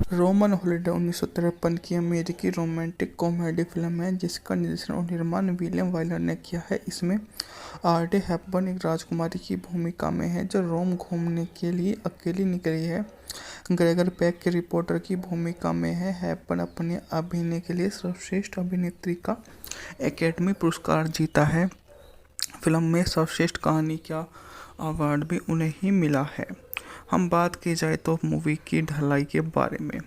Roman holiday 1953 की अमेरिकी romantic comedy film है जिसका निर्देशन और निर्माण विलियम वाइलर ने किया है। इसमें ऑड्रे हेपबर्न एक राजकुमारी की भूमिका में है जो रोम घूमने के लिए अकेली निकली है। ग्रेगर पेक के रिपोर्टर की भूमिका में है। हेपबर्न अपने अभिनय के लिए सर्वश्रेष्ठ अभिनेत्री का एकेडमी पुरस्कार जीता है। फिल्म में सर्वश्रेष्ठ कहानी का अवार्ड भी उन्हें ही मिला है। हम बात की जाए तो मूवी की ढलाई के बारे में।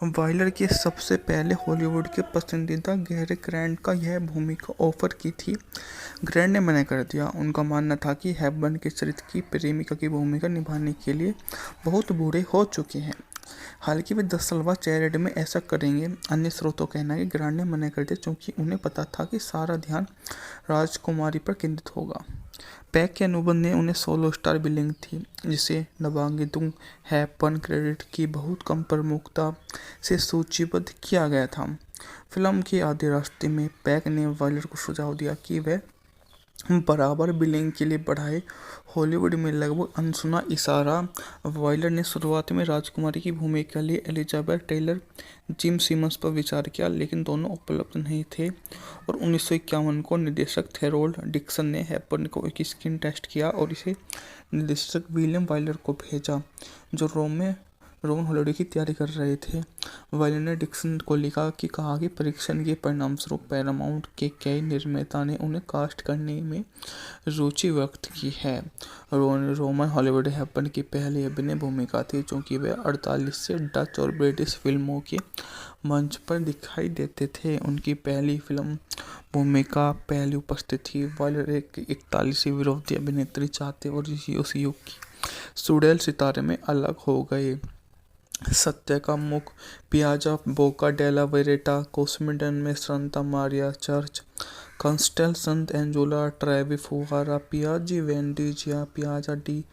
वाइलर की सबसे पहले हॉलीवुड के पसंदीदा गैरी ग्रांट का यह भूमिका ऑफर की थी। ग्रांट ने मना कर दिया। उनका मानना था कि हेपबर्न के चरित्र की प्रेमिका की भूमिका निभाने के लिए बहुत बूढ़े हो चुके हैं। हालांकि वे 10 साल बाद चैरिटी में ऐसा करेंगे। अन्य स्रोतों का कहना है कि ग्रांट ने मना कर दिया क्योंकि उन्हें पता था कि सारा ध्यान राजकुमारी पर केंद्रित होगा। पैक के अनुबंध ने उन्हें 16 स्टार बिलिंग थी, जिसे नवांगितुंग हेपबर्न क्रेडिट की बहुत कम प्रमुखता से सूचीबद्ध किया गया था। फिल्म के आधे रास्ते में पैक ने वाइलर को सुझाव दिया कि वह बराबर बिलिंग के लिए बढ़ाए। हॉलीवुड में लगभग अनसुना इशारा। वाइलर ने शुरुआत में राजकुमारी की भूमिका के लिए एलिजाबेथ टेलर, जिम सिमंस पर विचार किया, लेकिन दोनों उपलब्ध नहीं थे और 1951 को निर्देशक थेरोल्ड डिक्सन ने हेपबर्न को एक स्क्रीन टेस्ट किया और इसे निर्देशक विलियम वाइलर को भेजा, जो रोमन हॉलिडे की तैयारी कर रहे थे। वाइलर ने डिक्सन को लिखा कि कहा कि परीक्षण के परिणामस्वरूप पैरामाउंट के कई निर्माता ने उन्हें कास्ट करने में रुचि व्यक्त की है। रोमन हॉलीवुड हेपबर्न की पहली अभिनय भूमिका थी, क्योंकि वे 48 से डच और ब्रिटिश फिल्मों के मंच पर दिखाई देते थे। उनकी पहली फिल्म भूमिका पहली उपस्थित थी। वाइलर एक 41 विरोधी अभिनेत्री चाहते और उस युग की सुडेल सितारे में अलग हो गए। सत्य का मुख पियाजा बोका डेला वेरेटा कोस्मिडन में Santa Maria church Castel Sant Angelo Trevi फुहारा Piazza Venezia Piazza di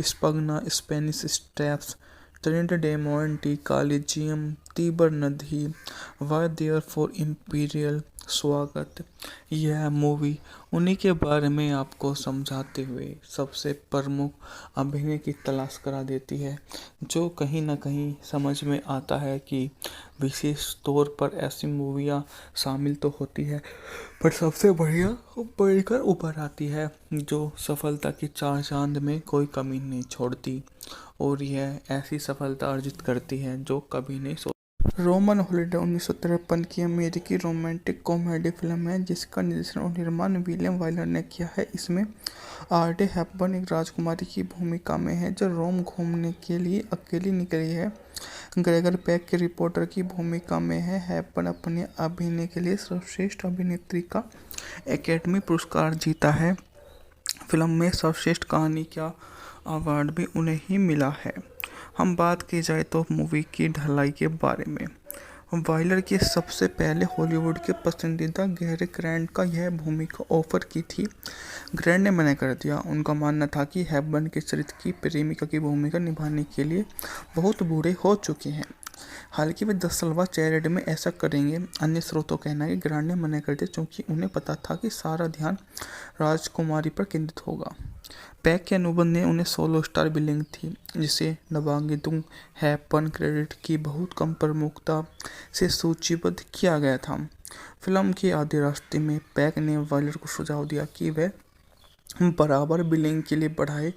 Spagna Spanish Steps Trinita dei Monti Colosseum Tiber नदी वाई देयर फॉर इम्पीरियल स्वागत। यह मूवी उन्हीं के बारे में आपको समझाते हुए सबसे प्रमुख अभिनय की तलाश करा देती है, जो कहीं ना कहीं समझ में आता है कि विशेष तौर पर ऐसी मूवियाँ शामिल तो होती है, पर सबसे बढ़िया बढ़कर उभर आती है, जो सफलता की चार चांद में कोई कमी नहीं छोड़ती और यह ऐसी सफलता अर्जित करती है जो कभी नहीं रोमन हॉलिडे 1953 की अमेरिकी रोमांटिक कॉमेडी फिल्म है जिसका निर्देशन और निर्माण विलियम वाइलर ने किया है। इसमें ऑड्रे हेपबर्न एक राजकुमारी की भूमिका में है जो रोम घूमने के लिए अकेली निकली है। ग्रेगर पेक के रिपोर्टर की भूमिका में है। हेपबर्न अपने अभिनय के लिए सर्वश्रेष्ठ अभिनेत्री का एकेडमी पुरस्कार जीता है। फिल्म में सर्वश्रेष्ठ कहानी का अवार्ड भी उन्हें ही मिला है। हम बात की जाए तो मूवी की ढलाई के बारे में। वाइलर की सबसे पहले हॉलीवुड के पसंदीदा गैरी ग्रांट का यह भूमिका ऑफर की थी। ग्रांट ने मना कर दिया। उनका मानना था कि हेपबर्न के चरित्र की प्रेमिका की भूमिका निभाने के लिए बहुत बूढ़े हो चुके हैं। हालांकि वे 10 साल बाद चैरिटी में ऐसा करेंगे। अन्य स्रोतों का कहना है कि ग्रांट ने मना कर दिया क्योंकि उन्हें पता था कि सारा ध्यान राजकुमारी पर केंद्रित होगा। पैक के अनुबंध ने उन्हें 16 स्टार बिलिंग थी, जिसे नवांगितुंग हेपबर्न क्रेडिट की बहुत कम प्रमुखता से सूचीबद्ध किया गया था। फिल्म के आधे रास्ते में पैक ने वाइलर को सुझाव दिया कि वह बराबर बिलिंग के लिए बढ़ाए।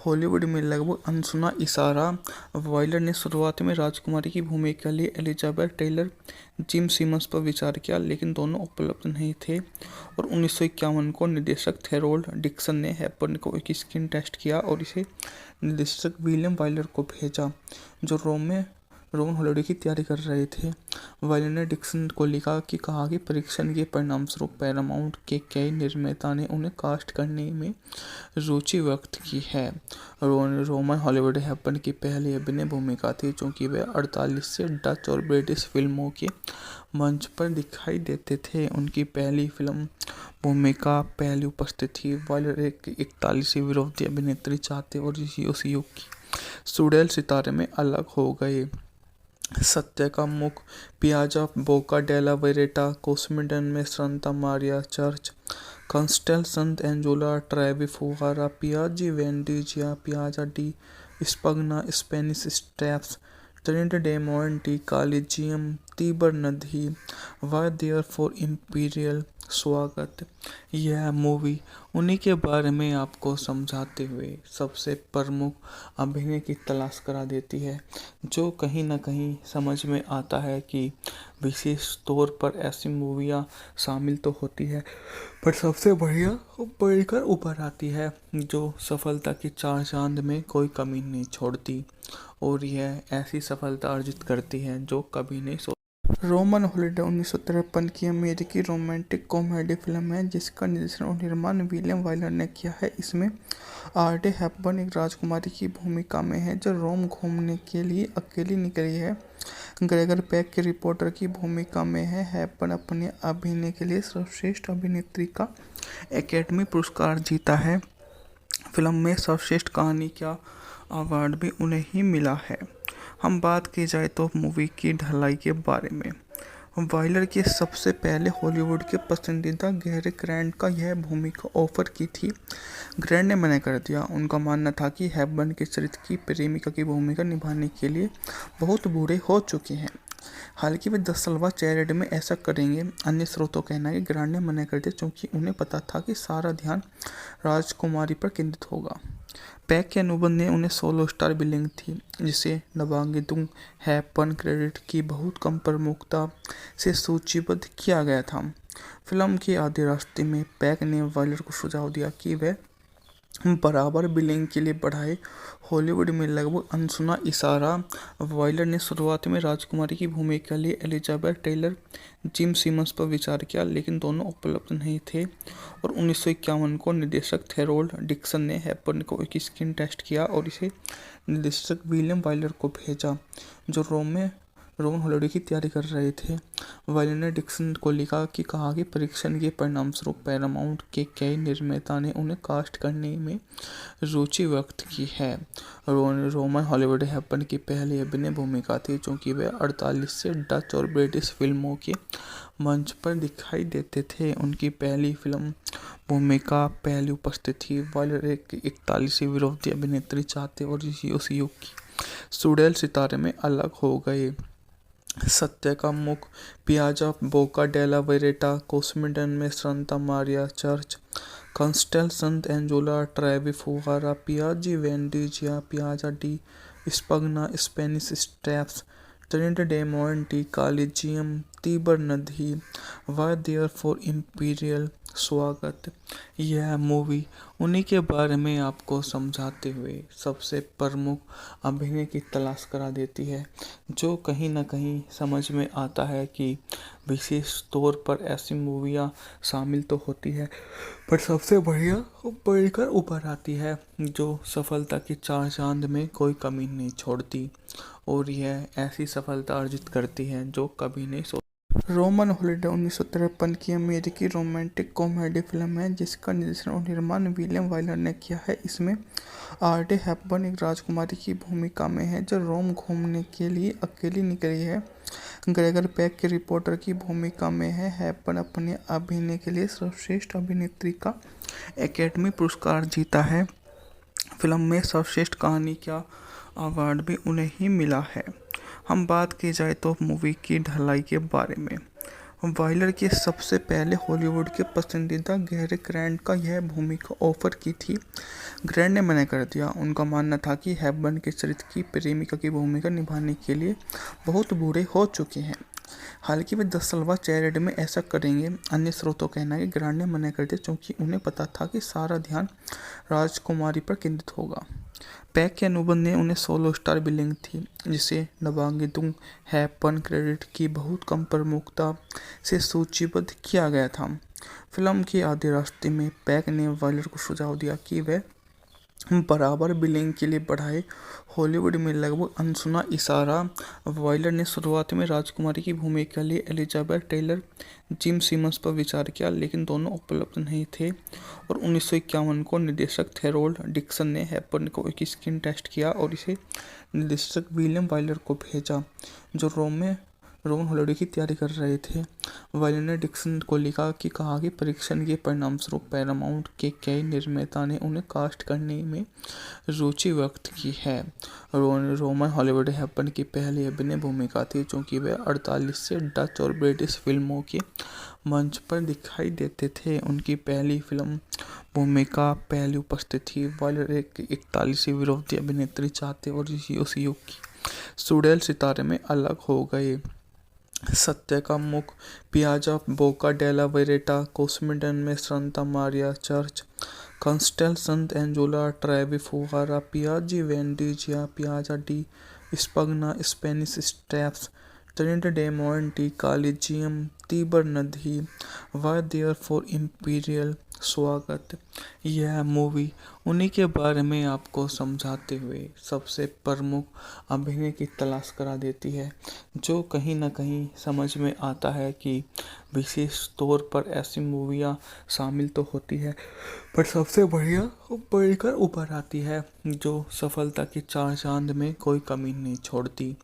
हॉलीवुड में लगभग अनसुना इशारा। वाइलर ने शुरुआत में राजकुमारी की भूमिका के लिए एलिजाबेथ टेलर, जिम सिमंस पर विचार किया, लेकिन दोनों उपलब्ध नहीं थे और 1951 को निर्देशक थेरोल्ड डिक्सन ने हेपबर्न को एक स्क्रीन टेस्ट किया और इसे निर्देशक विलियम वाइलर को भेजा, जो रोमन हॉलिडे की तैयारी कर रहे थे। वाइलर ने डिक्सन को लिखा कि कहा कि परीक्षण के परिणामस्वरूप पैरामाउंट के कई निर्माता ने उन्हें कास्ट करने में रुचि व्यक्त की है। रोमन हॉलीवुड हेपबर्न की पहली अभिनय भूमिका थी, क्योंकि वे 48 से डच और ब्रिटिश फिल्मों के मंच पर दिखाई देते थे। उनकी पहली फिल्म भूमिका पहली उपस्थित थी। वाइलर एक 41 विरोधी अभिनेत्री चाहते और उस युग की सुडेल सितारे में अलग हो गए। सत्य का मुख पियाजा बोका डेला वेरेटा कोस्मिडन में Santa Maria church Castel Sant Angelo Trevi फुहारा Piazza Venezia Piazza di Spagna Spanish Steps Trinity de Monte Collegium Tiber नदी वर देयर फॉर इम्पीरियल स्वागत। यह मूवी उन्हीं के बारे में आपको समझाते हुए सबसे प्रमुख अभिनय की तलाश करा देती है, जो कहीं ना कहीं समझ में आता है कि विशेष तौर पर ऐसी मूवियाँ शामिल तो होती है, पर सबसे बढ़िया बढ़कर उभर आती है, जो सफलता की चार चांद में कोई कमी नहीं छोड़ती और यह ऐसी सफलता अर्जित करती है जो कभी नहीं रोमन हॉलिडे 1953 की अमेरिकी रोमांटिक कॉमेडी फिल्म है जिसका निर्देशन और निर्माण विलियम वाइलर ने किया है। इसमें आर्डे हेपबर्न एक राजकुमारी की भूमिका में है जो रोम घूमने के लिए अकेली निकली है। ग्रेगर पैक की रिपोर्टर की भूमिका में है। हेपबर्न अपने अभिनय के लिए सर्वश्रेष्ठ अभिनेत्री का एकेडमी पुरस्कार जीता है। फिल्म में सर्वश्रेष्ठ कहानी का अवार्ड भी उन्हें ही मिला है। हम बात की जाए तो मूवी की ढलाई के बारे में, वाइलर की सबसे पहले हॉलीवुड के पसंदीदा गैरी ग्रांट का यह भूमिका ऑफर की थी। ग्रांट ने मना कर दिया। उनका मानना था कि हेपबर्न के चरित्र की प्रेमिका की भूमिका निभाने के लिए बहुत बूढ़े हो चुके हैं। हालांकि वे 10 साल बाद चैरिटी में ऐसा करेंगे। अन्य स्रोतों का कहना है कि ग्रांट ने मना कर दिया क्योंकि उन्हें पता था कि सारा ध्यान राजकुमारी पर केंद्रित होगा। पैक के अनुबंध ने उन्हें 16 स्टार बिलिंग थी, जिसे नवांगितुंग हेपबर्न क्रेडिट की बहुत कम प्रमुखता से सूचीबद्ध किया गया था। फिल्म के आधे रास्ते में पैक ने वाइलर को सुझाव दिया कि वह बराबर बिलिंग के लिए बढ़ाए। हॉलीवुड में लगभग अनसुना इशारा। वाइलर ने शुरुआत में राजकुमारी की भूमिका के लिए एलिजाबेथ टेलर, जिम सिमंस पर विचार किया, लेकिन दोनों उपलब्ध नहीं थे और 1951 को निर्देशक थेरोल्ड डिक्सन ने हेपबर्न को एक स्क्रीन टेस्ट किया और इसे निर्देशक विलियम वाइलर को भेजा, जो रोमन हॉलिडे की तैयारी कर रहे थे। वाइलर ने डिक्सन को लिखा कि कहा कि परीक्षण के परिणामस्वरूप पैरामाउंट के कई निर्माता ने उन्हें कास्ट करने में रुचि व्यक्त की है। रोमन हॉलीवुड हेपबर्न की पहली अभिनय भूमिका थी, क्योंकि वे 48 से डच और ब्रिटिश फिल्मों के मंच पर दिखाई देते थे। उनकी पहली फिल्म भूमिका पहली उपस्थित थी। वाइलर एक 41 विरोधी अभिनेत्री चाहते और उस युग की सुडेल सितारे में अलग हो गए। सत्य का मुख पियाजा बोका डेला वेरेटा कोस्मिडन में Santa Maria church Castel Sant Angelo Trevi फुगारा Piazza Venezia Piazza di Spagna Spanish Steps Trinita dei Monti Colosseum Tiber नदी वर देयर फॉर इम्पीरियल स्वागत। यह मूवी उन्हीं के बारे में आपको समझाते हुए सबसे प्रमुख अभिनय की तलाश करा देती है, जो कहीं ना कहीं समझ में आता है कि विशेष तौर पर ऐसी मूवियाँ शामिल तो होती है, पर सबसे बढ़िया बढ़कर उभर आती है, जो सफलता की चार चांद में कोई कमी नहीं छोड़ती और यह ऐसी सफलता अर्जित करती है जो कभी नहीं रोमन हॉलिडे 1953 की अमेरिकी रोमांटिक कॉमेडी फिल्म है जिसका निर्देशन और निर्माण विलियम वाइलर ने किया है। इसमें आर्डे हेपबर्न एक राजकुमारी की भूमिका में है जो रोम घूमने के लिए अकेली निकली है। ग्रेगर पैक की रिपोर्टर की भूमिका में है। हेपबर्न अपने अभिनय के लिए सर्वश्रेष्ठ अभिनेत्री का एकेडमी पुरस्कार जीता है। फिल्म में सर्वश्रेष्ठ कहानी का अवार्ड भी उन्हें ही मिला है। हम बात की जाए तो मूवी की ढलाई के बारे में, वाइलर की सबसे पहले हॉलीवुड के पसंदीदा गैरी ग्रांट का यह भूमिका ऑफर की थी। ग्रांट ने मना कर दिया। उनका मानना था कि हेपबर्न के चरित्र की प्रेमिका की भूमिका निभाने के लिए बहुत बूढ़े हो चुके हैं। हालांकि वे 10 साल बाद चैरिटी में ऐसा करेंगे। अन्य स्रोतों का कहना है कि ग्रांट ने मना कर दिया क्योंकि उन्हें पता था कि सारा ध्यान राजकुमारी पर केंद्रित होगा। पैक के अनुबंध ने उन्हें 16 स्टार बिलिंग थी, जिसे नवांगितुंग हेपबर्न क्रेडिट की बहुत कम प्रमुखता से सूचीबद्ध किया गया था। फिल्म के आधे रास्ते में पैक ने वाइलर को सुझाव दिया कि वह बराबर बिलिंग के लिए बढ़ाए। हॉलीवुड में लगभग अनसुना इशारा। वाइलर ने शुरुआत में राजकुमारी की भूमिका के लिए एलिजाबेथ टेलर, जिम सिमंस पर विचार किया, लेकिन दोनों उपलब्ध नहीं थे और 1951 को निर्देशक थेरोल्ड डिक्सन ने हेपबर्न को एक स्क्रीन टेस्ट किया और इसे निर्देशक विलियम वाइलर को भेजा, जो रोहन हॉलिडे की तैयारी कर रहे थे। वायलर ने डिक्सन को लिखा कि कहा कि परीक्षण के परिणामस्वरूप पैरामाउंट के कई निर्माता ने उन्हें कास्ट करने में रुचि व्यक्त की है। रोमन हॉलीवुड हैपन की पहली अभिनय भूमिका थी, चूंकि वे 48 से डच और ब्रिटिश फिल्मों के मंच पर दिखाई देते थे। उनकी पहली फिल्म भूमिका पहली उपस्थित थी। वायलर एक 41 विरोधी अभिनेत्री चाहते और उस युग की सुडेल सितारे में अलग हो गए। सत्य का मुख पियाजा बोका डेला वेरेटा कोस्मिडन में संता Maria church Castel Sant Angelo Trevi फुहारा Piazza Venezia Piazza di Spagna Spanish Steps Trinita dei Monti Colosseum Tiber नदी वाई देयर फॉर इम्पीरियल स्वागत। यह मूवी उन्हीं के बारे में आपको समझाते हुए सबसे प्रमुख अभिनय की तलाश करा देती है, जो कहीं ना कहीं समझ में आता है कि विशेष तौर पर ऐसी मूवियाँ शामिल तो होती है, पर सबसे बढ़िया बढ़कर उभर आती है, जो सफलता की चार चांद में कोई कमी नहीं छोड़ती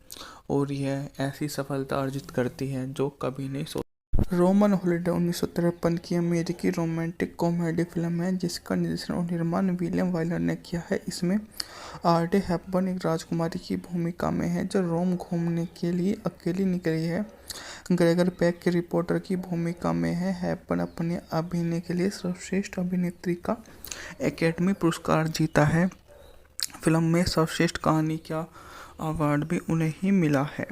और यह ऐसी सफलता अर्जित करती है जो कभी नहीं रोमन हॉलिडे 1953 की अमेरिकी रोमांटिक कॉमेडी फिल्म है, जिसका निर्देशन और निर्माण विलियम वाइलर ने किया है। इसमें ऑड्रे हेपबर्न एक राजकुमारी की भूमिका में है जो रोम घूमने के लिए अकेली निकली है। ग्रेगर पेक की रिपोर्टर की भूमिका में है। हेपबर्न अपने अभिनय के लिए सर्वश्रेष्ठ अभिनेत्री का एकेडमी पुरस्कार जीता है। फिल्म में सर्वश्रेष्ठ कहानी का अवार्ड भी उन्हें ही मिला है।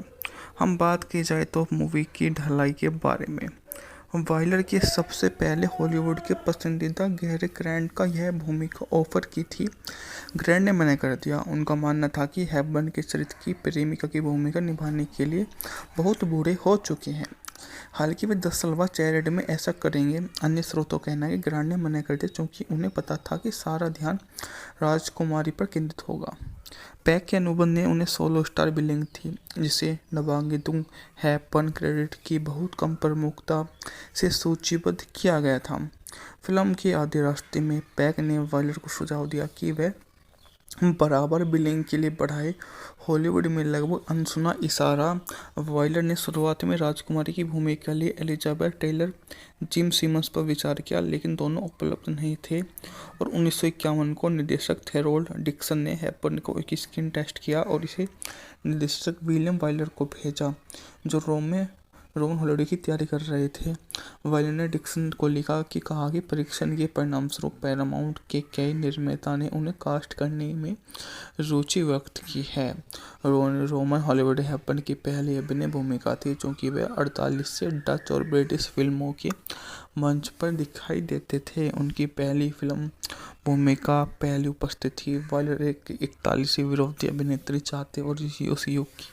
हम बात की जाए तो मूवी की ढलाई के बारे में, वाइलर की सबसे पहले हॉलीवुड के पसंदीदा गैरी ग्रांट का यह भूमिका ऑफर की थी। ग्रांट ने मना कर दिया। उनका मानना था कि हेपबर्न के चरित्र की प्रेमिका की भूमिका निभाने के लिए बहुत बूढ़े हो चुके हैं। हालांकि वे 10 साल बाद चैरिटी में ऐसा करेंगे। अन्य स्रोतों का कहना है कि ग्रांट ने मना कर दिया क्योंकि उन्हें पता था कि सारा ध्यान राजकुमारी पर केंद्रित होगा। पैक के अनुबंध ने उन्हें 16 स्टार बिलिंग थी, जिसे नवांगितुंग हेपबर्न क्रेडिट की बहुत कम प्रमुखता से सूचीबद्ध किया गया था। फिल्म के आधे रास्ते में पैक ने वाइलर को सुझाव दिया कि वह बराबर बिलिंग के लिए बढ़ाए। हॉलीवुड में लगभग अनसुना इशारा। वाइलर ने शुरुआत में राजकुमारी की भूमिका के लिए एलिजाबेथ टेलर जिम सिमंस पर विचार किया, लेकिन दोनों उपलब्ध नहीं थे और 1951 को निर्देशक थेरोल्ड डिक्सन ने हेपबर्न को एक स्क्रीन टेस्ट किया और इसे निर्देशक विलियम वाइलर को भेजा, जो रोहन हॉलिडे की तैयारी कर रहे थे। वाइलर ने डिक्सन को लिखा कि कहा कि परीक्षण के परिणामस्वरूप पैरामाउंट के कई निर्माता ने उन्हें कास्ट करने में रुचि व्यक्त की है। रोमन हॉलीवुड हैपन की पहली अभिनय भूमिका थी, चूंकि वे 48 से डच और ब्रिटिश फिल्मों के मंच पर दिखाई देते थे। उनकी पहली फिल्म भूमिका पहली उपस्थित थी। वाइलर एक 41 विरोधी अभिनेत्री चाहते और उस युग की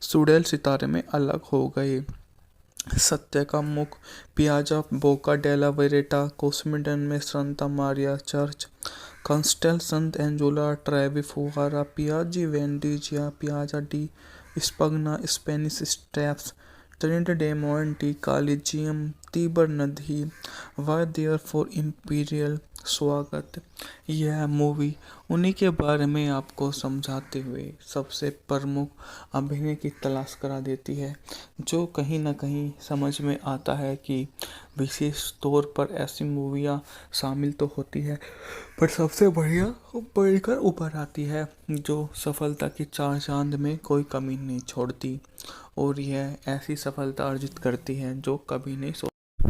सुडेल सितारे में अलग हो गए। सत्य का मुख पियाजा बोका डेला वेरेटा कोस्मिडन में संता Maria church Castel Sant Angelo Trevi फुहारा Piazza Venezia Piazza di Spagna Spanish Steps Trinita dei Monti Colosseum Tiber नदी वाई देयर फॉर इम्पीरियल स्वागत। यह मूवी उन्हीं के बारे में आपको समझाते हुए सबसे प्रमुख अभिनय की तलाश करा देती है, जो कहीं ना कहीं समझ में आता है कि विशेष तौर पर ऐसी मूवियाँ शामिल तो होती है, पर सबसे बढ़िया बढ़कर उभर आती है, जो सफलता की चार चांद में कोई कमी नहीं छोड़ती और यह ऐसी सफलता अर्जित करती है जो कभी नहीं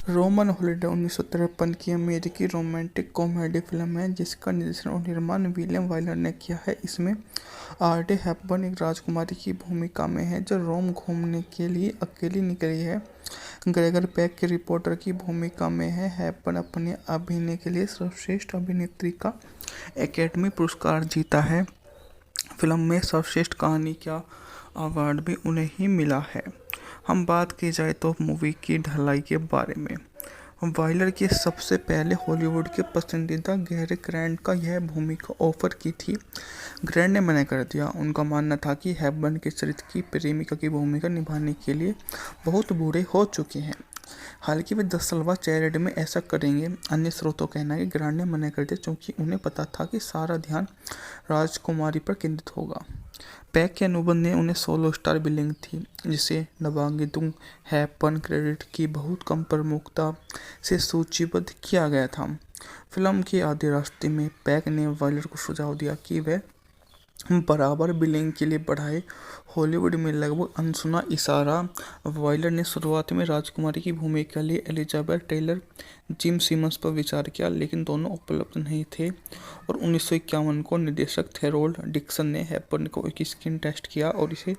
रोमन हॉलिडे 1953 की अमेरिकी रोमांटिक कॉमेडी फिल्म है, जिसका निर्देशन और निर्माण विलियम वाइलर ने किया है। इसमें ऑड्रे हेपबर्न एक राजकुमारी की भूमिका में है जो रोम घूमने के लिए अकेली निकली है। ग्रेगर पेक की रिपोर्टर की भूमिका में है। हेपबर्न अपने अभिनय के लिए सर्वश्रेष्ठ अभिनेत्री का एकेडमी पुरस्कार जीता है। फिल्म में सर्वश्रेष्ठ कहानी का अवार्ड भी उन्हें ही मिला है। हम बात की जाए तो मूवी की ढलाई के बारे में, वाइलर की सबसे पहले हॉलीवुड के पसंदीदा गैरी ग्रांट का यह भूमिका ऑफर की थी। ग्रांट ने मना कर दिया। उनका मानना था कि हेपबर्न के चरित्र की प्रेमिका की भूमिका निभाने के लिए बहुत बूढ़े हो चुके हैं। हालांकि वे 10 साल बाद चैरिटी में ऐसा करेंगे। अन्य स्रोतों का कहना है कि ग्रांट ने मना कर दिया क्योंकि उन्हें पता था कि सारा ध्यान राजकुमारी पर केंद्रित होगा। पैक के अनुबंध ने उन्हें 16 स्टार बिलिंग थी, जिसे नबांगितुंग हैपन क्रेडिट की बहुत कम प्रमुखता से सूचीबद्ध किया गया था। फिल्म के आधे रास्ते में पैक ने वायलर को सुझाव दिया कि वह बराबर बिलिंग के लिए बढ़ाए। हॉलीवुड में लगभग अनसुना इशारा। वायलर ने शुरुआत में राजकुमारी की भूमिका के लिए एलिजाबेथ टेलर, जिम सिमंस पर विचार किया, लेकिन दोनों उपलब्ध नहीं थे और 1951 को निर्देशक थेरोल्ड डिक्सन ने हैपन को एक स्क्रीन टेस्ट किया और इसे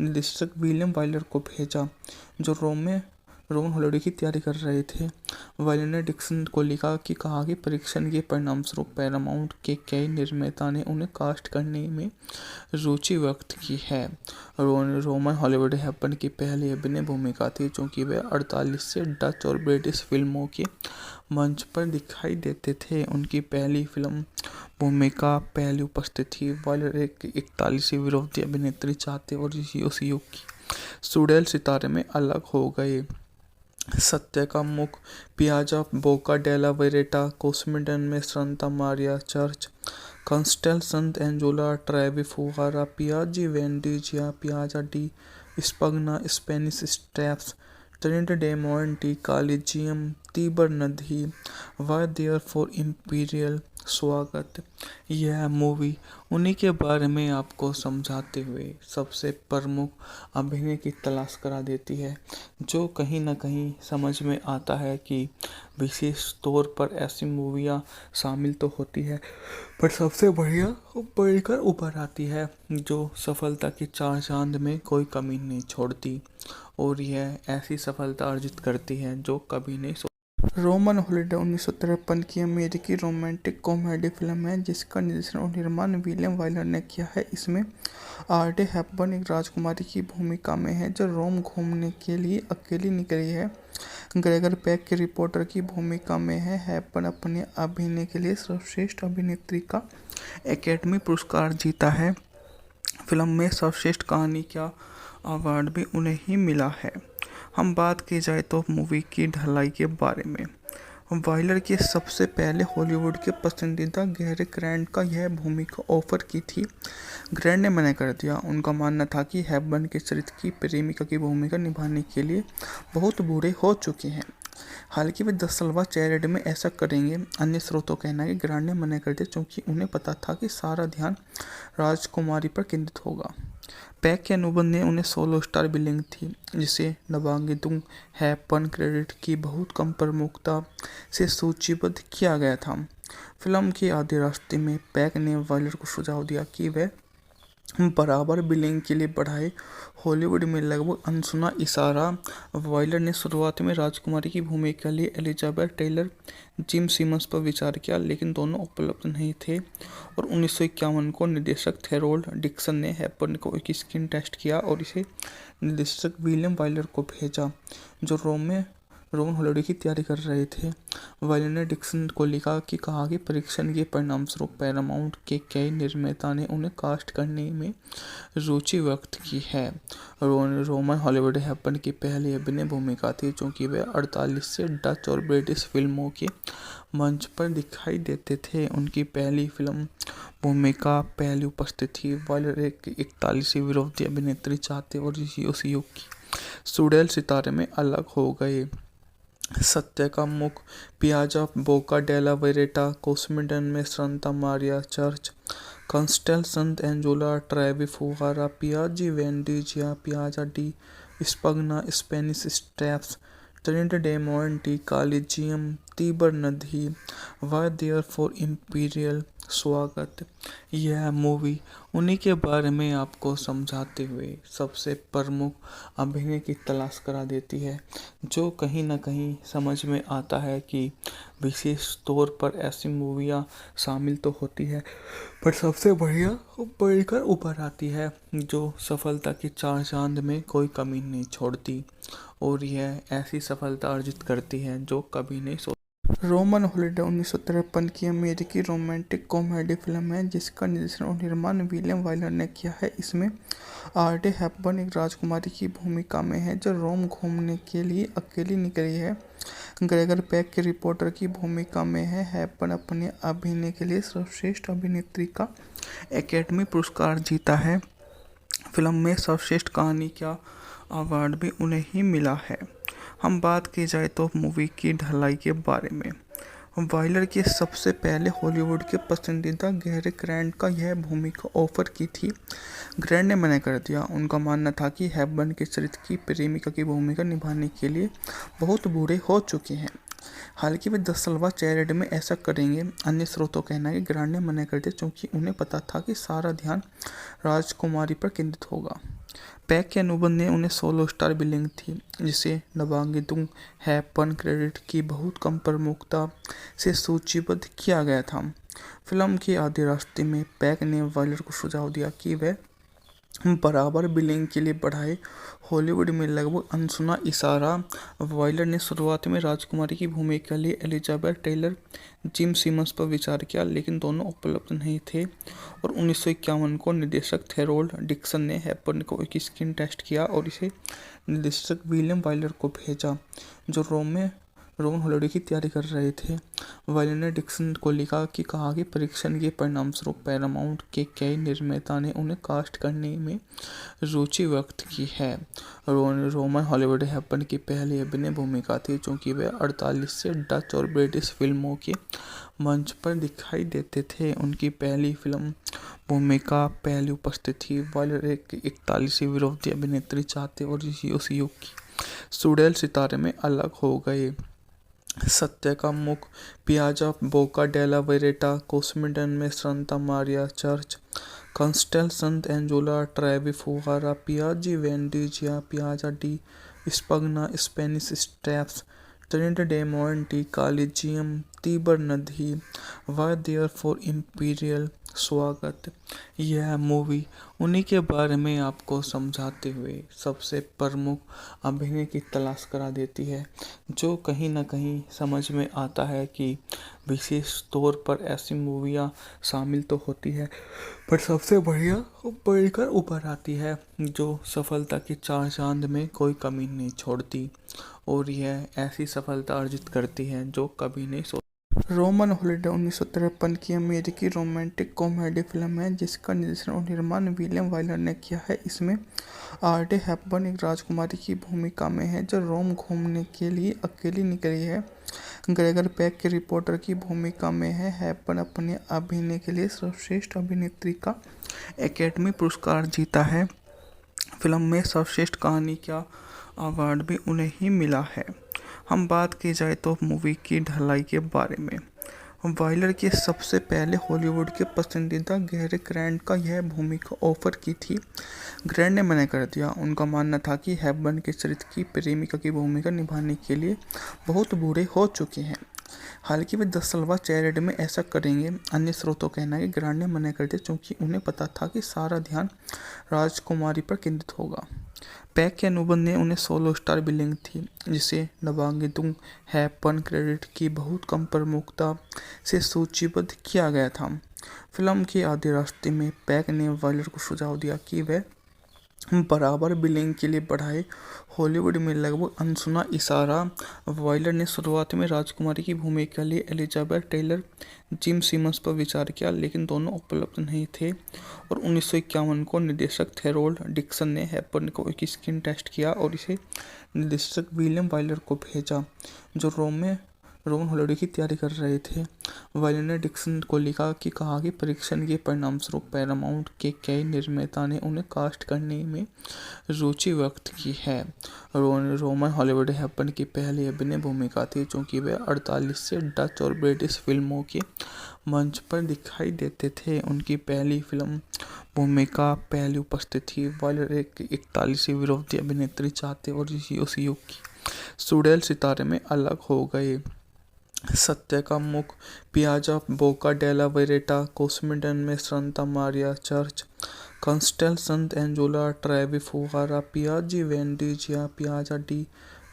निर्देशक विलियम वायलर को भेजा, जो रोमन हॉलिडे की तैयारी कर रहे थे। वायलर ने डिक्सन को लिखा कि कहा कि परीक्षण के परिणामस्वरूप पैरामाउंट के कई निर्माता ने उन्हें कास्ट करने में रुचि व्यक्त की है। रोमन हॉलीवुड हैपन की पहली अभिनय भूमिका थी, क्योंकि वे 48 से डच और ब्रिटिश फिल्मों के मंच पर दिखाई देते थे। उनकी पहली फिल्म भूमिका पहली उपस्थिति थी। वायलर एक 41 विरोधी अभिनेत्री चाहते और उस युग की सुडेल सितारे में अलग हो गए। सत्य का मुख पियाजा बोका डेला वेरेटा कोस्मिडन में Santa Maria church Castel Sant Angelo Trevi फुहारा Piazza Venezia Piazza di Spagna Spanish Steps Trinita dei Monti Colosseum Tiber नदी वाई देयर फॉर इम्पीरियल स्वागत। यह मूवी उन्हीं के बारे में आपको समझाते हुए सबसे प्रमुख अभिनय की तलाश करा देती है, जो कहीं ना कहीं समझ में आता है कि विशेष तौर पर ऐसी मूवियाँ शामिल तो होती है, पर सबसे बढ़िया बढ़कर उभर आती है, जो सफलता की चार चांद में कोई कमी नहीं छोड़ती और यह ऐसी सफलता अर्जित करती है जो कभी नहीं। रोमन हॉलिडे 1953 की अमेरिकी रोमांटिक कॉमेडी फिल्म है, जिसका निर्देशन और निर्माण विलियम वाइलर ने किया है। इसमें ऑड्रे हेपबर्न एक राजकुमारी की भूमिका में है जो रोम घूमने के लिए अकेली निकली है। ग्रेगर पेक के रिपोर्टर की भूमिका में है। हेपबर्न अपने अभिनय के लिए सर्वश्रेष्ठ अभिनेत्री का एकेडमी पुरस्कार जीता है। फिल्म में सर्वश्रेष्ठ कहानी का अवार्ड भी उन्हें ही मिला है। हम बात की जाए तो मूवी की ढलाई के बारे में, वाइलर की सबसे पहले हॉलीवुड के पसंदीदा गैरी ग्रांट का यह भूमिका ऑफर की थी। ग्रांट ने मना कर दिया। उनका मानना था कि हेपबर्न के चरित्र की प्रेमिका की भूमिका निभाने के लिए बहुत बूढ़े हो चुके हैं। हालांकि वे 10 साल बाद चैरिटी में ऐसा करेंगे। अन्य स्रोतों का कहना है कि ग्रांट ने मना कर दिया क्योंकि उन्हें पता था कि सारा ध्यान राजकुमारी पर केंद्रित होगा। पैक के अनुबंध ने उन्हें 16 स्टार बिलिंग थी, जिसे नबांगितुंग हैपन क्रेडिट की बहुत कम प्रमुखता से सूचीबद्ध किया गया था। फिल्म के आधे रास्ते में पैक ने वायलर को सुझाव दिया कि वह बराबर बिलिंग के लिए बढ़ाए। हॉलीवुड में लगभग अनसुना इशारा। वाइलर ने शुरुआत में राजकुमारी की भूमिका के लिए एलिजाबेथ टेलर, जिम सिमंस पर विचार किया, लेकिन दोनों उपलब्ध नहीं थे और 1951 को निर्देशक थेरोल्ड डिक्सन ने हैपबर्न को एक स्क्रीन टेस्ट किया और इसे निर्देशक विलियम वाइलर को भेजा, जो रोमन हॉलिडे की तैयारी कर रहे थे। वाइलर ने डिक्सन को लिखा कि कहा कि परीक्षण के परिणामस्वरूप पैरामाउंट के कई निर्माता ने उन्हें कास्ट करने में रुचि व्यक्त की है। रोमन हॉलीवुड हैपन की पहली अभिनय भूमिका थी, क्योंकि वे 48 से डच और ब्रिटिश फिल्मों के मंच पर दिखाई देते थे। उनकी पहली फिल्म भूमिका पहली उपस्थिति थी। वाइलर एक 41 विरोधी अभिनेत्री चाहते और उस युग की सुडेल सितारे में अलग हो गए। सत्य का मुख पियाजा बोका डेला वेरेटा कोस्मिडन में Santa Maria church Castel Sant Angelo Trevi फुहारा Piazza Venezia Piazza di Spagna Spanish Steps Trinita dei Monti Colosseum Tiber नदी वाई देयर फॉर इम्पीरियल स्वागत। यह मूवी उन्हीं के बारे में आपको समझाते हुए सबसे प्रमुख अभिनय की तलाश करा देती है, जो कहीं ना कहीं समझ में आता है कि विशेष तौर पर ऐसी मूवियाँ शामिल तो होती है, पर सबसे बढ़िया बढ़कर उभर आती है, जो सफलता की चार चांद में कोई कमी नहीं छोड़ती और यह ऐसी सफलता अर्जित करती है जो कभी नहीं रोमन हॉलिडे 1953 की अमेरिकी रोमांटिक कॉमेडी फिल्म है जिसका निर्देशन और निर्माण विलियम वाइलर ने किया है। इसमें आर्डे हेपबर्न एक राजकुमारी की भूमिका में है जो रोम घूमने के लिए अकेली निकली है। ग्रेगर पेक के रिपोर्टर की भूमिका में है। हेपबर्न अपने अभिनय के लिए सर्वश्रेष्ठ अभिनेत्री का एकेडमी पुरस्कार जीता है। फिल्म में सर्वश्रेष्ठ कहानी का अवार्ड भी उन्हें ही मिला है। हम बात की जाए तो मूवी की ढलाई के बारे में, वाइलर की सबसे पहले हॉलीवुड के पसंदीदा गैरी ग्रांट का यह भूमिका ऑफर की थी। ग्रांट ने मना कर दिया। उनका मानना था कि हेपबर्न के चरित्र की प्रेमिका की भूमिका निभाने के लिए बहुत बूढ़े हो चुके हैं। हालांकि वे 10 साल बाद चैरिटी में ऐसा करेंगे। अन्य स्रोतों का कहना है कि ग्रांट ने मना कर दिया क्योंकि उन्हें पता था कि सारा ध्यान राजकुमारी पर केंद्रित होगा। पैक के अनुबंध ने उन्हें 16 स्टार बिलिंग थी, जिसे नवांगितों हेपबर्न क्रेडिट की बहुत कम प्रमुखता से सूचीबद्ध किया गया था। फिल्म के आधे रास्ते में पैक ने वाइलर को सुझाव दिया कि वह बराबर बिलिंग के लिए बढ़ाए। हॉलीवुड में लगभग अनसुना इशारा, वाइलर ने शुरुआत में राजकुमारी की भूमिका के लिए एलिजाबेथ टेलर, जिम सिमन्स पर विचार किया, लेकिन दोनों उपलब्ध नहीं थे और 1951 को निर्देशक थेरोल्ड डिक्सन ने हेपबर्न को एक स्क्रीन टेस्ट किया और इसे निर्देशक विलियम वाइलर को भेजा, जो रोमन हॉलिडे की तैयारी कर रहे थे। वाइलर ने डिक्सन को लिखा कि कहा कि परीक्षण के परिणामस्वरूप पैरामाउंट के कई निर्माता ने उन्हें कास्ट करने में रुचि व्यक्त की है। रोमन हॉलीवुड हेपबर्न की पहली अभिनय भूमिका थी, क्योंकि वे 48 से डच और ब्रिटिश फिल्मों के मंच पर दिखाई देते थे। उनकी पहली फिल्म भूमिका पहली उपस्थिति थी। वाइलर एक 41 विरोधी अभिनेत्री चाहते और उस युग की सुडेल सितारे में अलग हो गए। सत्य का मुख, पियाजा बोका डेला वेरेटा, कोस्मिडन में Santa Maria church, Castel Sant Angelo Trevi फुहारा, Piazza Venezia, Piazza di Spagna, Spanish Steps, Trinita dei Monti, Colosseum, Tiber नदी, वाई देयर फॉर इम्पीरियल स्वागत। यह मूवी उन्हीं के बारे में आपको समझाते हुए सबसे प्रमुख अभिनय की तलाश करा देती है, जो कहीं ना कहीं समझ में आता है कि विशेष तौर पर ऐसी मूवियाँ शामिल तो होती है, पर सबसे बढ़िया बढ़कर उभर आती है, जो सफलता की चार चांद में कोई कमी नहीं छोड़ती और यह ऐसी सफलता अर्जित करती है जो कभी नहीं रोमन हॉलिडे 1953 की अमेरिकी रोमांटिक कॉमेडी फिल्म है जिसका निर्देशन और निर्माण विलियम वाइलर ने किया है। इसमें आर्डे हेपबर्न एक राजकुमारी की भूमिका में है जो रोम घूमने के लिए अकेली निकली है। ग्रेगर पेक के रिपोर्टर की भूमिका में है। हेपबर्न अपने अभिनय के लिए सर्वश्रेष्ठ अभिनेत्री का एकेडमी पुरस्कार जीता है। फिल्म में सर्वश्रेष्ठ कहानी का अवार्ड भी उन्हें ही मिला है। हम बात की जाए तो मूवी की ढलाई के बारे में, वाइलर की सबसे पहले हॉलीवुड के पसंदीदा गैरी ग्रांट का यह भूमिका ऑफर की थी। ग्रांट ने मना कर दिया। उनका मानना था कि हेपबर्न के चरित्र की प्रेमिका की भूमिका निभाने के लिए बहुत बूढ़े हो चुके हैं। हालांकि वे 10 साल बाद चैरिटी में ऐसा करेंगे। अन्य स्रोतों का कहना है कि ग्रांट ने मना कर दिया क्योंकि उन्हें पता था कि सारा ध्यान राजकुमारी पर केंद्रित होगा। पैक के अनुबंध ने उन्हें 16 स्टार बिलिंग थी, जिसे नवांगितों हेपबर्न क्रेडिट की बहुत कम प्रमुखता से सूचीबद्ध किया गया था। फिल्म के आधे रास्ते में पैक ने वाइलर को सुझाव दिया कि वह बराबर बिलिंग के लिए बढ़ाए। हॉलीवुड में लगभग अनसुना इशारा, वाइलर ने शुरुआत में राजकुमारी की भूमिका के लिए एलिजाबेथ टेलर, जिम सिमन्स पर विचार किया, लेकिन दोनों उपलब्ध नहीं थे और 1951 को निर्देशक थेरोल्ड डिक्सन ने हेपबर्न को एक स्क्रीन टेस्ट किया और इसे निर्देशक विलियम वाइलर को भेजा, जो रोमन हॉलिडे की तैयारी कर रहे थे। वाइलर ने डिक्सन को लिखा कि कहा कि परीक्षण के परिणामस्वरूप पैरामाउंट के कई निर्माता ने उन्हें कास्ट करने में रुचि व्यक्त की है। रोमन हॉलीवुड हेपबर्न की पहली अभिनय भूमिका थी, क्योंकि वे 48 से डच और ब्रिटिश फिल्मों के मंच पर दिखाई देते थे। उनकी पहली फिल्म भूमिका पहली उपस्थिति थी। वाइलर एक 41 विरोधी अभिनेत्री चाहते और उस युग की सुडेल सितारे में अलग हो गए। सत्य का मुख, पियाजा बोका डेला वेरेटा, कोस्मिडन में Santa Maria church, Castel Sant Angelo Trevi फुहारा, Piazza Venezia, Piazza di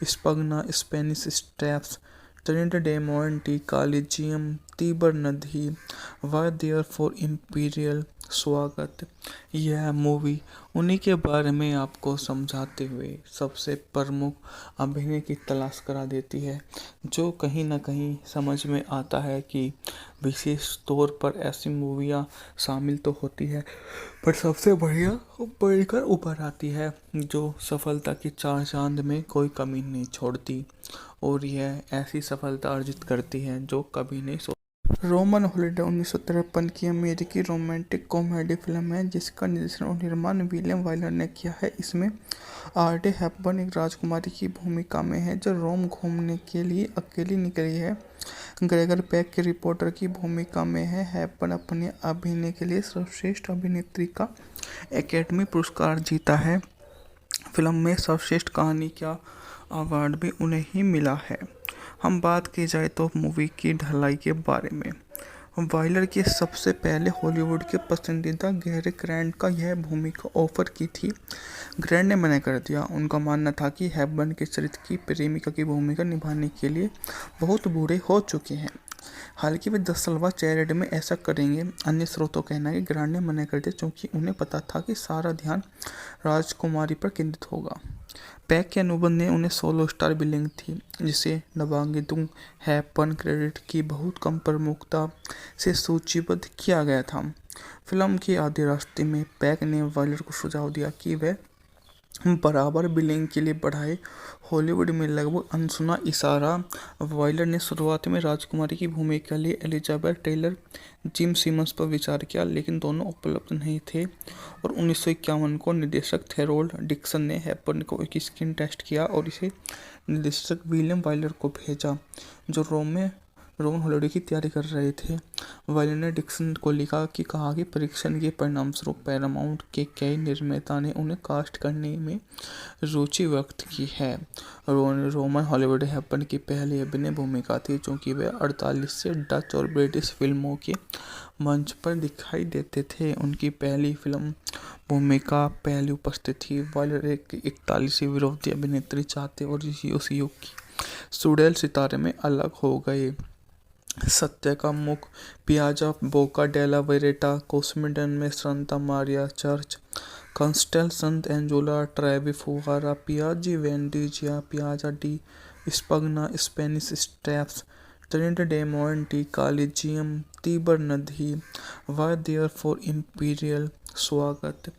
Spagna, Spanish Steps, Trinidad Monte Collegium Tiber नदी वर देयर फॉर इम्पीरियल स्वागत। यह मूवी उन्हीं के बारे में आपको समझाते हुए सबसे प्रमुख अभिनय की तलाश करा देती है, जो कहीं ना कहीं समझ में आता है कि विशेष तौर पर ऐसी मूवियाँ शामिल तो होती है, पर सबसे बढ़िया बढ़कर उभर आती है, जो सफलता की चार चांद में कोई कमी नहीं छोड़ती और यह ऐसी सफलता अर्जित करती है जो कभी नहीं रोमन हॉलिडे 1953 की अमेरिकी रोमांटिक कॉमेडी फिल्म है जिसका निर्देशन और निर्माण विलियम वाइलर ने किया है। इसमें आर्डे हेपबर्न एक राजकुमारी की भूमिका में है जो रोम घूमने के लिए अकेली निकली है। ग्रेगर पेक की रिपोर्टर की भूमिका में है। हेपबर्न अपने अभिनय के लिए सर्वश्रेष्ठ अभिनेत्री का एकेडमी पुरस्कार जीता है। फिल्म में सर्वश्रेष्ठ कहानी का अवार्ड भी उन्हें ही मिला है। हम बात की जाए तो मूवी की ढलाई के बारे में, वाइलर की सबसे पहले हॉलीवुड के पसंदीदा गैरी ग्रांट का यह भूमिका ऑफर की थी। ग्रांट ने मना कर दिया। उनका मानना था कि हेपबर्न के चरित्र की प्रेमिका की भूमिका निभाने के लिए बहुत बूढ़े हो चुके हैं। हालांकि वे 10 साल बाद चैरिटी में ऐसा करेंगे। अन्य स्रोतों का कहना है कि ग्रांट ने मना कर दिया क्योंकि उन्हें पता था कि सारा ध्यान राजकुमारी पर केंद्रित होगा। पैक के अनुबंध ने उन्हें 16 स्टार बिलिंग थी, जिसे नवांगितुंग हेपबर्न क्रेडिट की बहुत कम प्रमुखता से सूचीबद्ध किया गया था। फिल्म के आधे रास्ते में पैक ने वाइलर को सुझाव दिया कि वह बराबर बिलिंग के लिए बढ़ाए। हॉलीवुड में लगभग अनसुना इशारा। वाइलर ने शुरुआत में राजकुमारी की भूमिका के लिए एलिजाबेथ टेलर, जिम सिमंस पर विचार किया, लेकिन दोनों उपलब्ध नहीं थे और 1951 को निर्देशक थेरोल्ड डिक्सन ने हेपबर्न को एक स्क्रीन टेस्ट किया और इसे निर्देशक विलियम वाइलर को भेजा, जो रोमन हॉलिडे की तैयारी कर रहे थे। वाइलर ने डिक्सन को लिखा कि कहा कि परीक्षण के परिणामस्वरूप पैरामाउंट के कई निर्माता ने उन्हें कास्ट करने में रुचि व्यक्त की है। रोमन हॉलीवुड हेपबर्न की पहली अभिनय भूमिका थी, क्योंकि वे 48 से डच और ब्रिटिश फिल्मों के मंच पर दिखाई देते थे। उनकी पहली फिल्म भूमिका पहली उपस्थित थी। वाइलर एक 41 विरोधी अभिनेत्री चाहते और उस युग की सुडेल सितारे में अलग हो गए। सत्य का मुख पियाजा बोका डेला वेरेटा कोस्मिडन में Santa Maria church Castel Sant Angelo Trevi फुगारा Piazza Venezia Piazza di Spagna Spanish Steps Trinidad Monte Colosseum Tiber नदी वर देयर फॉर इम्पीरियल स्वागत।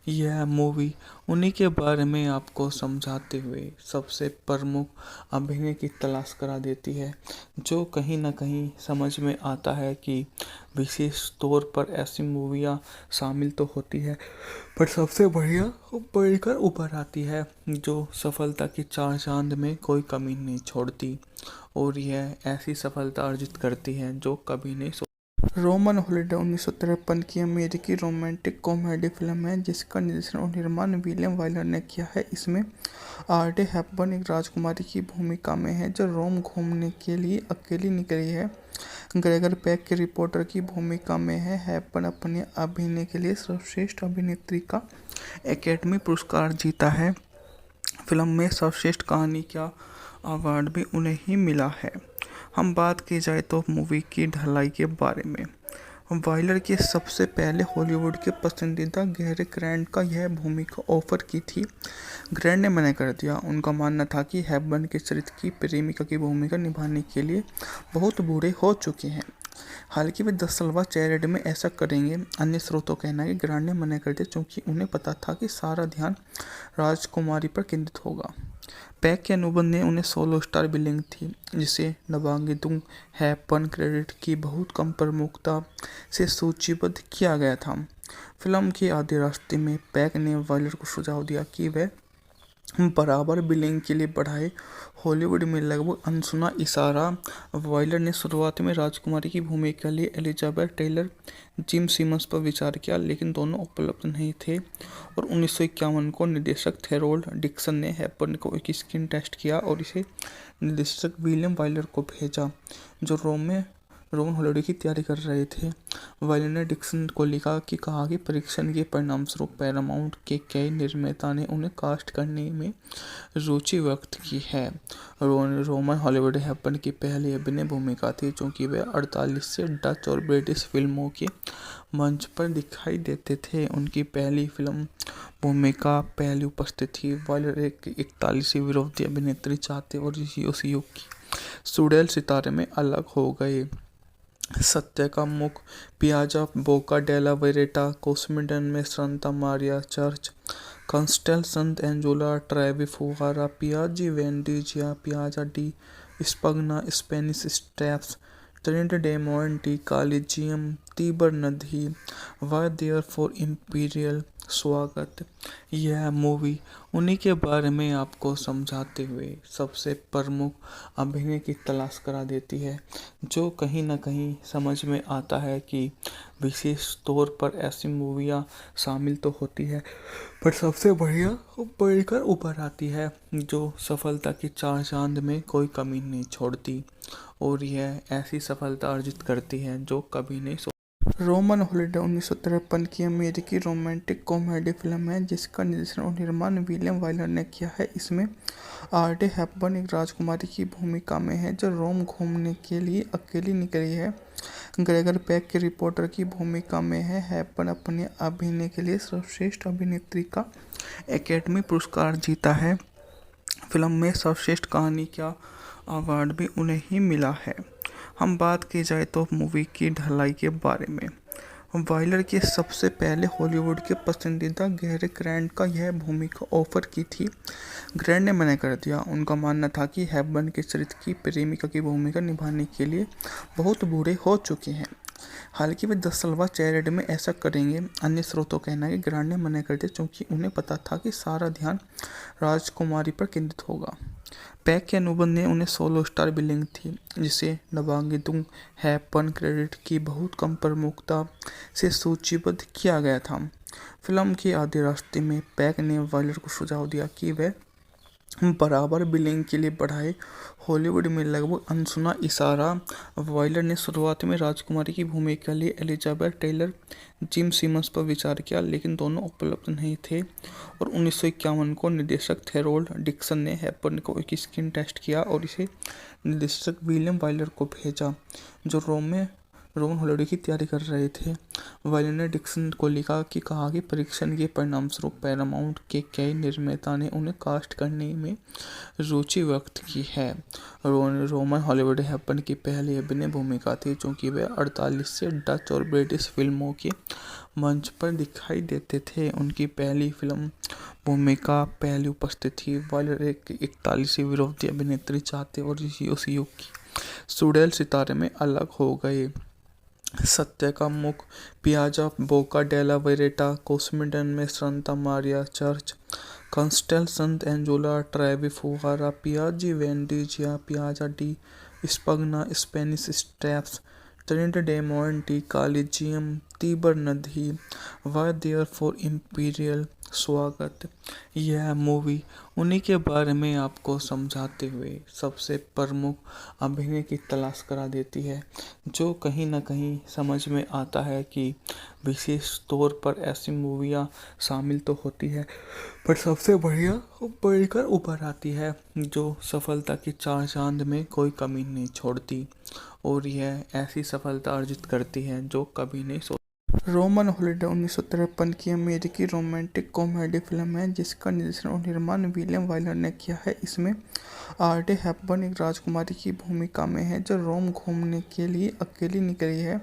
यह मूवी उन्हीं के बारे में आपको समझाते हुए सबसे प्रमुख अभिनय की तलाश करा देती है, जो कहीं ना कहीं समझ में आता है कि विशेष तौर पर ऐसी मूवियाँ शामिल तो होती है, पर सबसे बढ़िया बढ़कर उभर आती है, जो सफलता की चार चांद में कोई कमी नहीं छोड़ती और यह ऐसी सफलता अर्जित करती है जो कभी नहीं रोमन हॉलिडे 1953 की अमेरिकी रोमांटिक कॉमेडी फिल्म है जिसका निर्देशन और निर्माण विलियम वाइलर ने किया है। इसमें आर्डे हेपबर्न एक राजकुमारी की भूमिका में है जो रोम घूमने के लिए अकेली निकली है। ग्रेगर पेक की रिपोर्टर की भूमिका में है। हेपबर्न अपने अभिनय के लिए सर्वश्रेष्ठ अभिनेत्री का एकेडमी पुरस्कार जीता है। फिल्म में सर्वश्रेष्ठ कहानी का अवार्ड भी उन्हें ही मिला है। हम बात की जाए तो मूवी की ढलाई के बारे में, वाइलर की सबसे पहले हॉलीवुड के पसंदीदा गैरी ग्रांट का यह भूमिका ऑफर की थी। ग्रांट ने मना कर दिया। उनका मानना था कि हेपबर्न के चरित्र की प्रेमिका की भूमिका निभाने के लिए बहुत बूढ़े हो चुके हैं। हालांकि वे 10 साल बाद चैरिटी में ऐसा करेंगे। अन्य स्रोतों का कहना है कि ग्रांट ने मना कर दिया क्योंकि उन्हें पता था कि सारा ध्यान राजकुमारी पर केंद्रित होगा। पैक के अनुबंध ने उन्हें 16 स्टार बिलिंग थी, जिसे नवांगितुंग हेपबर्न क्रेडिट की बहुत कम प्रमुखता से सूचीबद्ध किया गया था। फिल्म के आधे रास्ते में पैक ने वाइलर को सुझाव दिया कि वह बराबर बिलिंग के लिए बढ़ाए। हॉलीवुड में लगभग अनसुना इशारा। वाइलर ने शुरुआत में राजकुमारी की भूमिका के लिए एलिजाबेथ टेलर, जिम सिमंस पर विचार किया, लेकिन दोनों उपलब्ध नहीं थे और 1951 को निर्देशक थेरोल्ड डिक्सन ने हेपबर्न को एक स्क्रीन टेस्ट किया और इसे निर्देशक विलियम वाइलर को भेजा, जो रोहन हॉलिडे की तैयारी कर रहे थे। वायलर ने डिक्सन को लिखा कि कहा कि परीक्षण के परिणामस्वरूप पैरामाउंट के कई निर्माता ने उन्हें कास्ट करने में रुचि व्यक्त की है। रोमन हॉलीवुड हेपन की पहली अभिनय भूमिका थी, चूंकि वे 48 से डच और ब्रिटिश फिल्मों के मंच पर दिखाई देते थे। उनकी पहली फिल्म भूमिका पहली उपस्थित थी। वायलर एक 41 विरोधी अभिनेत्री चाहते और उस युग की सुडेल सितारे में अलग हो गए। सत्य का मुख पियाजा बोका डेला वेरेटा कोस्मिडन में Santa Maria church Castel Sant Angelo Trevi फुहारा Piazza Venezia Piazza di Spagna Spanish Steps Trinita dei Monti Colosseum Tiber नदी वाई देयर फॉर इम्पीरियल स्वागत। यह मूवी उन्हीं के बारे में आपको समझाते हुए सबसे प्रमुख अभिनय की तलाश करा देती है, जो कहीं ना कहीं समझ में आता है कि विशेष तौर पर ऐसी मूवियाँ शामिल तो होती है, पर सबसे बढ़िया बढ़कर उभर आती है, जो सफलता की चार चांद में कोई कमी नहीं छोड़ती और यह ऐसी सफलता अर्जित करती है जो कभी नहीं रोमन हॉलिडे 1953 की अमेरिकी रोमांटिक कॉमेडी फिल्म है जिसका निर्देशन और निर्माण विलियम वाइलर ने किया है। इसमें आर्डे हेपबर्न एक राजकुमारी की भूमिका में है जो रोम घूमने के लिए अकेली निकली है। ग्रेगर पेक के रिपोर्टर की भूमिका में है। हेपबर्न अपने अभिनय के लिए सर्वश्रेष्ठ अभिनेत्री का एकेडमी पुरस्कार जीता है। फिल्म में सर्वश्रेष्ठ कहानी का अवार्ड भी उन्हें ही मिला है। हम बात की जाए तो मूवी की ढलाई के बारे में, वाइलर के सबसे पहले हॉलीवुड के पसंदीदा गैरी ग्रांट का यह भूमिका ऑफर की थी। ग्रांट ने मना कर दिया। उनका मानना था कि हेपबर्न के चरित्र की प्रेमिका की भूमिका निभाने के लिए बहुत बूढ़े हो चुके हैं। हालांकि वे 10 साल बाद चैरिटी में ऐसा करेंगे। अन्य स्रोतों का कहना है कि ग्रांट ने मना कर दिया क्योंकि उन्हें पता था कि सारा ध्यान राजकुमारी पर केंद्रित होगा। पैक के अनुबंध ने उन्हें 16 स्टार बिलिंग थी, जिसे नवांगितुंग हेपबर्न क्रेडिट की बहुत कम प्रमुखता से सूचीबद्ध किया गया था। फिल्म के आधे रास्ते में पैक ने वाइलर को सुझाव दिया कि वे बराबर बिलिंग के लिए बढ़ाए। हॉलीवुड में लगभग अनसुना इशारा। वाइलर ने शुरुआत में राजकुमारी की भूमिका के लिए एलिजाबेथ टेलर, जिम सिमंस पर विचार किया, लेकिन दोनों उपलब्ध नहीं थे और 1951 को निर्देशक थेरोल्ड डिक्सन ने हेपबर्न को एक स्क्रीन टेस्ट किया और इसे निर्देशक विलियम वाइलर को भेजा, जो रोमन हॉलिडे की तैयारी कर रहे थे। वाइलर ने डिक्सन को लिखा कि कहा कि परीक्षण के परिणामस्वरूप पैरामाउंट के कई निर्माता ने उन्हें कास्ट करने में रुचि व्यक्त की है। रोमन हॉलीवुड हेपबर्न की पहली अभिनय भूमिका थी, चूंकि वे 48 से डच और ब्रिटिश फिल्मों के मंच पर दिखाई देते थे। उनकी पहली फिल्म भूमिका पहली उपस्थित थी। वाइलर एक 41 विरोधी अभिनेत्री चाहते और उस युग की सुडेल सितारे में अलग हो गए। सत्य का मुख पियाजा बोका डेला वेरेटा कोस्मिडन में Santa Maria church Castel Sant Angelo Trevi फुहारा Piazza Venezia Piazza di Spagna Spanish Steps Trinita dei Monti Colosseum Tiber नदी वाई देयर फॉर इम्पीरियल स्वागत। यह मूवी उन्हीं के बारे में आपको समझाते हुए सबसे प्रमुख अभिनय की तलाश करा देती है, जो कहीं ना कहीं समझ में आता है कि विशेष तौर पर ऐसी मूवियाँ शामिल तो होती है, पर सबसे बढ़िया बढ़कर उभर आती है, जो सफलता की चार चांद में कोई कमी नहीं छोड़ती और यह ऐसी सफलता अर्जित करती है जो कभी नहीं रोमन हॉलिडे 1953 की अमेरिकी रोमांटिक कॉमेडी फिल्म है जिसका निर्देशन और निर्माण विलियम वाइलर ने किया है। इसमें आर्डे हेपबर्न एक राजकुमारी की भूमिका में है जो रोम घूमने के लिए अकेली निकली है।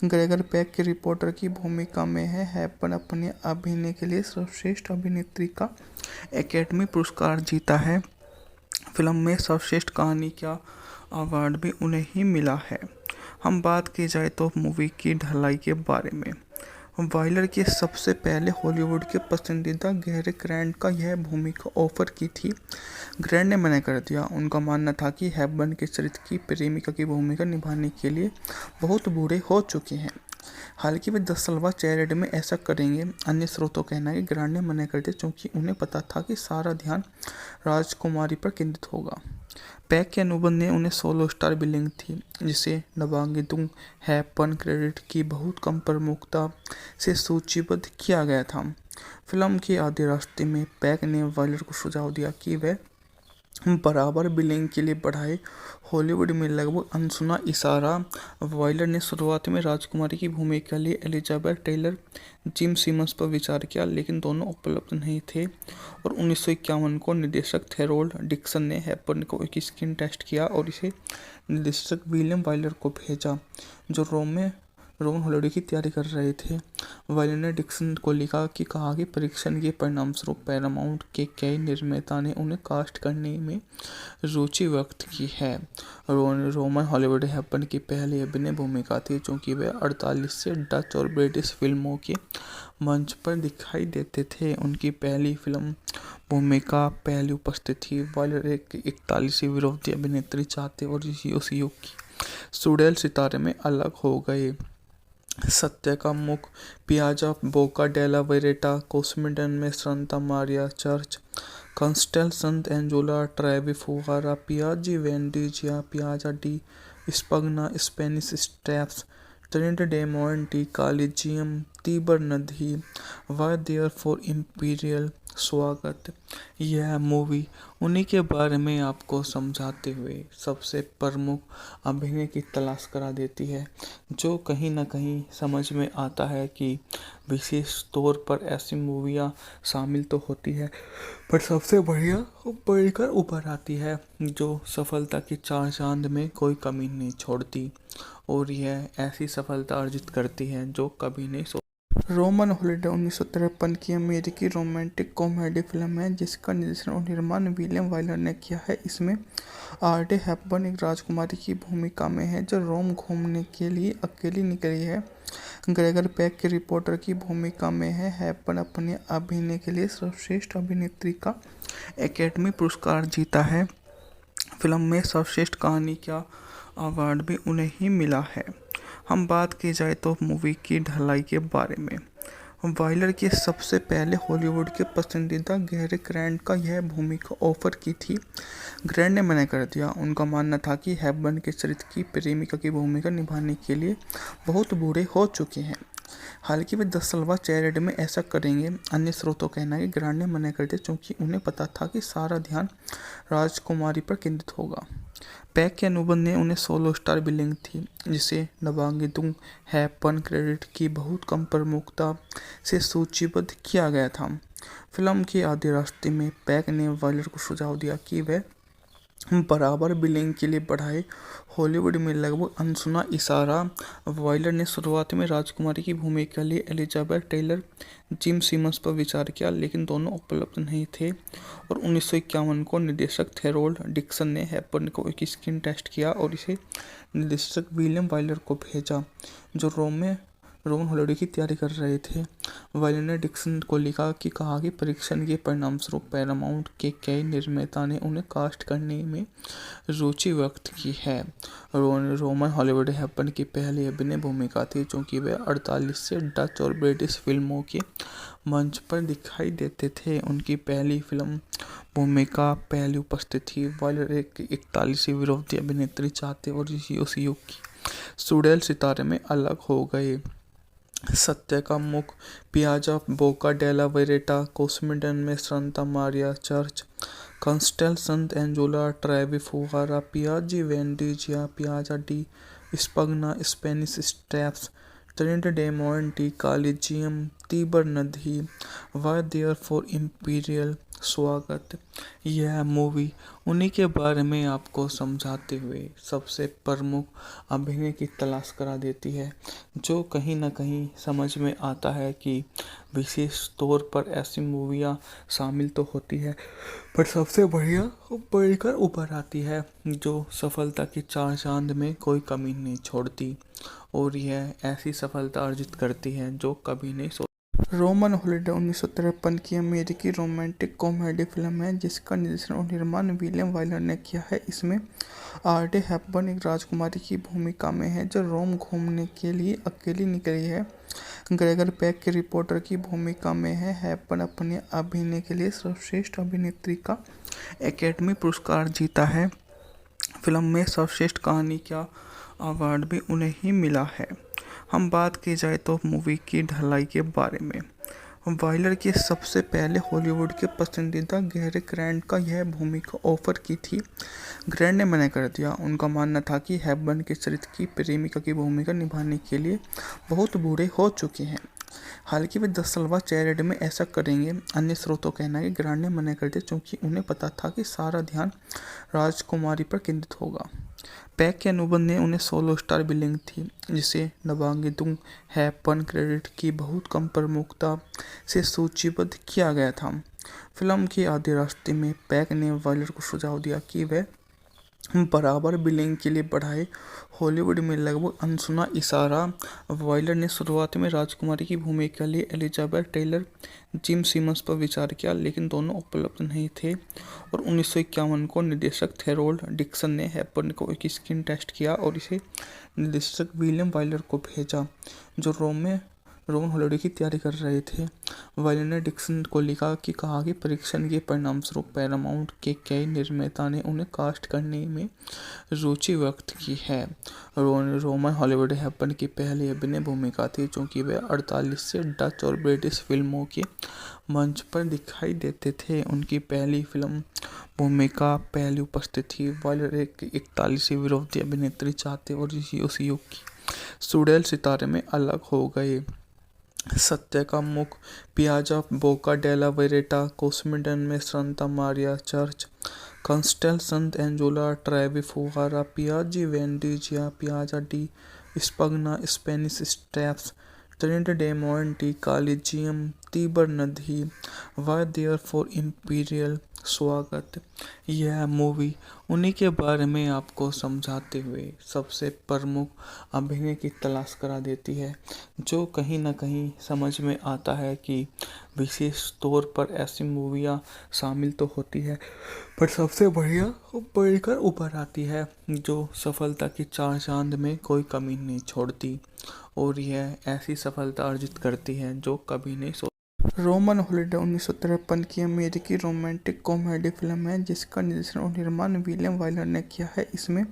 ग्रेगर पेक के रिपोर्टर की भूमिका में है। हेपबर्न अपने अभिनय के लिए सर्वश्रेष्ठ अभिनेत्री का एकेडमी पुरस्कार जीता है। फिल्म में सर्वश्रेष्ठ कहानी का अवार्ड भी उन्हें ही मिला है। हम बात की जाए तो मूवी की ढलाई के बारे में, वाइलर के सबसे पहले हॉलीवुड के पसंदीदा गैरी ग्रांट का यह भूमिका ऑफर की थी। ग्रांट ने मना कर दिया। उनका मानना था कि हेपबर्न के चरित्र की प्रेमिका की भूमिका निभाने के लिए बहुत बूढ़े हो चुके हैं। हालांकि वे 10 साल बाद चैरिटी में ऐसा करेंगे। अन्य स्रोतों का कहना है कि ग्रांट ने मना कर दिया क्योंकि उन्हें पता था कि सारा ध्यान राजकुमारी पर केंद्रित होगा। पैक के अनुबंध ने उन्हें 16 स्टार बिलिंग थी, जिसे नवांगितुंग हैपन क्रेडिट की बहुत कम प्रमुखता से सूचीबद्ध किया गया था। फिल्म के आधे रास्ते में पैक ने वायलर को सुझाव दिया कि वह बराबर बिलिंग के लिए बढ़ाए। हॉलीवुड में लगभग अनसुना इशारा। वायलर ने शुरुआत में राजकुमारी की भूमिका के लिए एलिजाबेथ टेलर, जिम सिमंस पर विचार किया, लेकिन दोनों उपलब्ध नहीं थे और 1951 को निर्देशक थेरोल्ड डिक्सन ने हैपन को एक स्क्रीन टेस्ट किया और इसे निर्देशक विलियम वायलर को भेजा, जो रोमन हॉलिडे की तैयारी कर रहे थे। वायलर ने डिक्सन को लिखा कि कहा कि परीक्षण के परिणामस्वरूप पैरामाउंट के कई निर्माता ने उन्हें कास्ट करने में रुचि व्यक्त की है। रोमन हॉलीवुड हैपन की पहली अभिनय भूमिका थी, क्योंकि वे 48 से डच और ब्रिटिश फिल्मों के मंच पर दिखाई देते थे। उनकी पहली फिल्म भूमिका पहली उपस्थिति थी। वायलर एक 41 विरोधी अभिनेत्री चाहते और उस युग की सुडेल सितारे में अलग हो गए। सत्य का मुख पियाजा बोका डेला वेरेटा, कोस्मिडन में Santa Maria church, Castel Sant Angelo Trevi फुगारा, Piazza Venezia, Piazza di Spagna, Spanish Steps, Trinita dei Monti, Colosseum, Tiber नदी, वाई देयर फॉर इम्पीरियल स्वागत। यह मूवी उन्हीं के बारे में आपको समझाते हुए सबसे प्रमुख अभिनय की तलाश करा देती है, जो कहीं ना कहीं समझ में आता है कि विशेष तौर पर ऐसी मूवियाँ शामिल तो होती है, पर सबसे बढ़िया बढ़कर उभर आती है, जो सफलता की चार चांद में कोई कमी नहीं छोड़ती और यह ऐसी सफलता अर्जित करती है जो कभी नहीं रोमन हॉलिडे 1953 की अमेरिकी रोमांटिक कॉमेडी फिल्म है, जिसका निर्देशन और निर्माण विलियम वाइलर ने किया है। इसमें ऑड्रे हेपबर्न एक राजकुमारी की भूमिका में है जो रोम घूमने के लिए अकेली निकली है। ग्रेगर पेक की रिपोर्टर की भूमिका में है। हेपबर्न अपने अभिनय के लिए सर्वश्रेष्ठ अभिनेत्री का एकेडमी पुरस्कार जीता है। फिल्म में सर्वश्रेष्ठ कहानी का अवार्ड भी उन्हें ही मिला है। हम बात की जाए तो मूवी की ढलाई के बारे में, वाइलर की सबसे पहले हॉलीवुड के पसंदीदा गैरी ग्रांट का यह भूमिका ऑफर की थी। ग्रांट ने मना कर दिया। उनका मानना था कि हेपबर्न के चरित्र की प्रेमिका की भूमिका निभाने के लिए बहुत बूढ़े हो चुके हैं। हालांकि वे 10 साल बाद चैरिटी में ऐसा करेंगे। अन्य स्रोतों का कहना है कि ग्रांट ने मना कर दिया क्योंकि उन्हें पता था कि सारा ध्यान राजकुमारी पर केंद्रित होगा। पैक के अनुबंध ने उन्हें 16 स्टार बिलिंग थी, जिसे नवांगितुंग हैपन क्रेडिट की बहुत कम प्रमुखता से सूचीबद्ध किया गया था। फिल्म के आधे रास्ते में पैक ने वाइलर को सुझाव दिया कि वह बराबर बिलिंग के लिए बढ़ाए। हॉलीवुड में लगभग अनसुना इशारा। वाइलर ने शुरुआत में राजकुमारी की भूमिका के लिए एलिजाबेथ टेलर, जिम सिमंस पर विचार किया, लेकिन दोनों उपलब्ध नहीं थे और 1951 को निर्देशक थेरोल्ड डिक्सन ने हैपबर्न को एक स्क्रीन टेस्ट किया और इसे निर्देशक विलियम वाइलर को भेजा, जो रोमन हॉलिडे की तैयारी कर रहे थे। वाइलर ने डिक्सन को लिखा कि कहा कि परीक्षण के परिणामस्वरूप पैरामाउंट के कई निर्माता ने उन्हें कास्ट करने में रुचि व्यक्त की है। रोमन हॉलीवुड हैपन की पहली अभिनय भूमिका थी, क्योंकि वे 48 से डच और ब्रिटिश फिल्मों के मंच पर दिखाई देते थे। उनकी पहली फिल्म भूमिका पहली उपस्थिति थी। वाइलर एक 41 विरोधी अभिनेत्री चाहते और उस युग की सुडेल सितारे में अलग हो गए। सत्य का मुख पियाजा बोका डेला वेरेटा, कोस्मिडन में Santa Maria church, Castel Sant Angelo Trevi फुगारा, Piazza Venezia, Piazza di Spagna, Spanish Steps, Trinita dei Monti, Colosseum, Tiber नदी, वाई देयर फॉर इम्पीरियल स्वागत। यह मूवी उन्हीं के बारे में आपको समझाते हुए सबसे प्रमुख अभिनय की तलाश करा देती है, जो कहीं ना कहीं समझ में आता है कि विशेष तौर पर ऐसी मूवियाँ शामिल तो होती है, पर सबसे बढ़िया बढ़कर उभर आती है, जो सफलता की चार चांद में कोई कमी नहीं छोड़ती और यह ऐसी सफलता अर्जित करती है जो कभी नहीं रोमन हॉलिडे 1953 की अमेरिकी रोमांटिक कॉमेडी फिल्म है, जिसका निर्देशन और निर्माण विलियम वाइलर ने किया है। इसमें ऑड्रे हेपबर्न एक राजकुमारी की भूमिका में है जो रोम घूमने के लिए अकेली निकली है। ग्रेगर पेक की रिपोर्टर की भूमिका में है। हेपबर्न अपने अभिनय के लिए सर्वश्रेष्ठ अभिनेत्री का एकेडमी पुरस्कार जीता है। फिल्म में सर्वश्रेष्ठ कहानी का अवार्ड भी उन्हें ही मिला है। हम बात की जाए तो मूवी की ढलाई के बारे में, वाइलर की सबसे पहले हॉलीवुड के पसंदीदा गैरी ग्रांट का यह भूमिका ऑफर की थी। ग्रांट ने मना कर दिया। उनका मानना था कि हेपबर्न के चरित्र की प्रेमिका की भूमिका निभाने के लिए बहुत बूढ़े हो चुके हैं। हालांकि वे 10 साल बाद चैरिटी में ऐसा करेंगे। अन्य स्रोतों का कहना है कि ग्रांट ने मना कर दिया क्योंकि उन्हें पता था कि सारा ध्यान राजकुमारी पर केंद्रित होगा। पैक के अनुबंध ने उन्हें 16 स्टार बिलिंग थी, जिसे नवांगितुंग हैपन क्रेडिट की बहुत कम प्रमुखता से सूचीबद्ध किया गया था। फिल्म के आधे रास्ते में पैक ने वाइलर को सुझाव दिया कि वह बराबर बिलिंग के लिए बढ़ाए। हॉलीवुड में लगभग अनसुना इशारा, वाइलर ने शुरुआत में राजकुमारी की भूमिका के लिए एलिजाबेथ टेलर, जिम सिमंस पर विचार किया, लेकिन दोनों उपलब्ध नहीं थे और 1951 को निर्देशक थेरोल्ड डिक्सन ने हेपबर्न को एक स्क्रीन टेस्ट किया और इसे निर्देशक विलियम वाइलर को भेजा, जो रोमन हॉलिडे की तैयारी कर रहे थे। वाइलर ने डिक्सन को लिखा कि कहा कि परीक्षण के परिणामस्वरूप पैरामाउंट के कई निर्माता ने उन्हें कास्ट करने में रुचि व्यक्त की है। रोमन हॉलीवुड हेपबर्न की पहली अभिनय भूमिका थी, क्योंकि वे 48 से डच और ब्रिटिश फिल्मों के मंच पर दिखाई देते थे। उनकी पहली फिल्म भूमिका पहली उपस्थिति थी। वाइलर एक 41 विरोधी अभिनेत्री चाहते और उस युग की सुडेल सितारे में अलग हो गए। सत्य का मुख, पियाजा बोका डेला वेरेटा, कोस्मिडन में Santa Maria church, Castel Sant Angelo Trevi फुगारा, Piazza Venezia, Piazza di Spagna, Spanish Steps, Trinita dei Monti, Colosseum, Tiber नदी, वाई देयर फॉर इम्पीरियल स्वागत। यह मूवी उन्हीं के बारे में आपको समझाते हुए सबसे प्रमुख अभिनय की तलाश करा देती है, जो कहीं ना कहीं समझ में आता है कि विशेष तौर पर ऐसी मूवियाँ शामिल तो होती है, पर सबसे बढ़िया बढ़कर उभर आती है, जो सफलता की चार चांद में कोई कमी नहीं छोड़ती और यह ऐसी सफलता अर्जित करती है जो कभी नहीं रोमन हॉलिडे 1953 की अमेरिकी रोमांटिक कॉमेडी फिल्म है, जिसका निर्देशन और निर्माण विलियम वाइलर ने किया है। इसमें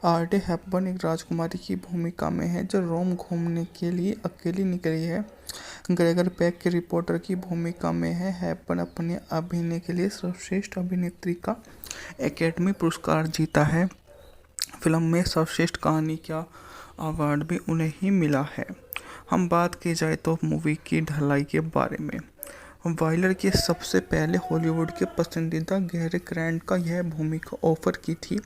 आर्डे हेपबर्न एक राजकुमारी की भूमिका में है जो रोम घूमने के लिए अकेली निकली है। ग्रेगर पैक के रिपोर्टर की भूमिका में है। हेपबर्न अपने अभिनय के लिए सर्वश्रेष्ठ अभिनेत्री का एकेडमी पुरस्कार जीता है। फिल्म में सर्वश्रेष्ठ कहानी का अवार्ड भी उन्हें ही मिला है। हम बात की जाए तो मूवी की ढलाई के बारे में, वाइलर की सबसे पहले हॉलीवुड के पसंदीदा गैरी ग्रांट का यह भूमिका ऑफर की थी।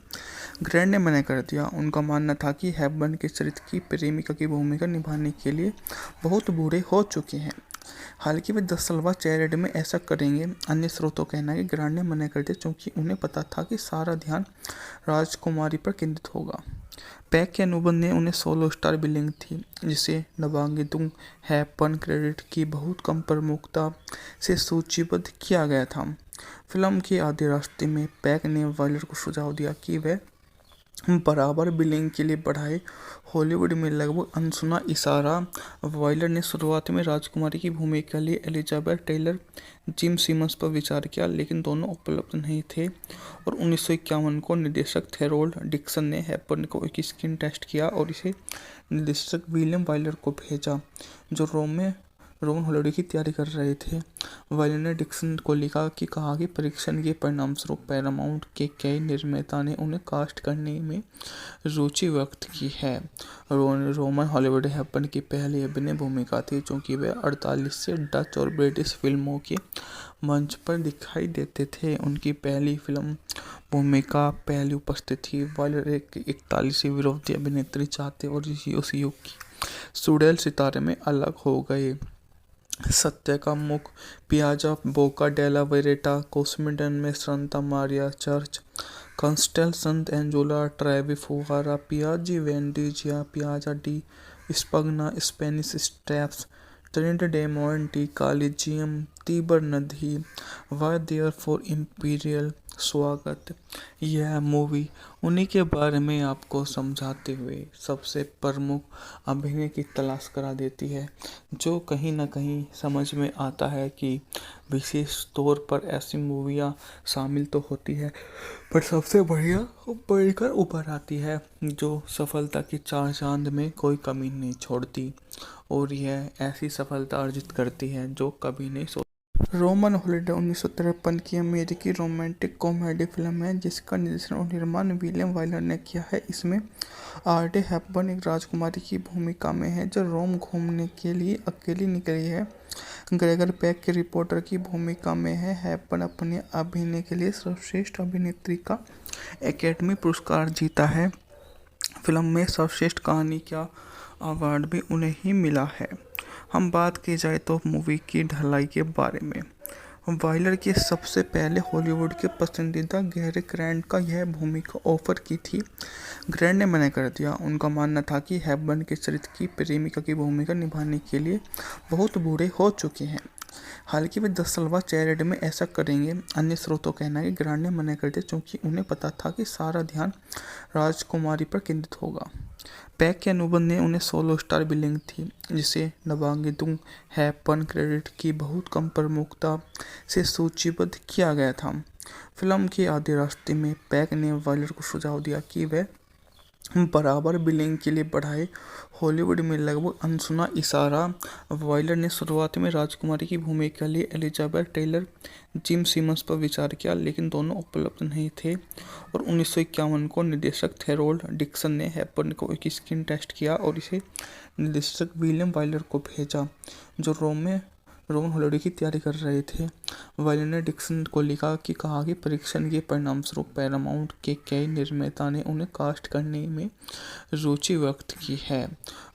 ग्रांट ने मना कर दिया। उनका मानना था कि हेपबर्न के चरित्र की प्रेमिका की भूमिका निभाने के लिए बहुत बूढ़े हो चुके हैं। हालांकि वे 10 साल बाद चैरिटी में ऐसा करेंगे। अन्य स्रोतों का कहना है कि ग्रांट ने मना कर दिया क्योंकि उन्हें पता था कि सारा ध्यान राजकुमारी पर केंद्रित होगा। पैक के अनुबंध ने उन्हें 16 स्टार बिलिंग थी, जिसे नवांगितुंग हैपन क्रेडिट की बहुत कम प्रमुखता से सूचीबद्ध किया गया था। फिल्म के आधे रास्ते में पैक ने वाइलर को सुझाव दिया कि वह बराबर बिलिंग के लिए बढ़ाए। हॉलीवुड में लगभग अनसुना इशारा, वाइलर ने शुरुआत में राजकुमारी की भूमिका के लिए एलिजाबेथ टेलर, जिम सिमंस पर विचार किया, लेकिन दोनों उपलब्ध नहीं थे और 1951 को निर्देशक थेरोल्ड डिक्सन ने हेपबर्न को एक स्क्रीन टेस्ट किया और इसे निर्देशक विलियम वाइलर को भेजा, जो रोमन हॉलिडे की तैयारी कर रहे थे। वाइलर ने डिक्सन को लिखा कि कहा कि परीक्षण के परिणामस्वरूप पैरामाउंट के कई निर्माता ने उन्हें कास्ट करने में रुचि व्यक्त की है। रोमन हॉलीवुड हेपबर्न की पहली अभिनय भूमिका थी, क्योंकि वे 48 से डच और ब्रिटिश फिल्मों के मंच पर दिखाई देते थे। उनकी पहली फिल्म भूमिका पहली उपस्थिति थी। वाइलर एक 41 विरोधी अभिनेत्री चाहते और उस युग की सुडेल सितारे में अलग हो गए। सत्य का मुख, पियाजा बोका डेला वेरेटा, कोस्मिडन में Santa Maria church, Castel Sant Angelo Trevi फुगारा, Piazza Venezia, Piazza di Spagna, Spanish Steps, Trinita dei Monti, Colosseum, Tiber नदी, वाई देयर फॉर इम्पीरियल स्वागत। यह मूवी उन्हीं के बारे में आपको समझाते हुए सबसे प्रमुख अभिनय की तलाश करा देती है, जो कहीं न कहीं समझ में आता है कि विशेष तौर पर ऐसी मूवियाँ शामिल तो होती है, पर सबसे बढ़िया बढ़कर उभर आती है, जो सफलता की चार चांद में कोई कमी नहीं छोड़ती और यह ऐसी सफलता अर्जित करती है जो कभी नहीं सो। रोमन हॉलिडे 1953 की अमेरिकी रोमांटिक कॉमेडी फिल्म है जिसका निर्देशन और निर्माण विलियम वाइलर ने किया है। इसमें ऑड्रे हेपबर्न एक राजकुमारी की भूमिका में है जो रोम घूमने के लिए अकेली निकली है। ग्रेगर पेक के रिपोर्टर की भूमिका में है। हेपबर्न अपने अभिनय के लिए सर्वश्रेष्ठ अभिनेत्री का एकेडमी पुरस्कार जीता है। फिल्म में सर्वश्रेष्ठ कहानी का अवार्ड भी उन्हें ही मिला है। हम बात की जाए तो मूवी की ढलाई के बारे में, वाइलर की सबसे पहले हॉलीवुड के पसंदीदा गैरी ग्रांट का यह भूमिका ऑफर की थी। ग्रांट ने मना कर दिया। उनका मानना था कि हेपबर्न के चरित्र की प्रेमिका की भूमिका निभाने के लिए बहुत बूढ़े हो चुके हैं। हालांकि वे 10 साल बाद चैरिड में ऐसा करेंगे। अन्य स्रोतों का कहना है कि ग्रांट ने मना कर दिया क्योंकि उन्हें पता था कि सारा ध्यान राजकुमारी पर केंद्रित होगा। पैक के अनुबंध ने उन्हें 16 स्टार बिलिंग थी, जिसे नवांगितुंग हेपबर्न क्रेडिट की बहुत कम प्रमुखता से सूचीबद्ध किया गया था। फिल्म के आधे रास्ते में पैक ने वाइलर को सुझाव दिया कि वह बराबर बिलिंग के लिए बढ़ाए। हॉलीवुड में लगभग अनसुना इशारा। वाइलर ने शुरुआत में राजकुमारी की भूमिका के लिए एलिजाबेथ टेलर, जिम सिमन्स पर विचार किया, लेकिन दोनों उपलब्ध नहीं थे और 1951 को निर्देशक थेरोल्ड डिक्सन ने हेपबर्न को एक स्क्रीन टेस्ट किया और इसे निर्देशक विलियम वाइलर को भेजा, जो रोमन हॉलिडे की तैयारी कर रहे थे। वाइलर ने डिक्सन को लिखा कि कहा कि परीक्षण के परिणामस्वरूप पैरामाउंट के कई निर्माता ने उन्हें कास्ट करने में रुचि व्यक्त की है।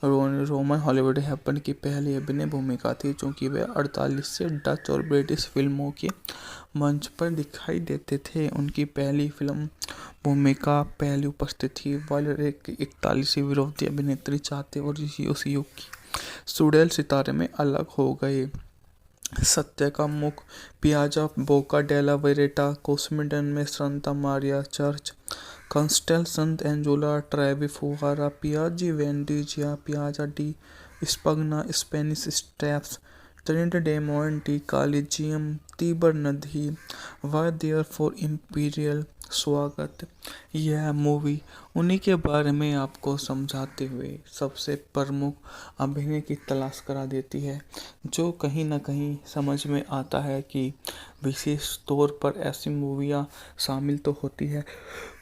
रोमन हॉलीवुड हेपबर्न की पहली अभिनय भूमिका थी, क्योंकि वे 48 से डच और ब्रिटिश फिल्मों के मंच पर दिखाई देते थे। उनकी पहली फिल्म भूमिका पहली उपस्थित थी। वाइलर एक 41 विरोधी अभिनेत्री चाहते और उस युग की सुडेल सितारे में अलग हो गए। सत्य का मुख पियाजा बोका डेला वेरेटा कोस्मिडन में Santa Maria church Castel Sant Angelo Trevi फुहारा Piazza Venezia Piazza di Spagna Spanish Steps Trinita dei Monti Colosseum Tiber नदी वाई देयर फॉर इम्पीरियल। स्वागत। यह मूवी उन्हीं के बारे में आपको समझाते हुए सबसे प्रमुख अभिनय की तलाश करा देती है, जो कहीं न कहीं समझ में आता है कि विशेष तौर पर ऐसी मूवियाँ शामिल तो होती है,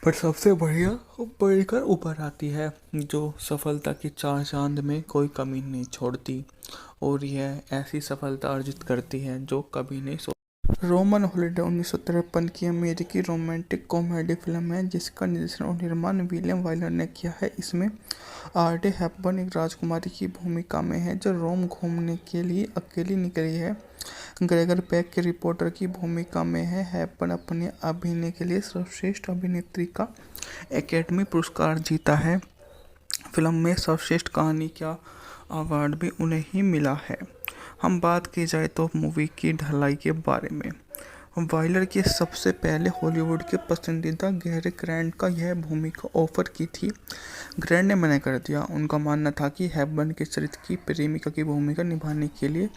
पर सबसे बढ़िया बढ़कर उभर आती है, जो सफलता की चार चांद में कोई कमी नहीं छोड़ती और यह ऐसी सफलता अर्जित करती है जो कभी नहीं सो। रोमन हॉलिडे 1953 की अमेरिकी रोमांटिक कॉमेडी फिल्म है जिसका निर्देशन और निर्माण विलियम वाइलर ने किया है। इसमें ऑड्रे हेपबर्न एक राजकुमारी की भूमिका में है जो रोम घूमने के लिए अकेली निकली है। ग्रेगर पेक के रिपोर्टर की भूमिका में है। हेपबर्न अपने अभिनय के लिए सर्वश्रेष्ठ अभिनेत्री का एकेडमी पुरस्कार जीता है। फिल्म में सर्वश्रेष्ठ कहानी का अवार्ड भी उन्हें ही मिला है। हम बात की जाए तो मूवी की ढलाई के बारे में, वाइलर की सबसे पहले हॉलीवुड के पसंदीदा गैरी ग्रांट का यह भूमिका ऑफर की थी। ग्रांट ने मना कर दिया। उनका मानना था कि हेपबर्न के चरित्र की प्रेमिका की भूमिका निभाने के लिए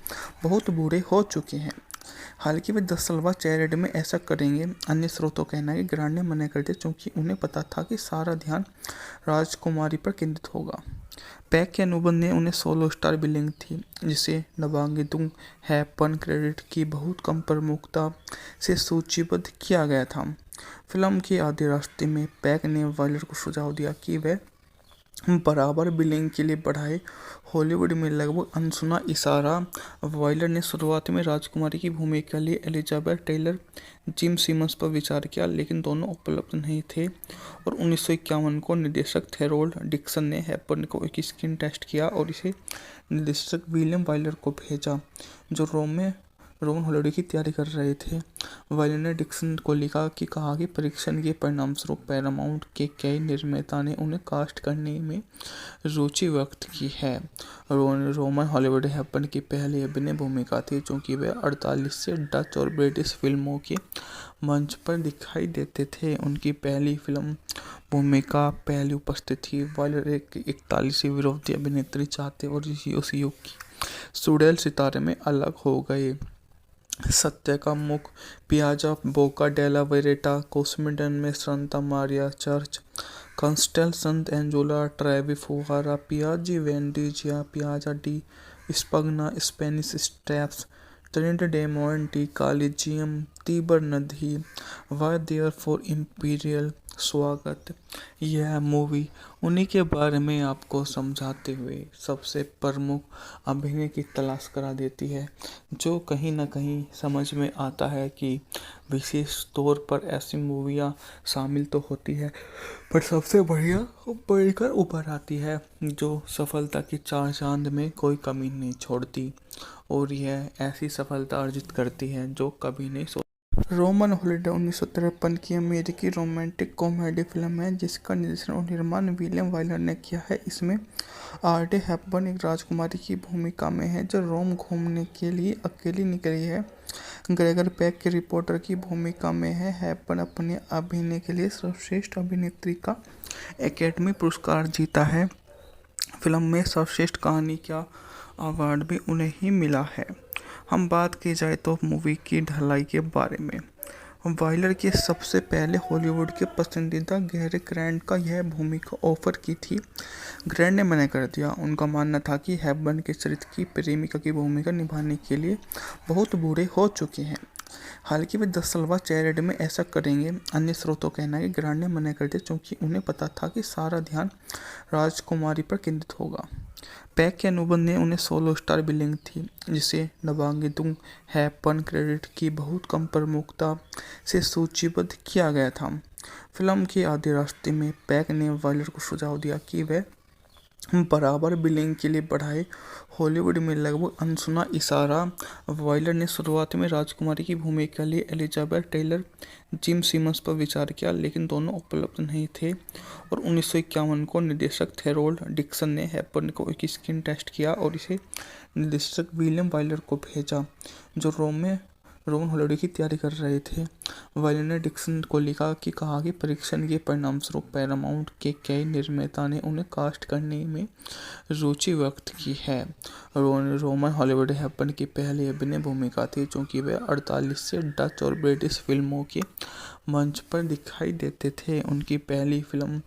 बहुत बूढ़े हो चुके हैं। हालांकि वे 10 साल बाद चैरिड में ऐसा करेंगे। अन्य स्रोतों का कहना है कि ग्रांट ने मना कर दिया क्योंकि उन्हें पता था कि सारा ध्यान राजकुमारी पर केंद्रित होगा। पैक के अनुबंध ने उन्हें 16 स्टार बिलिंग थी, जिसे नवांगितुंग हेपबर्न क्रेडिट की बहुत कम प्रमुखता से सूचीबद्ध किया गया था। फिल्म के आधे रास्ते में पैक ने वाइलर को सुझाव दिया कि वह बराबर बिलिंग के लिए बढ़ाए। हॉलीवुड में लगभग अनसुना इशारा। वाइलर ने शुरुआत में राजकुमारी की भूमिका के लिए एलिजाबेथ टेलर, जिम सिमन्स पर विचार किया, लेकिन दोनों उपलब्ध नहीं थे और 1951 को निर्देशक थेरोल्ड डिक्सन ने हेपबर्न को एक स्क्रीन टेस्ट किया और इसे निर्देशक विलियम वाइलर को भेजा, जो रोमन हॉलिडे की तैयारी कर रहे थे। वायलर ने डिक्सन को लिखा कि कहा कि परीक्षण के परिणामस्वरूप पैरामाउंट के कई निर्माता ने उन्हें कास्ट करने में रुचि व्यक्त की है। रोमन हॉलीवुड हैपन की पहली अभिनय भूमिका थी, चूंकि वे 48 से डच और ब्रिटिश फिल्मों के मंच पर दिखाई देते थे। उनकी पहली फिल्म भूमिका पहली उपस्थित थी। वायलर एक 41वीं विरोधी अभिनेत्री चाहते और उस युग की सुडेल सितारे में अलग हो गए। सत्य का मुख पियाजा बोका डेला वेरेटा कोस्मिडन में Santa Maria church Castel Sant Angelo Trevi फुहारा Piazza Venezia Piazza di Spagna Spanish Steps Trinita dei Monti Colosseum Tiber नदी वाई देयर फॉर इम्पीरियल स्वागत। यह मूवी उन्हीं के बारे में आपको समझाते हुए सबसे प्रमुख अभिनय की तलाश करा देती है, जो कहीं ना कहीं समझ में आता है कि विशेष तौर पर ऐसी मूवियाँ शामिल तो होती है, पर सबसे बढ़िया बढ़कर उभर आती है, जो सफलता की चार चांद में कोई कमी नहीं छोड़ती और यह ऐसी सफलता अर्जित करती है जो कभी नहीं रोमन हॉलिडे 1953 की अमेरिकी रोमांटिक कॉमेडी फिल्म है जिसका निर्देशन और निर्माण विलियम वाइलर ने किया है। इसमें ऑड्रे हेपबर्न एक राजकुमारी की भूमिका में है जो रोम घूमने के लिए अकेली निकली है। ग्रेगर पेक के रिपोर्टर की भूमिका में है। हेपबर्न अपने अभिनय के लिए सर्वश्रेष्ठ अभिनेत्री का एकेडमी पुरस्कार जीता है। फिल्म में सर्वश्रेष्ठ कहानी का अवार्ड भी उन्हें ही मिला है। हम बात की जाए तो मूवी की ढलाई के बारे में, वाइलर के सबसे पहले हॉलीवुड के पसंदीदा गैरी ग्रांट का यह भूमिका ऑफर की थी। ग्रांट ने मना कर दिया। उनका मानना था कि हेपबर्न के चरित्र की प्रेमिका की भूमिका निभाने के लिए बहुत बूढ़े हो चुके हैं। हालांकि वे 10 साल बाद चैरिटी में ऐसा करेंगे। अन्य स्रोतों का कहना है कि ग्रांट ने मना कर दिया क्योंकि उन्हें पता था कि सारा ध्यान राजकुमारी पर केंद्रित होगा। पैक के अनुबंध ने उन्हें 16 स्टार बिलिंग थी, जिसे नवांगितुंग हेपबर्न क्रेडिट की बहुत कम प्रमुखता से सूचीबद्ध किया गया था। फिल्म के आधे रास्ते में पैक ने वाइलर को सुझाव दिया कि वे बराबर बिलिंग के लिए बढ़ाए। हॉलीवुड में लगभग अनसुना इशारा। वाइलर ने शुरुआत में राजकुमारी की भूमिका के लिए एलिजाबेथ टेलर, जिम सिमंस पर विचार किया, लेकिन दोनों उपलब्ध नहीं थे और 1951 को निर्देशक थेरोल्ड डिक्सन ने हेपबर्न को एक स्क्रीन टेस्ट किया और इसे निर्देशक विलियम वाइलर को भेजा, जो रोमन हॉलीडे की तैयारी कर रहे थे। वाइलर ने डिक्सन को लिखा कि कहा कि परीक्षण के परिणामस्वरूप पैरामाउंट के कई निर्माता ने उन्हें कास्ट करने में रुचि व्यक्त की है। रोमन हॉलीवुड हैपन की पहली अभिनय भूमिका थी, चूंकि वे 48 से डच और ब्रिटिश फिल्मों के मंच पर दिखाई देते थे। उनकी पहली फिल्म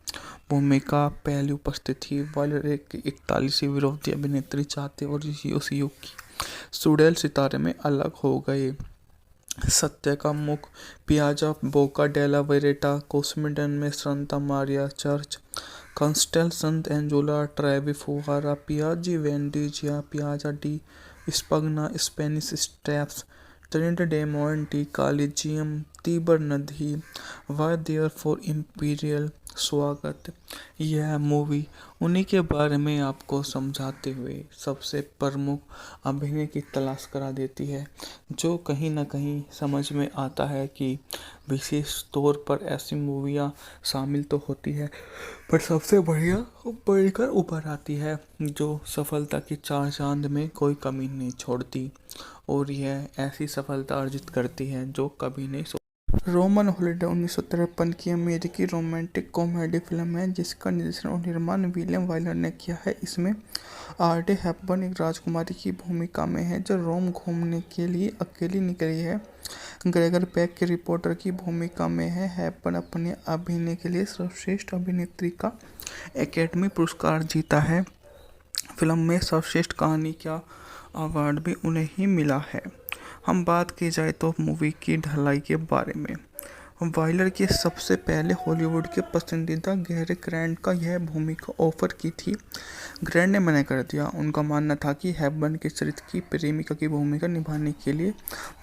भूमिका पहली उपस्थित थी। वाइलर एक 41वीं विरोधी अभिनेत्री चाहते और उस युग की सुडेल सितारे में अलग हो गए। सत्य का मुख पियाजा बोका डेला वेरेटा कोस्मिडन में Santa Maria church Castel Sant Angelo Trevi फुहारा Piazza Venezia Piazza di Spagna Spanish Steps Trinita dei Monti Colosseum Tiber नदी वाई देयर फॉर इम्पीरियल स्वागत। यह मूवी उन्हीं के बारे में आपको समझाते हुए सबसे प्रमुख अभिनय की तलाश करा देती है, जो कहीं ना कहीं समझ में आता है कि विशेष तौर पर ऐसी मूवियाँ शामिल तो होती है, पर सबसे बढ़िया बढ़कर उभर आती है, जो सफलता की चार चांद में कोई कमी नहीं छोड़ती और यह ऐसी सफलता अर्जित करती है जो कभी नहीं रोमन हॉलिडे 1953 की अमेरिकी रोमांटिक कॉमेडी फिल्म है जिसका निर्देशन और निर्माण विलियम वाइलर ने किया है। इसमें ऑड्रे हेपबर्न एक राजकुमारी की भूमिका में है जो रोम घूमने के लिए अकेली निकली है। ग्रेगर पेक के रिपोर्टर की भूमिका में है। हेपबर्न अपने अभिनय के लिए सर्वश्रेष्ठ अभिनेत्री का एकेडमी पुरस्कार जीता है। फिल्म में सर्वश्रेष्ठ कहानी का अवार्ड भी उन्हें ही मिला है। हम बात की जाए तो मूवी की ढलाई के बारे में, वाइलर के सबसे पहले हॉलीवुड के पसंदीदा गैरी ग्रांट का यह भूमिका ऑफर की थी। ग्रांट ने मना कर दिया। उनका मानना था कि हेपबर्न के चरित्र की प्रेमिका की भूमिका निभाने के लिए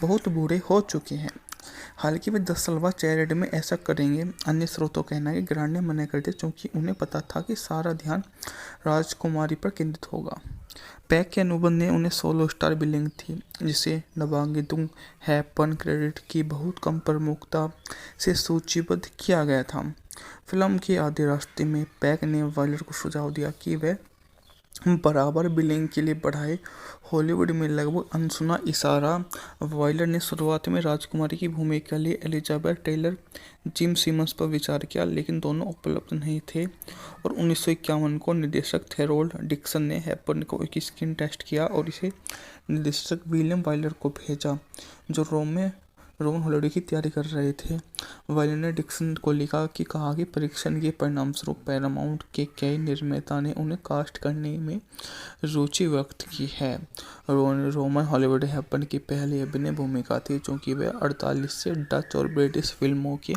बहुत बूढ़े हो चुके हैं। हालांकि वे 10 साल बाद चैरिटी में ऐसा करेंगे। अन्य स्रोतों का कहना है कि ग्रांट ने मना कर दिया क्योंकि उन्हें पता था कि सारा ध्यान राजकुमारी पर केंद्रित होगा। पैक के अनुबंध ने उन्हें 16 स्टार बिलिंग थी, जिसे नबांगितुंग हैपन क्रेडिट की बहुत कम प्रमुखता से सूचीबद्ध किया गया था। फिल्म के आधे रास्ते में पैक ने वायलर को सुझाव दिया कि वह बराबर बिलिंग के लिए बढ़ाए। हॉलीवुड में लगभग अनसुना इशारा। वायलर ने शुरुआत में राजकुमारी की भूमिका के लिए एलिजाबेथ टेलर, जिम सिमंस पर विचार किया, लेकिन दोनों उपलब्ध नहीं थे और 1951 को निर्देशक थेरोल्ड डिक्सन ने हैपन को एक स्क्रीन टेस्ट किया और इसे निर्देशक विलियम वायलर को भेजा, जो रोमन हॉलिडे की तैयारी कर रहे थे। वायलर ने डिक्सन को लिखा कि कहा कि परीक्षण के परिणामस्वरूप पैरामाउंट के कई निर्माता ने उन्हें कास्ट करने में रुचि व्यक्त की है। रोमन हॉलीवुड हैपन की पहली अभिनय भूमिका थी, क्योंकि वे 48 से डच और ब्रिटिश फिल्मों के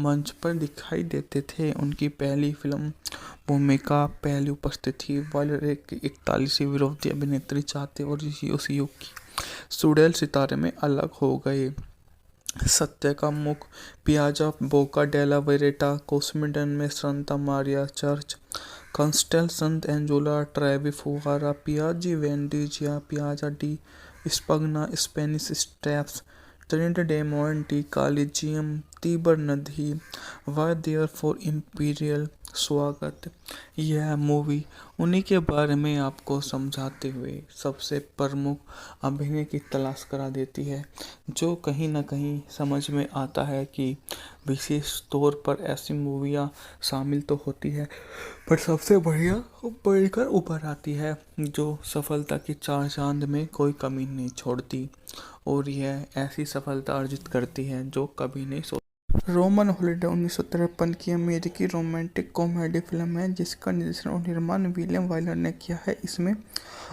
मंच पर दिखाई देते थे। उनकी पहली फिल्म भूमिका पहली उपस्थित थी। वायलर एक 41 विरोधी अभिनेत्री चाहते और उस युग की सुडेल सितारे में अलग हो गए। सत्य का मुख पियाजा बोका डेला वेरेटा कोस्मिडन में Santa Maria church Castel Sant Angelo Trevi फुगारा Piazza Venezia Piazza di Spagna Spanish Steps Trinita dei Monti Colosseum Tiber नदी वाई देयर फॉर इम्पीरियल स्वागत। यह मूवी उन्हीं के बारे में आपको समझाते हुए सबसे प्रमुख अभिनय की तलाश करा देती है, जो कहीं ना कहीं समझ में आता है कि विशेष तौर पर ऐसी मूवियाँ शामिल तो होती है, पर सबसे बढ़िया बढ़कर उभर आती है, जो सफलता की चार चांद में कोई कमी नहीं छोड़ती और यह ऐसी सफलता अर्जित करती है जो कभी नहीं रोमन हॉलिडे 1953 की अमेरिकी रोमांटिक कॉमेडी फिल्म है, जिसका निर्देशन और निर्माण विलियम वाइलर ने किया है। इसमें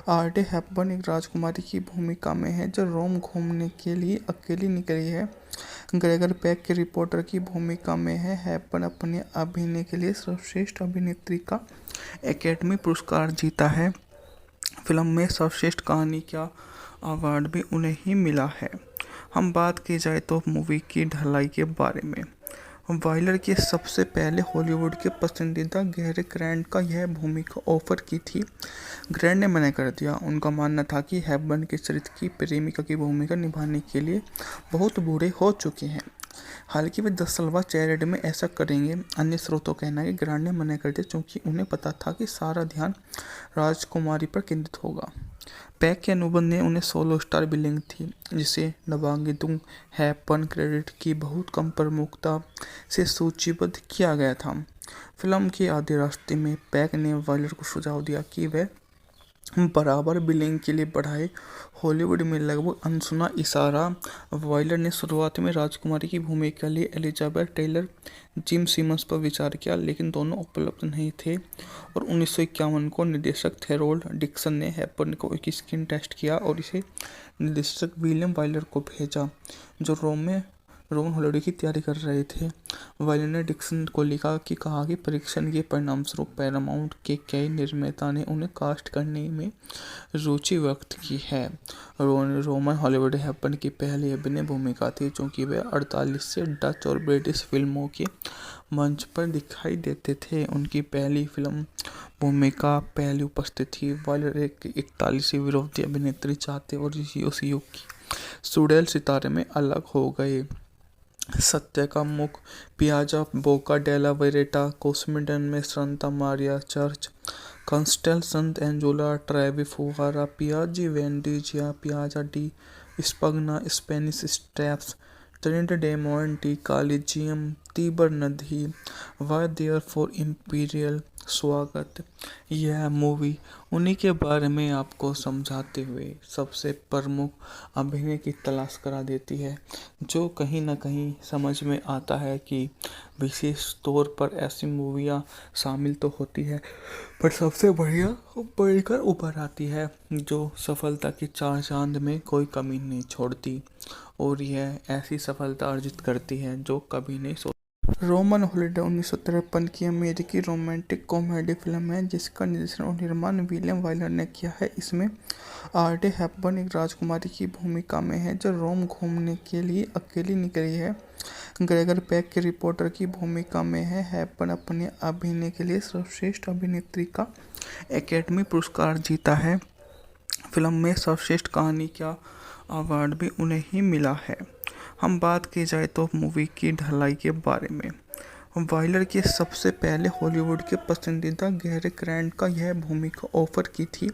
ऑड्रे हेपबर्न एक राजकुमारी की भूमिका में है जो रोम घूमने के लिए अकेली निकली है। ग्रेगर पैक के रिपोर्टर की भूमिका में है। हेपबर्न अपने अभिनय के लिए सर्वश्रेष्ठ अभिनेत्री का एकेडमी पुरस्कार जीता है। फिल्म में सर्वश्रेष्ठ कहानी का अवार्ड भी उन्हें ही मिला है। हम बात की जाए तो मूवी की ढलाई के बारे में, वाइलर के सबसे पहले हॉलीवुड के पसंदीदा गैरी ग्रांट का यह भूमिका ऑफर की थी। ग्रांट ने मना कर दिया। उनका मानना था कि हेपबर्न के चरित्र की प्रेमिका की भूमिका निभाने के लिए बहुत बूढ़े हो चुके हैं। हालांकि वे 10 साल बाद चैरिटी में ऐसा करेंगे। अन्य स्रोतों का कहना है कि ग्रांट ने मना कर दिया क्योंकि उन्हें पता था कि सारा ध्यान राजकुमारी पर केंद्रित होगा। पैक के अनुबंध ने उन्हें 16 स्टार बिलिंग थी, जिसे नबांगितुंग हैपन क्रेडिट की बहुत कम प्रमुखता से सूचीबद्ध किया गया था। फिल्म के आधे रास्ते में पैक ने वायलर को सुझाव दिया कि वह बराबर बिलिंग के लिए बढ़ाए। हॉलीवुड में लगभग अनसुना इशारा। वाइलर ने शुरुआत में राजकुमारी की भूमिका के लिए एलिजाबेथ टेलर, जिम सिमंस पर विचार किया, लेकिन दोनों उपलब्ध नहीं थे और 1951 को निर्देशक थेरोल्ड डिक्सन ने हैपबर्न को एक स्क्रीन टेस्ट किया और इसे निर्देशक विलियम वाइलर को भेजा, जो रोमन हॉलिडे की तैयारी कर रहे थे। वाइलर ने डिक्सन को लिखा कि कहा कि परीक्षण के परिणामस्वरूप पैरामाउंट के कई निर्माता ने उन्हें कास्ट करने में रुचि व्यक्त की है। रोमन हॉलीवुड हैपन की पहली अभिनय भूमिका थी, क्योंकि वे 48 से डच और ब्रिटिश फिल्मों के मंच पर दिखाई देते थे। उनकी पहली फिल्म भूमिका पहली उपस्थित थी। वाइलर एक 41 विरोधी अभिनेत्री चाहते और उस युग की सुडेल सितारे में अलग हो गए। सत्य का मुख पियाजा बोका डेला वेरेटा कोस्मिडन में Santa Maria church Castel Sant Angelo Trevi फुगारा Piazza Venezia Piazza di Spagna Spanish Steps Trinita dei Monti Colosseum Tiber नदी वाई देयर फॉर इम्पीरियल स्वागत। यह मूवी उन्हीं के बारे में आपको समझाते हुए सबसे प्रमुख अभिनय की तलाश करा देती है, जो कहीं ना कहीं समझ में आता है कि विशेष तौर पर ऐसी मूवियाँ शामिल तो होती है, पर सबसे बढ़िया बढ़कर उभर आती है, जो सफलता की चार चांद में कोई कमी नहीं छोड़ती और यह ऐसी सफलता अर्जित करती है जो कभी नहीं रोमन हॉलिडे 1953 की अमेरिकी रोमांटिक कॉमेडी फिल्म है जिसका निर्देशन और निर्माण विलियम वाइलर ने किया है। इसमें ऑड्रे हेपबर्न एक राजकुमारी की भूमिका में है जो रोम घूमने के लिए अकेली निकली है। ग्रेगर पेक की रिपोर्टर की भूमिका में है। हेपबर्न अपने अभिनय के लिए सर्वश्रेष्ठ अभिनेत्री का एकेडमी पुरस्कार जीता है। फिल्म में सर्वश्रेष्ठ कहानी का अवार्ड भी उन्हें ही मिला है। हम बात की जाए तो मूवी की ढलाई के बारे में, वाइलर की सबसे पहले हॉलीवुड के पसंदीदा गैरी ग्रांट का यह भूमिका ऑफर की थी।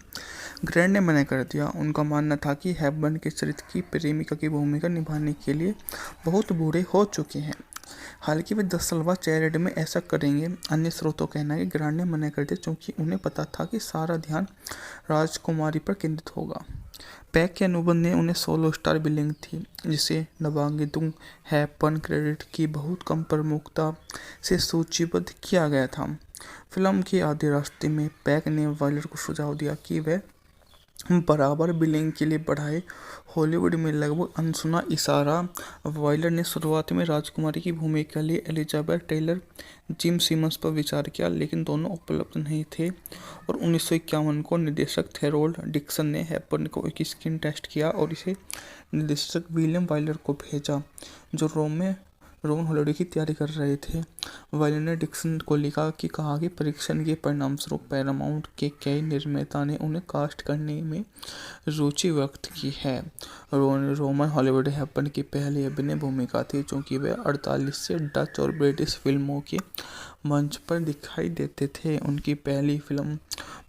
ग्रांट ने मना कर दिया। उनका मानना था कि हेपबर्न के चरित्र की प्रेमिका की भूमिका निभाने के लिए बहुत बूढ़े हो चुके हैं। हालांकि वे 10 साल बाद चैरिटी में ऐसा करेंगे। अन्य स्रोतों का कहना है कि ग्रांट ने मना कर दिया क्योंकि उन्हें पता था कि सारा ध्यान राजकुमारी पर केंद्रित होगा। पैक के अनुबंध ने उन्हें 16 स्टार बिलिंग थी, जिसे नवांगितुंग हेपबर्न क्रेडिट की बहुत कम प्रमुखता से सूचीबद्ध किया गया था। फिल्म के आधे रास्ते में पैक ने वाइलर को सुझाव दिया कि वह बराबर बिलिंग के लिए बढ़ाए। हॉलीवुड में लगभग अनसुना इशारा, वाइलर ने शुरुआत में राजकुमारी की भूमिका के लिए एलिजाबेथ टेलर, जिम सिमंस पर विचार किया, लेकिन दोनों उपलब्ध नहीं थे और 1951 को निर्देशक थेरोल्ड डिक्सन ने हेपबर्न को एक स्क्रीन टेस्ट किया और इसे निर्देशक विलियम वाइलर को भेजा, जो रोमन हॉलिडे की तैयारी कर रहे थे। वाइलर ने डिक्सन को लिखा कि कहा कि परीक्षण के परिणामस्वरूप पैरामाउंट के कई निर्माता ने उन्हें कास्ट करने में रुचि व्यक्त की है। रोमन हॉलीवुड हेपबर्न की पहली अभिनय भूमिका थी, क्योंकि वे 48 से डच और ब्रिटिश फिल्मों के मंच पर दिखाई देते थे। उनकी पहली फिल्म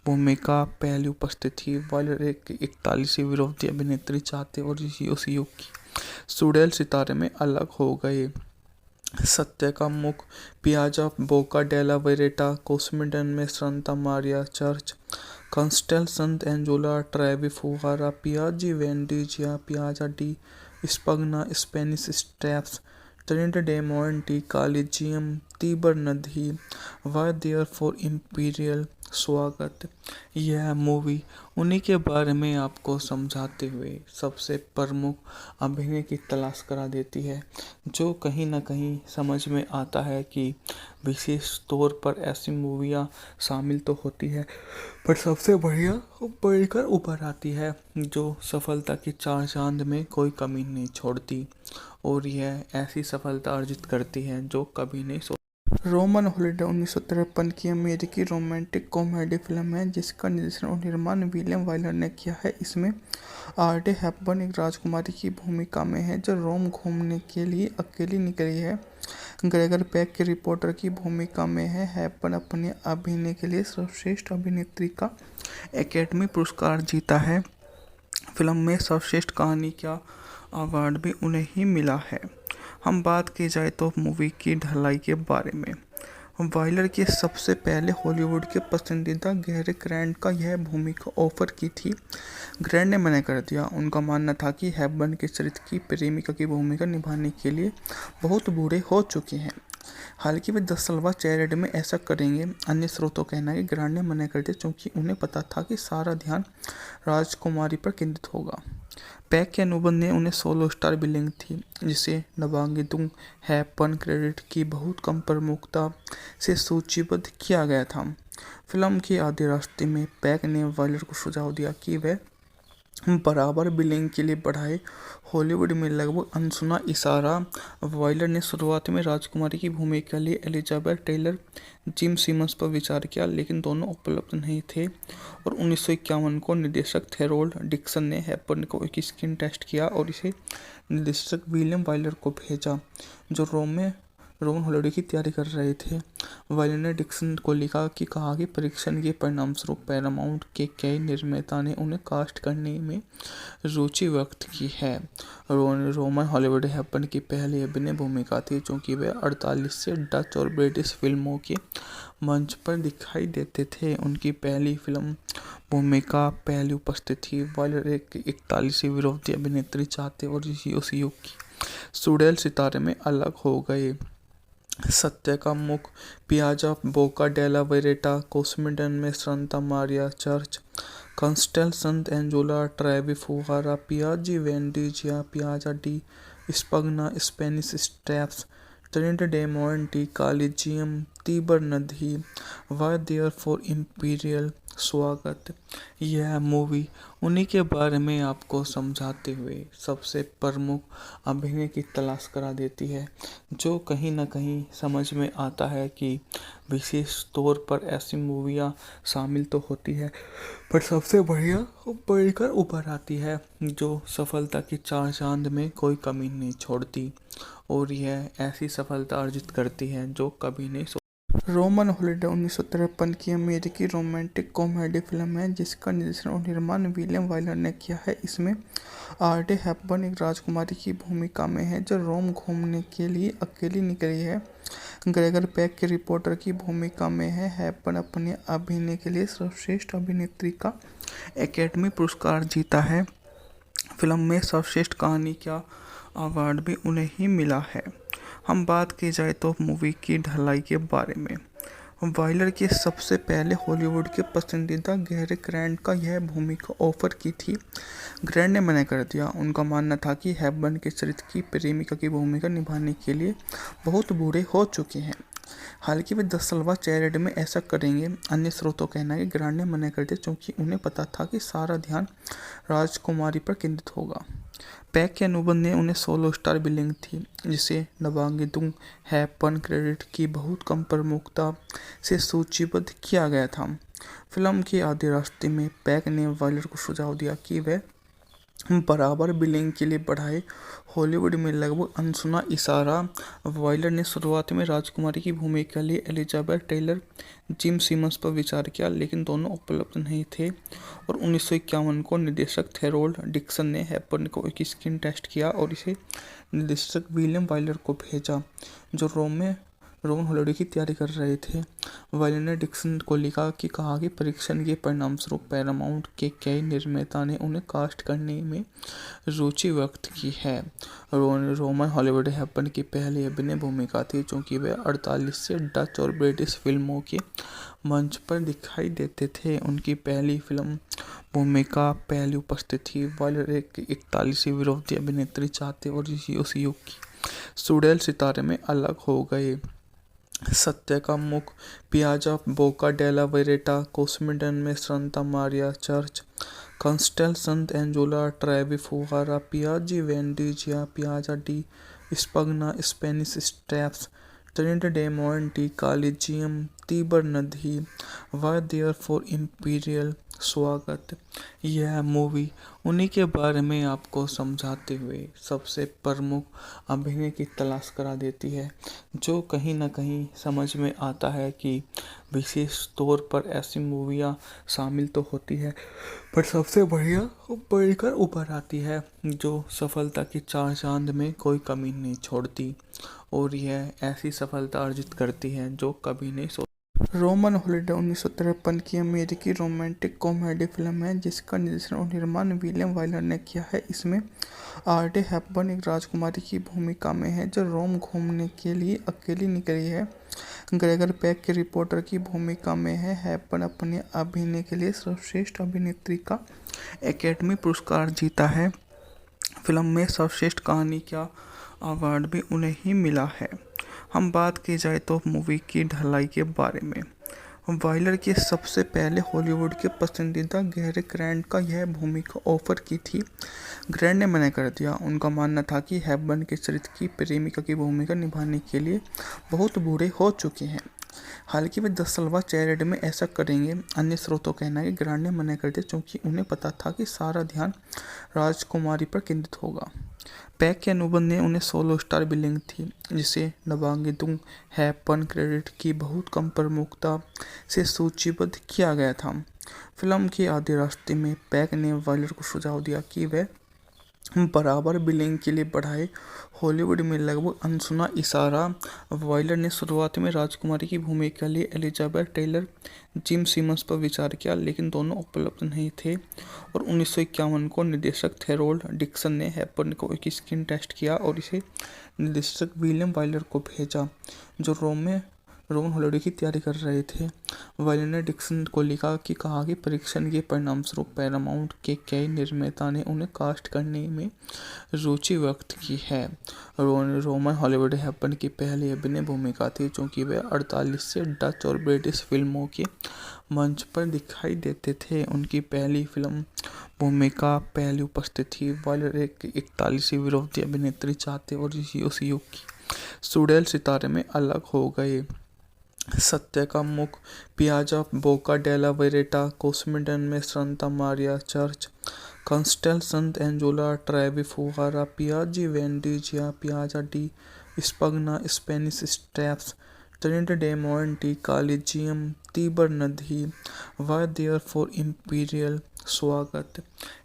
भूमिका पहली उपस्थिति थी। वाइलर एक 41 विरोधी अभिनेत्री चाहते और उस युग की सुडेल सितारे में अलग हो गए। सत्य का मुख, पियाजा बोका डेला वेरेटा, कोस्मिडन में Santa Maria church, Castel Sant Angelo Trevi फुगारा, Piazza Venezia, Piazza di Spagna, Spanish Steps, Trinita dei Monti, Colosseum, Tiber नदी, वाई देयर फॉर इम्पीरियल स्वागत। यह मूवी उन्हीं के बारे में आपको समझाते हुए सबसे प्रमुख अभिनय की तलाश करा देती है, जो कहीं ना कहीं समझ में आता है कि विशेष तौर पर ऐसी मूवियाँ शामिल तो होती है, पर सबसे बढ़िया बढ़कर उभर आती है, जो सफलता की चार चांद में कोई कमी नहीं छोड़ती और यह ऐसी सफलता अर्जित करती है जो कभी नहीं रोमन हॉलिडे 1953 की अमेरिकी रोमांटिक कॉमेडी फिल्म है जिसका निर्देशन और निर्माण विलियम वाइलर ने किया है। इसमें ऑड्रे हेपबर्न एक राजकुमारी की भूमिका में है जो रोम घूमने के लिए अकेली निकली है। ग्रेगर पेक की रिपोर्टर की भूमिका में है। हेपबर्न अपने अभिनय के लिए सर्वश्रेष्ठ अभिनेत्री का एकेडमी पुरस्कार जीता है। फिल्म में सर्वश्रेष्ठ कहानी का अवार्ड भी उन्हें ही मिला है। हम बात की जाए तो मूवी की ढलाई के बारे में, वाइलर की सबसे पहले हॉलीवुड के पसंदीदा गैरी ग्रांट का यह भूमिका ऑफर की थी। ग्रांट ने मना कर दिया। उनका मानना था कि हेपबर्न के चरित्र की प्रेमिका की भूमिका निभाने के लिए बहुत बूढ़े हो चुके हैं। हालांकि वे 10 साल बाद चैरिटी में ऐसा करेंगे। अन्य स्रोतों का कहना है कि ग्रांट ने मना कर दिया क्योंकि उन्हें पता था कि सारा ध्यान राजकुमारी पर केंद्रित होगा। पैक के अनुबंध ने उन्हें 16 स्टार बिलिंग थी, जिसे नवांगितुंग हेपबर्न क्रेडिट की बहुत कम प्रमुखता से सूचीबद्ध किया गया था। फिल्म के आधे रास्ते में पैक ने वाइलर को सुझाव दिया कि वह बराबर बिलिंग के लिए बढ़ाए। हॉलीवुड में लगभग अनसुना इशारा, वाइलर ने शुरुआत में राजकुमारी की भूमिका के लिए एलिजाबेथ टेलर, जिम सिमंस पर विचार किया, लेकिन दोनों उपलब्ध नहीं थे और 1951 को निर्देशक थेरोल्ड डिक्सन ने हेपबर्न को एक स्क्रीन टेस्ट किया और इसे निर्देशक विलियम वाइलर को भेजा, जो रोमन हॉलिडे की तैयारी कर रहे थे। वाइलर ने डिक्सन को लिखा कि कहा कि परीक्षण के परिणामस्वरूप पैरामाउंट के कई निर्माता ने उन्हें कास्ट करने में रुचि व्यक्त की है। रोमन हॉलीवुड हेपबर्न की पहली अभिनय भूमिका थी, क्योंकि वे 48 से डच और ब्रिटिश फिल्मों के मंच पर दिखाई देते थे। उनकी पहली फिल्म भूमिका पहली उपस्थिति थी। वाइलर एक 41 विरोधी अभिनेत्री चाहते और उस युग की सुडेल सितारे में अलग हो गए। सत्य का मुख, पियाजा बोका डेला वेरेटा, कोस्मिडन में Santa Maria church, Castel Sant Angelo Trevi फुगारा, Piazza Venezia, Piazza di Spagna, Spanish Steps, Trinidad Monte Collegium Tiber नदी वर देयर फॉर इम्पीरियल स्वागत। यह मूवी उन्हीं के बारे में आपको समझाते हुए सबसे प्रमुख अभिनय की तलाश करा देती है, जो कहीं ना कहीं समझ में आता है कि विशेष तौर पर ऐसी मूवियाँ शामिल तो होती है, पर सबसे बढ़िया बढ़कर उभर आती है, जो सफलता की चार चांद में कोई कमी नहीं छोड़ती और यह ऐसी सफलता अर्जित करती है जो कभी नहीं रोमन हॉलिडे 1953 की अमेरिकी रोमांटिक कॉमेडी फिल्म है जिसका निर्देशन और निर्माण विलियम वाइलर ने किया है। इसमें ऑड्रे हेपबर्न एक राजकुमारी की भूमिका में है जो रोम घूमने के लिए अकेली निकली है। ग्रेगर पेक के रिपोर्टर की भूमिका में है। हेपबर्न अपने अभिनय के लिए सर्वश्रेष्ठ अभिनेत्री का एकेडमी पुरस्कार जीता है। फिल्म में सर्वश्रेष्ठ कहानी का अवार्ड भी उन्हें ही मिला है। हम बात की जाए तो मूवी की ढलाई के बारे में, वाइलर की सबसे पहले हॉलीवुड के पसंदीदा गैरी ग्रांट का यह भूमिका ऑफर की थी। ग्रांट ने मना कर दिया। उनका मानना था कि हेपबर्न के चरित्र की प्रेमिका की भूमिका निभाने के लिए बहुत बूढ़े हो चुके हैं। हालांकि वे 10 साल बाद चैरिटी में ऐसा करेंगे। अन्य स्रोतों का कहना है कि ग्रांट ने मना कर दिया क्योंकि उन्हें पता था कि सारा ध्यान राजकुमारी पर केंद्रित होगा। पैक के अनुबंध ने उन्हें 16 स्टार बिलिंग थी, जिसे नवांगितुंग हेपबर्न क्रेडिट की बहुत कम प्रमुखता से सूचीबद्ध किया गया था। फिल्म के आधे रास्ते में पैक ने वाइलर को सुझाव दिया कि वह बराबर बिलिंग के लिए बढ़ाए। हॉलीवुड में लगभग अनसुना इशारा। वाइलर ने शुरुआत में राजकुमारी की भूमिका के लिए एलिजाबेथ टेलर, जिम सिमंस पर विचार किया, लेकिन दोनों उपलब्ध नहीं थे और 1951 को निर्देशक थेरोल्ड डिक्सन ने हेपबर्न को एक स्क्रीन टेस्ट किया और इसे निर्देशक विलियम वाइलर को भेजा, जो रोमन हॉलिडे की तैयारी कर रहे थे। वाइलर ने डिक्सन को लिखा कि कहा कि परीक्षण के परिणामस्वरूप पैरामाउंट के कई निर्माता ने उन्हें कास्ट करने में रुचि व्यक्त की है। रोमन हॉलीवुड हेपबर्न की पहली अभिनय भूमिका थी, क्योंकि वे 48 से डच और ब्रिटिश फिल्मों के मंच पर दिखाई देते थे। उनकी पहली फिल्म भूमिका पहली उपस्थित थी। वाइलर एक 41 विरोधी अभिनेत्री चाहते और उस युग की सुडेल सितारे में अलग हो गए। सत्य का मुख पियाजा बोका डेला वेरेटा कोस्मिडन में संता Maria church Castel Sant Angelo Trevi फुहारा Piazza Venezia Piazza di Spagna Spanish Steps Trinidad Monte Colosseum Tiber नदी वर देयर फॉर इम्पीरियल स्वागत। यह मूवी उन्हीं के बारे में आपको समझाते हुए सबसे प्रमुख अभिनय की तलाश करा देती है, जो कहीं ना कहीं समझ में आता है कि विशेष तौर पर ऐसी मूवियाँ शामिल तो होती है, पर सबसे बढ़िया बढ़कर उभर आती है, जो सफलता की चार चांद में कोई कमी नहीं छोड़ती और यह ऐसी सफलता अर्जित करती है जो कभी नहीं रोमन हॉलिडे 1953 की अमेरिकी रोमांटिक कॉमेडी फिल्म है जिसका निर्देशन और निर्माण विलियम वाइलर ने किया है। इसमें ऑड्रे हेपबर्न एक राजकुमारी की भूमिका में है जो रोम घूमने के लिए अकेली निकली है। ग्रेगर पेक के रिपोर्टर की भूमिका में है। हेपबर्न अपने अभिनय के लिए सर्वश्रेष्ठ अभिनेत्री का एकेडमी पुरस्कार जीता है। फिल्म में सर्वश्रेष्ठ कहानी का अवार्ड भी उन्हें ही मिला है। हम बात की जाए तो मूवी की ढलाई के बारे में, वाइलर की सबसे पहले हॉलीवुड के पसंदीदा गैरी ग्रांट का यह भूमिका ऑफर की थी। ग्रांट ने मना कर दिया। उनका मानना था कि हेपबर्न के चरित्र की प्रेमिका की भूमिका निभाने के लिए बहुत बूढ़े हो चुके हैं। हालांकि वे 10 साल बाद चैरिटी में ऐसा करेंगे। अन्य स्रोतों का कहना है कि ग्रांट ने मना कर दिया क्योंकि उन्हें पता था कि सारा ध्यान राजकुमारी पर केंद्रित होगा। पैक के अनुबंध ने उन्हें 16 स्टार बिलिंग थी, जिसे नवांगितुंग हेपबर्न क्रेडिट की बहुत कम प्रमुखता से सूचीबद्ध किया गया था। फिल्म के आधे रास्ते में पैक ने वाइलर को सुझाव दिया कि वह बराबर बिलिंग के लिए बढ़ाए। हॉलीवुड में लगभग अनसुना इशारा। वाइलर ने शुरुआत में राजकुमारी की भूमिका के लिए एलिजाबेथ टेलर, जिम सिमंस पर विचार किया, लेकिन दोनों उपलब्ध नहीं थे और 1951 को निर्देशक थेरोल्ड डिक्सन ने हेपबर्न को एक स्क्रीन टेस्ट किया और इसे निर्देशक विलियम वाइलर को भेजा, जो रोहन हॉलिडे की तैयारी कर रहे थे। वायलर ने डिक्सन को लिखा कि कहा कि परीक्षण के परिणामस्वरूप पैरामाउंट के कई निर्माता ने उन्हें कास्ट करने में रुचि व्यक्त की है। रोमन हॉलीवुड हैपन की पहली अभिनय भूमिका थी, चूंकि वे 48 से डच और ब्रिटिश फिल्मों के मंच पर दिखाई देते थे। उनकी पहली फिल्म भूमिका पहली उपस्थित थी। वायलर एक 41 विरोधी अभिनेत्री चाहते और उस युग की सुडेल सितारे में अलग हो गए। सत्य का मुख पियाजा बोका डेला वेरेटा कोस्मिडन में संता Maria church Castel Sant Angelo Trevi फुहारा Piazza Venezia Piazza di Spagna Spanish Steps Trinita dei Monti Colosseum Tiber नदी वाई देयर फॉर इम्पीरियल स्वागत।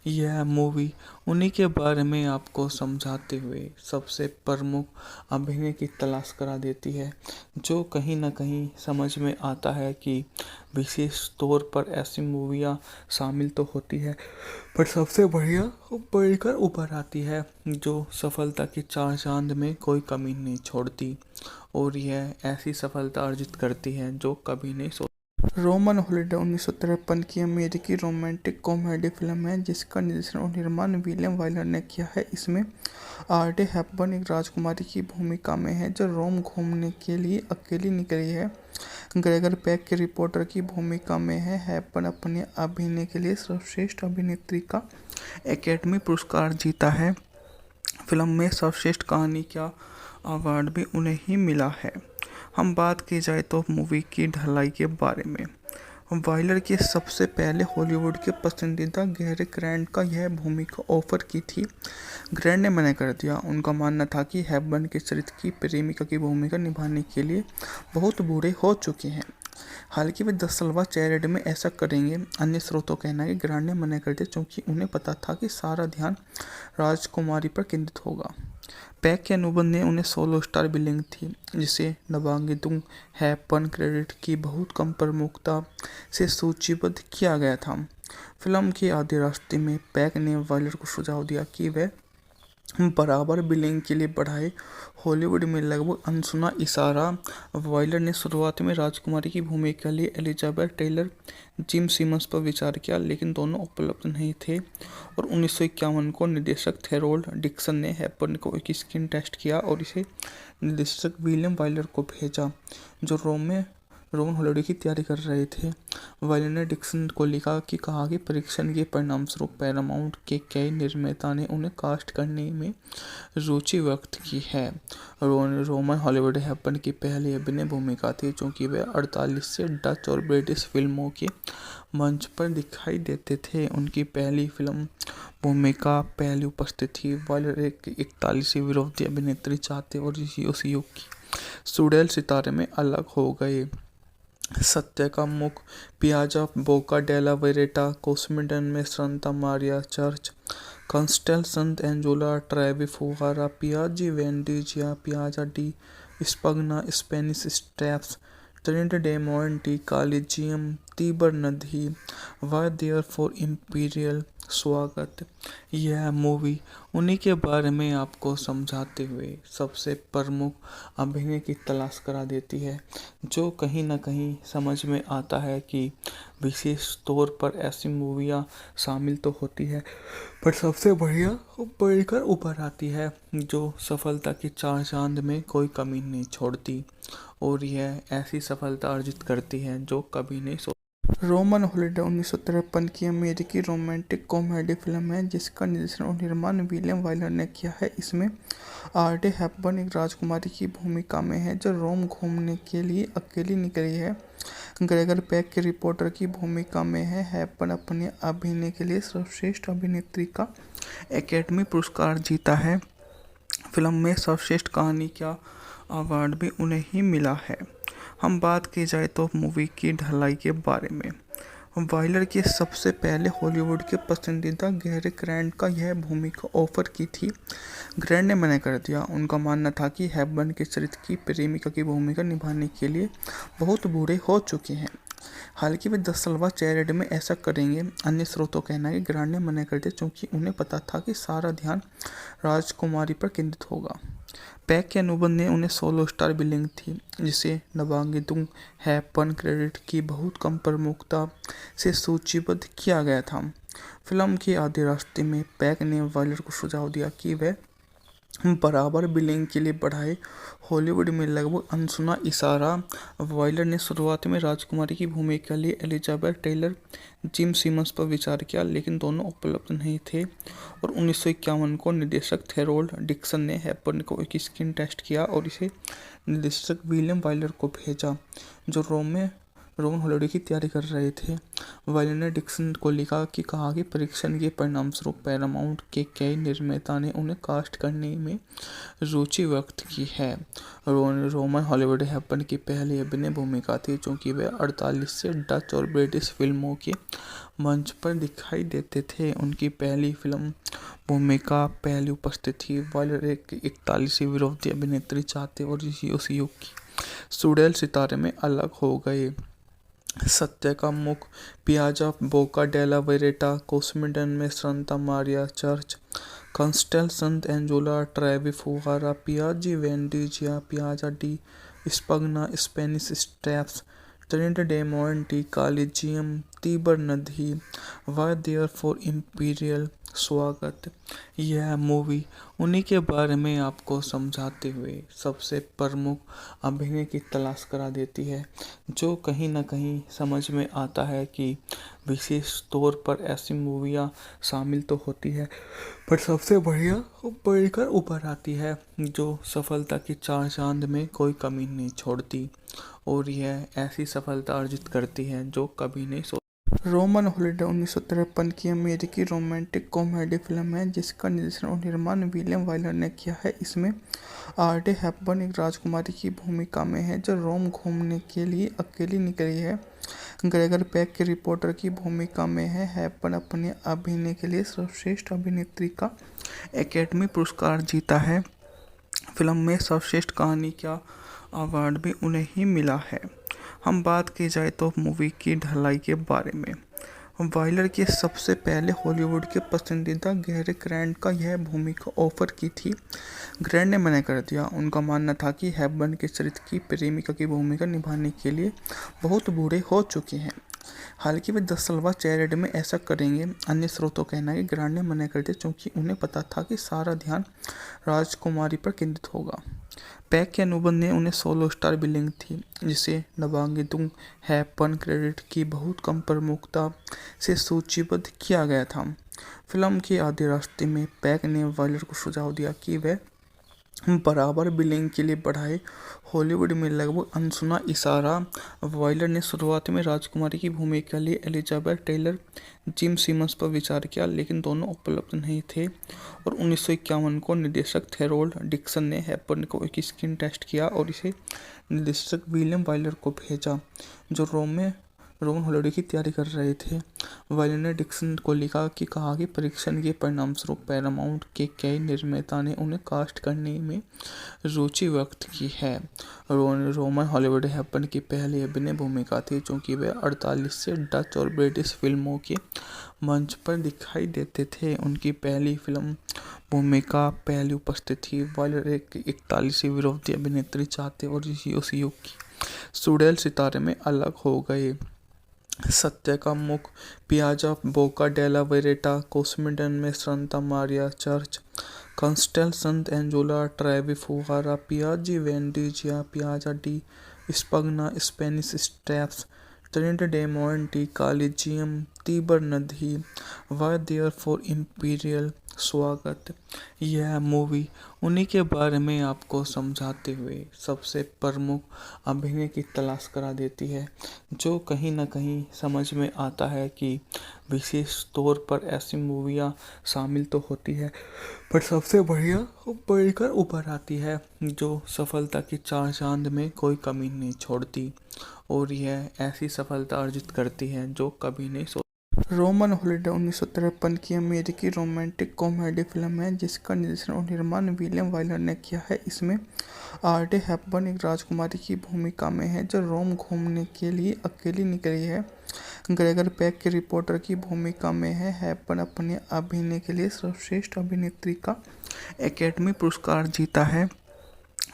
यह मूवी उन्हीं के बारे में आपको समझाते हुए सबसे प्रमुख अभिनय की तलाश करा देती है, जो कहीं ना कहीं समझ में आता है कि विशेष तौर पर ऐसी मूवियाँ शामिल तो होती है, पर सबसे बढ़िया बढ़कर उभर आती है, जो सफलता की चार चांद में कोई कमी नहीं छोड़ती और यह ऐसी सफलता अर्जित करती है जो कभी नहीं रोमन हॉलिडे 1953 की अमेरिकी रोमांटिक कॉमेडी फिल्म है, जिसका निर्देशन और निर्माण विलियम वाइलर ने किया है। इसमें ऑड्रे हेपबर्न एक राजकुमारी की भूमिका में है जो रोम घूमने के लिए अकेली निकली है। ग्रेगर पेक के रिपोर्टर की भूमिका में है। हेपबर्न अपने अभिनय के लिए सर्वश्रेष्ठ अभिनेत्री का एकेडमी पुरस्कार जीता है। फिल्म में सर्वश्रेष्ठ कहानी का अवार्ड भी उन्हें ही मिला है। हम बात की जाए तो मूवी की ढलाई के बारे में, वाइलर की सबसे पहले हॉलीवुड के पसंदीदा गैरी ग्रांट का यह भूमिका ऑफर की थी। ग्रांट ने मना कर दिया। उनका मानना था कि हेपबर्न के चरित्र की प्रेमिका की भूमिका निभाने के लिए बहुत बूढ़े हो चुके हैं। हालांकि वे 10 साल बाद चैरिटी में ऐसा करेंगे। अन्य स्रोतों का कहना है कि ग्रांट ने मना कर दिया क्योंकि उन्हें पता था कि सारा ध्यान राजकुमारी पर केंद्रित होगा। पैक के अनुबंध ने उन्हें 16 स्टार बिलिंग थी, जिसे नवांगितुंग हेपबर्न क्रेडिट की बहुत कम प्रमुखता से सूचीबद्ध किया गया था। फिल्म के आधे रास्ते में पैक ने वाइलर को सुझाव दिया कि वह बराबर बिलिंग के लिए बढ़ाए। हॉलीवुड में लगभग अनसुना इशारा। वाइलर ने शुरुआत में राजकुमारी की भूमिका के लिए एलिजाबेथ टेलर जिम सिमंस पर विचार किया, लेकिन दोनों उपलब्ध नहीं थे और 1951 को निर्देशक थेरोल्ड डिक्सन ने हेपबर्न को एक स्क्रीन टेस्ट किया और इसे निर्देशक विलियम वाइलर को भेजा, जो रोमन हॉलिडे की तैयारी कर रहे थे। वाइलर ने डिक्सन को लिखा कि कहा कि परीक्षण के परिणामस्वरूप पैरामाउंट के कई निर्माता ने उन्हें कास्ट करने में रुचि व्यक्त की है। रोमन हॉलीवुड हैपन की पहली अभिनय भूमिका थी, चूंकि वे 48 से डच और ब्रिटिश फिल्मों के मंच पर दिखाई देते थे। उनकी पहली फिल्म भूमिका पहली उपस्थित थी। वाइलर एक 41 विरोधी अभिनेत्री चाहते और उस युग की सुडेल सितारे में अलग हो गए। सत्य का मुख पियाजा बोका डेला वेरेटा कोस्मिडन में संता Maria church Castel Sant Angelo Trevi फुहारा Piazza Venezia Piazza di Spagna Spanish Steps Trinita dei Monti Colosseum Tiber नदी वाई देयर फॉर इम्पीरियल स्वागत। यह मूवी उन्हीं के बारे में आपको समझाते हुए सबसे प्रमुख अभिनय की तलाश करा देती है, जो कहीं ना कहीं समझ में आता है कि विशेष तौर पर ऐसी मूवियाँ शामिल तो होती है, पर सबसे बढ़िया बढ़कर उभर आती है, जो सफलता की चार चांद में कोई कमी नहीं छोड़ती और यह ऐसी सफलता अर्जित करती है जो कभी नहीं रोमन हॉलिडे 1953 की अमेरिकी रोमांटिक कॉमेडी फिल्म है, जिसका निर्देशन और निर्माण विलियम वाइलर ने किया है। इसमें ऑड्रे हेपबर्न एक राजकुमारी की भूमिका में है जो रोम घूमने के लिए अकेली निकली है। ग्रेगर पेक के रिपोर्टर की भूमिका में है। हेपबर्न अपने अभिनय के लिए सर्वश्रेष्ठ अभिनेत्री का एकेडमी पुरस्कार जीता है। फिल्म में सर्वश्रेष्ठ कहानी का अवार्ड भी उन्हें ही मिला है। हम बात की जाए तो मूवी की ढलाई के बारे में, वाइलर की सबसे पहले हॉलीवुड के पसंदीदा गैरी ग्रांट का यह भूमिका ऑफर की थी। ग्रांट ने मना कर दिया। उनका मानना था कि हेपबर्न के चरित्र की प्रेमिका की भूमिका निभाने के लिए बहुत बूढ़े हो चुके हैं। हालांकि वे 10 साल बाद चैरिटी में ऐसा करेंगे। अन्य स्रोतों का कहना है कि ग्रांट ने मना कर दिया क्योंकि उन्हें पता था कि सारा ध्यान राजकुमारी पर केंद्रित होगा। पैक के अनुबंध ने उन्हें 16 स्टार बिलिंग थी, जिसे नवांगितों हैपन क्रेडिट की बहुत कम प्रमुखता से सूचीबद्ध किया गया था। फिल्म के आधे रास्ते में पैक ने वायलर को सुझाव दिया कि वह बराबर बिलिंग के लिए बढ़ाए। हॉलीवुड में लगभग अनसुना इशारा। वायलर ने शुरुआत में राजकुमारी की भूमिका के लिए एलिजाबेथ टेलर, जिम सिमंस पर विचार किया, लेकिन दोनों उपलब्ध नहीं थे और 1951 को निर्देशक थेरोल्ड डिक्सन ने हैपन को एक स्क्रीन टेस्ट किया और इसे निर्देशक विलियम वायलर को भेजा, जो रोमन हॉलिडे की तैयारी कर रहे थे। वायलर ने डिक्सन को लिखा कि कहा कि परीक्षण के परिणामस्वरूप पैरामाउंट के कई निर्माता ने उन्हें कास्ट करने में रुचि व्यक्त की है। रोमन हॉलीवुड हैपन की पहली अभिनय भूमिका थी, क्योंकि वे 48 से डच और ब्रिटिश फिल्मों के मंच पर दिखाई देते थे। उनकी पहली फिल्म भूमिका पहली उपस्थित थी। वायलर एक 41 विरोधी अभिनेत्री चाहते और उस युग की सुडेल सितारे में अलग हो गए। सत्य का मुख पियाजा बोका डेला वेरेटा कोस्मिडन में Santa Maria church Castel Sant Angelo Trevi फुगारा Piazza Venezia Piazza di Spagna Spanish Steps Trinita dei Monti Colosseum Tiber नदी वाई देयर फॉर इम्पीरियल स्वागत। यह मूवी उन्हीं के बारे में आपको समझाते हुए सबसे प्रमुख अभिनय की तलाश करा देती है, जो कहीं ना कहीं समझ में आता है कि विशेष तौर पर ऐसी मूवियाँ शामिल तो होती है, पर सबसे बढ़िया बढ़कर उभर आती है, जो सफलता की चार चांद में कोई कमी नहीं छोड़ती और यह ऐसी सफलता अर्जित करती है जो कभी नहीं रोमन हॉलिडे 1953 की अमेरिकी रोमांटिक कॉमेडी फिल्म है, जिसका निर्देशन और निर्माण विलियम वाइलर ने किया है। इसमें ऑड्रे हेपबर्न एक राजकुमारी की भूमिका में है, जो रोम घूमने के लिए अकेली निकली है। ग्रेगर पेक की रिपोर्टर की भूमिका में है। हेपबर्न अपने अभिनय के लिए सर्वश्रेष्ठ अभिनेत्री का एकेडमी पुरस्कार जीता है। फिल्म में सर्वश्रेष्ठ कहानी का अवार्ड भी उन्हें ही मिला है। हम बात की जाए तो मूवी की ढलाई के बारे में, वाइलर की सबसे पहले हॉलीवुड के पसंदीदा गैरी ग्रांट का यह भूमिका ऑफर की थी। ग्रांट ने मना कर दिया। उनका मानना था कि हेपबर्न के चरित्र की प्रेमिका की भूमिका निभाने के लिए बहुत बूढ़े हो चुके हैं। हालांकि वे 10 साल बाद चैरिटी में ऐसा करेंगे। अन्य स्रोतों का कहना है कि ग्रांट ने मना कर दिया क्योंकि उन्हें पता था कि सारा ध्यान राजकुमारी पर केंद्रित होगा। पैक के अनुबंध ने उन्हें 16 स्टार बिलिंग थी, जिसे नवांगितों हैपन क्रेडिट की बहुत कम प्रमुखता से सूचीबद्ध किया गया था। फिल्म के आधे रास्ते में पैक ने वायलर को सुझाव दिया कि वह बराबर बिलिंग के लिए बढ़ाए। हॉलीवुड में लगभग अनसुना इशारा। वाइलर ने शुरुआत में राजकुमारी की भूमिका के लिए एलिजाबेथ टेलर, जिम सिमंस पर विचार किया, लेकिन दोनों उपलब्ध नहीं थे और 1951 को निर्देशक थेरोल्ड डिक्सन ने हैपबर्न को एक स्क्रीन टेस्ट किया और इसे निर्देशक विलियम वाइलर को भेजा, जो रोमन हॉलिडे की तैयारी कर रहे थे। वाइलर ने डिक्सन को लिखा कि कहा कि परीक्षण के परिणामस्वरूप पैरामाउंट के कई निर्माता ने उन्हें कास्ट करने में रुचि व्यक्त की है। रोमन हॉलीवुड हैपन की पहली अभिनय भूमिका थी, क्योंकि वे 48 से डच और ब्रिटिश फिल्मों के मंच पर दिखाई देते थे। उनकी पहली फिल्म भूमिका पहली उपस्थित थी। वाइलर एक 41 विरोधी अभिनेत्री चाहते और उस युग की सुडेल सितारे में अलग हो गए। सत्य का मुख पियाजा बोका डेला वेरेटा कोस्मिडन में Santa Maria church Castel Sant Angelo Trevi फुगारा Piazza Venezia Piazza di Spagna Spanish Steps Trinita dei Monti Colosseum Tiber नदी वाई देयर फॉर इम्पीरियल स्वागत। यह मूवी उन्हीं के बारे में आपको समझाते हुए सबसे प्रमुख अभिनय की तलाश करा देती है, जो कहीं ना कहीं समझ में आता है कि विशेष तौर पर ऐसी मूवियाँ शामिल तो होती है, पर सबसे बढ़िया बढ़कर उभर आती है, जो सफलता की चार चांद में कोई कमी नहीं छोड़ती और यह ऐसी सफलता अर्जित करती है जो कभी नहीं रोमन हॉलिडे 1953 की अमेरिकी रोमांटिक कॉमेडी फिल्म है, जिसका निर्देशन और निर्माण विलियम वाइलर ने किया है। इसमें ऑड्रे हेपबर्न एक राजकुमारी की भूमिका में है, जो रोम घूमने के लिए अकेली निकली है। ग्रेगर पेक की रिपोर्टर की भूमिका में है। हेपबर्न अपने अभिनय के लिए सर्वश्रेष्ठ अभिनेत्री का एकेडमी पुरस्कार जीता है।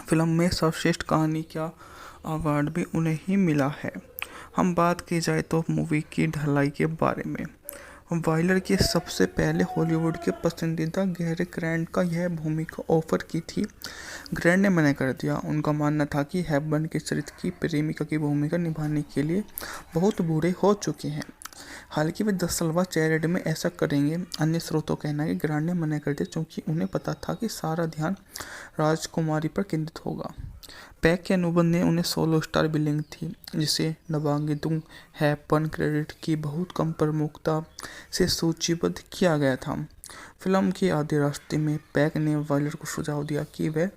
फिल्म में सर्वश्रेष्ठ कहानी का अवार्ड भी उन्हें ही मिला है। हम बात की जाए तो मूवी की ढलाई के बारे में। वाइलर के सबसे पहले हॉलीवुड के पसंदीदा गैरी ग्रांट का यह भूमिका ऑफर की थी। ग्रांट ने मना कर दिया। उनका मानना था कि हेपबर्न के चरित्र की प्रेमिका की भूमिका निभाने के लिए बहुत बूढ़े हो चुके हैं। हालांकि वे 10 साल बाद चैरिटी में ऐसा करेंगे। अन्य स्रोतों का कहना है कि ग्रांट ने मना कर दिया क्योंकि उन्हें पता था कि सारा ध्यान राजकुमारी पर केंद्रित होगा। पैक के अनुबंध ने उन्हें 16 स्टार बिलिंग थी, जिसे नवांगितुंग हैपन क्रेडिट की बहुत कम प्रमुखता से सूचीबद्ध किया गया था। फिल्म के आधे रास्ते में पैक ने वाइलर को सुझाव दिया कि वह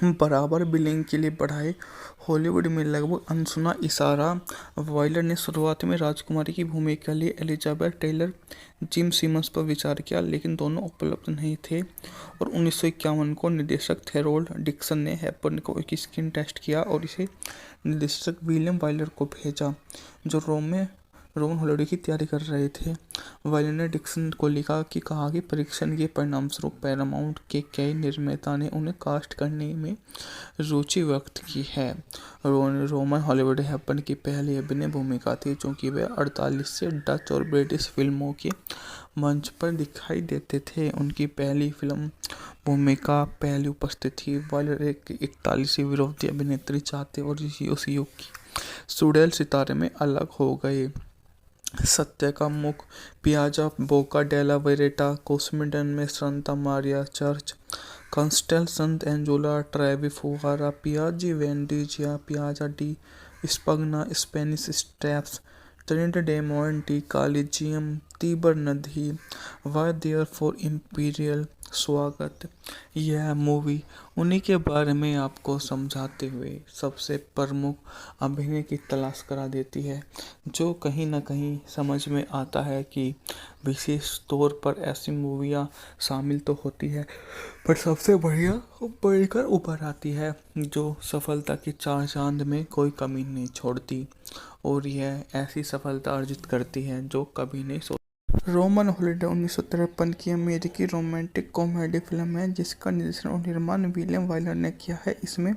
बराबर बिलिंग के लिए बढ़ाए। हॉलीवुड में लगभग अनसुना इशारा। वाइलर ने शुरुआत में राजकुमारी की भूमिका के लिए एलिजाबेथ टेलर, जिम सिमंस पर विचार किया, लेकिन दोनों उपलब्ध नहीं थे और 1951 को निर्देशक थेरोल्ड डिक्सन ने हेपबर्न को एक स्क्रीन टेस्ट किया और इसे निर्देशक विलियम वाइलर को भेजा, जो रोमन हॉलिडे की तैयारी कर रहे थे। वाइलर ने डिक्सन को लिखा कि कहा कि परीक्षण के परिणामस्वरूप पैरामाउंट के कई निर्माता ने उन्हें कास्ट करने में रुचि व्यक्त की है। रोमन हॉलीवुड हेपबर्न की पहली अभिनय भूमिका थी, क्योंकि वे 48 से डच और ब्रिटिश फिल्मों के मंच पर दिखाई देते थे। उनकी पहली फिल्म भूमिका पहली उपस्थिति थी। वाइलर एक 41 विरोधी अभिनेत्री चाहते और उस युग की सुडेल सितारे में अलग हो गए। सत्य का मुख पियाजा बोका डेला वेरेटा कोस्मिडन में Santa Maria church Castel Sant Angelo Trevi फुहारा Piazza Venezia Piazza di Spagna Spanish Steps Trinita dei Monti Colosseum Tiber नदी वाई देयर फॉर इम्पीरियल स्वागत। यह मूवी उन्हीं के बारे में आपको समझाते हुए सबसे प्रमुख अभिनय की तलाश करा देती है, जो कहीं ना कहीं समझ में आता है कि विशेष तौर पर ऐसी मूवियाँ शामिल तो होती है, पर सबसे बढ़िया बढ़कर उभर आती है, जो सफलता की चार चांद में कोई कमी नहीं छोड़ती और यह ऐसी सफलता अर्जित करती है जो कभी नहीं रोमन हॉलिडे 1953 की अमेरिकी रोमांटिक कॉमेडी फिल्म है, जिसका निर्देशन और निर्माण विलियम वाइलर ने किया है। इसमें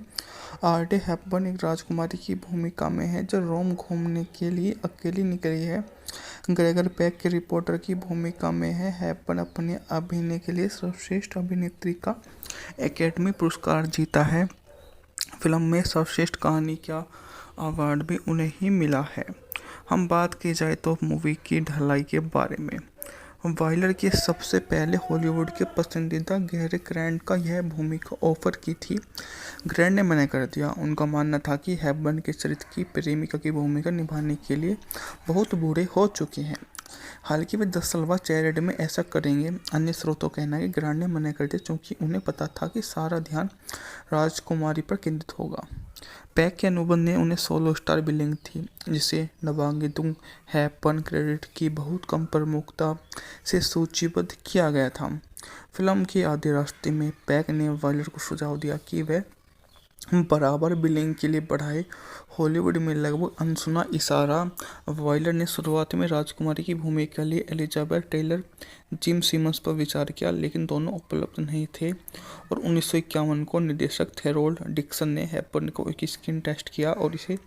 ऑड्रे हेपबर्न एक राजकुमारी की भूमिका में है जो रोम घूमने के लिए अकेली निकली है। ग्रेगर पैक के रिपोर्टर की भूमिका में है। हेपबर्न अपने अभिनय के लिए सर्वश्रेष्ठ अभिनेत्री का एकेडमी पुरस्कार जीता है। फिल्म में सर्वश्रेष्ठ कहानी का अवार्ड भी उन्हें ही मिला है। हम बात की जाए तो मूवी की ढलाई के बारे में। वाइलर के सबसे पहले हॉलीवुड के पसंदीदा गैरी ग्रांट का यह भूमिका ऑफर की थी। ग्रांट ने मना कर दिया। उनका मानना था कि हेपबर्न के चरित्र की प्रेमिका की भूमिका निभाने के लिए बहुत बूढ़े हो चुके हैं। हालांकि वे 10 साल बाद चैरिटी में ऐसा करेंगे। अन्य स्रोतों का कहना है कि ग्रांट ने मना कर दिया क्योंकि उन्हें पता था कि सारा ध्यान राजकुमारी पर केंद्रित होगा। पैक के अनुबंध ने उन्हें 16 स्टार बिलिंग थी, जिसे नवांगितुंग हैपन क्रेडिट की बहुत कम प्रमुखता से सूचीबद्ध किया गया था। फिल्म के आधे रास्ते में पैक ने वाइलर को सुझाव दिया कि वह बराबर बिलिंग के लिए बढ़ाए। हॉलीवुड में लगभग अनसुना इशारा। वाइलर ने शुरुआत में राजकुमारी की भूमिका के लिए एलिजाबेथ टेलर, जिम सिमंस पर विचार किया, लेकिन दोनों उपलब्ध नहीं थे और 1951 को निर्देशक थेरोल्ड डिक्सन ने हेपबर्न को एक स्क्रीन टेस्ट किया और इसे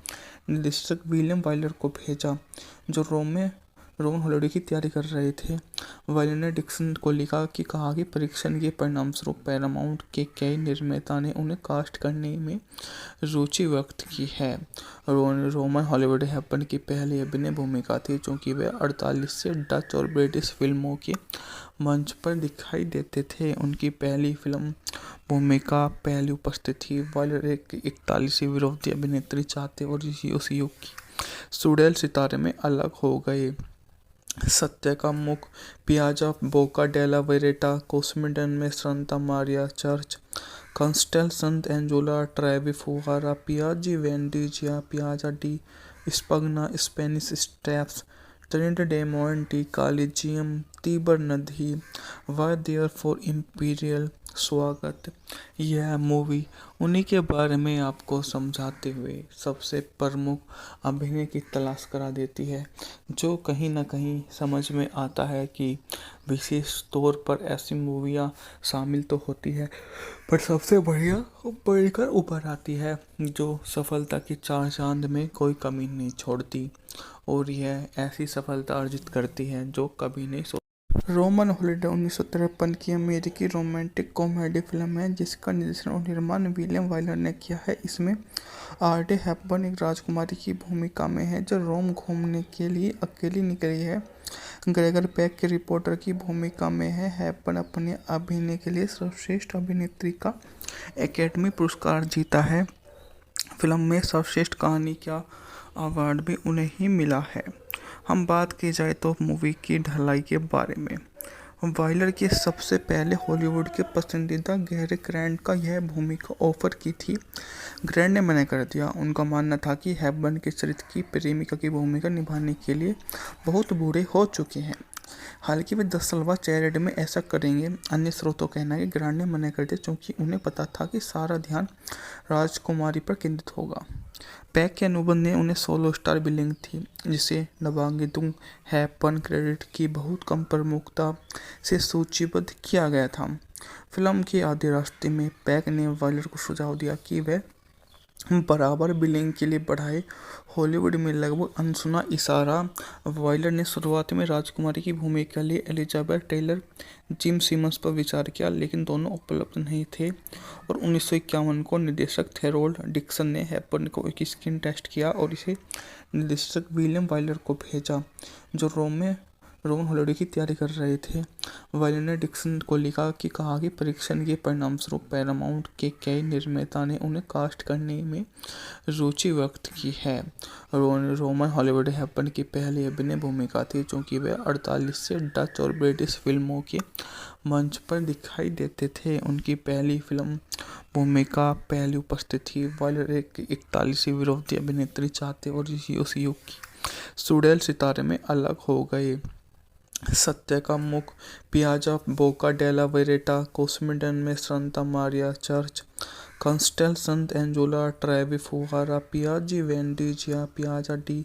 निर्देशक विलियम वाइलर को भेजा, जो रोमन हॉलिडे की तैयारी कर रहे थे। वाइलर ने डिक्सन को लिखा कि कहा कि परीक्षण के परिणामस्वरूप पैरामाउंट के कई निर्माता ने उन्हें कास्ट करने में रुचि व्यक्त की है। रोमन हॉलीवुड हेपबर्न की पहली अभिनय भूमिका थी, क्योंकि वे 48 से डच और ब्रिटिश फिल्मों के मंच पर दिखाई देते थे। उनकी पहली फिल्म भूमिका पहली उपस्थिति थी। वाइलर एक 41 विरोधी अभिनेत्री चाहते और उस युग की सुडेल सितारे में अलग हो गए। सत्य का मुख पियाजा बोका डेला वेरेटा कोस्मिडन में Santa Maria church Castel Sant Angelo Trevi फुहारा Piazza Venezia Piazza di Spagna Spanish Steps Trinita dei Monti Colosseum Tiber नदी वाई देयर फॉर इम्पीरियल स्वागत। यह मूवी उन्हीं के बारे में आपको समझाते हुए सबसे प्रमुख अभिनय की तलाश करा देती है, जो कहीं न कहीं समझ में आता है कि विशेष तौर पर ऐसी मूवियाँ शामिल तो होती है, पर सबसे बढ़िया बढ़कर उभर आती है, जो सफलता की चार चांद में कोई कमी नहीं छोड़ती और यह ऐसी सफलता अर्जित करती है जो कभी नहीं रोमन हॉलिडे 1953 की अमेरिकी रोमांटिक कॉमेडी फिल्म है जिसका निर्देशन और निर्माण विलियम वाइलर ने किया है। इसमें ऑड्रे हेपबर्न एक राजकुमारी की भूमिका में है जो रोम घूमने के लिए अकेली निकली है। ग्रेगर पेक की रिपोर्टर की भूमिका में है। हेपबर्न अपने अभिनय के लिए सर्वश्रेष्ठ अभिनेत्री का एकेडमी पुरस्कार जीता है। फिल्म में सर्वश्रेष्ठ कहानी का अवार्ड भी उन्हें ही मिला है। हम बात की जाए तो मूवी की ढलाई के बारे में, वाइलर की सबसे पहले हॉलीवुड के पसंदीदा गैरी ग्रांट का यह भूमिका ऑफर की थी। ग्रांट ने मना कर दिया। उनका मानना था कि हेपबर्न के चरित्र की प्रेमिका की भूमिका निभाने के लिए बहुत बूढ़े हो चुके हैं। हालांकि वे 10 साल बाद चैरिटी में ऐसा करेंगे। अन्य स्रोतों का कहना है कि ग्रांट ने मना कर दिया क्योंकि उन्हें पता था कि सारा ध्यान राजकुमारी पर केंद्रित होगा। पैक के अनुबंध ने उन्हें 16 स्टार बिलिंग थी, जिसे नवांगितुंग हेपबर्न क्रेडिट की बहुत कम प्रमुखता से सूचीबद्ध किया गया था। फिल्म के आधे रास्ते में पैक ने वाइलर को सुझाव दिया कि वह बराबर बिलिंग के लिए बढ़ाए। हॉलीवुड में लगभग अनसुना इशारा। वाइलर ने शुरुआत में राजकुमारी की भूमिका के लिए एलिजाबेथ टेलर, जिम सिमंस पर विचार किया, लेकिन दोनों उपलब्ध नहीं थे और 1951 को निर्देशक थेरोल्ड डिक्सन ने हेपबर्न को एक स्क्रीन टेस्ट किया और इसे निर्देशक विलियम वाइलर को भेजा, जो रोमन हॉलिडे की तैयारी कर रहे थे। वाइलर ने डिक्सन को लिखा कि कहा कि परीक्षण के परिणामस्वरूप पैरामाउंट के कई निर्माता ने उन्हें कास्ट करने में रुचि व्यक्त की है। रोमन हॉलीवुड हेपबर्न की पहली अभिनय भूमिका थी, क्योंकि वे 48 से डच और ब्रिटिश फिल्मों के मंच पर दिखाई देते थे। उनकी पहली फिल्म भूमिका पहली उपस्थित थी। वाइलर एक 41 विरोधी अभिनेत्री चाहते और उस युग की सुडेल सितारे में अलग हो गए। सत्य का मुख पियाजा बोका डेला वेरेटा कोस्मिडन में Santa Maria church Castel Sant Angelo Trevi फुहारा Piazza Venezia Piazza di